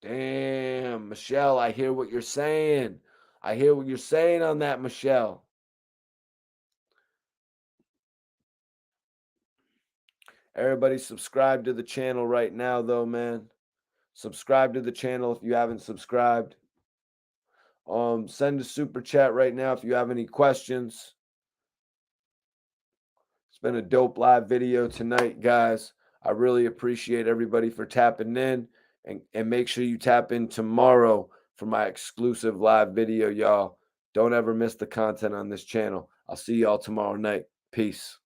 Damn, Michelle, I hear what you're saying. I hear what you're saying on that, Michelle. Everybody subscribe to the channel right now, though, man. Subscribe to the channel if you haven't subscribed. Send a super chat right now if you have any questions. It's been a dope live video tonight, guys. I really appreciate everybody for tapping in. And make sure you tap in tomorrow for my exclusive live video, y'all. Don't ever miss the content on this channel. I'll see y'all tomorrow night. Peace.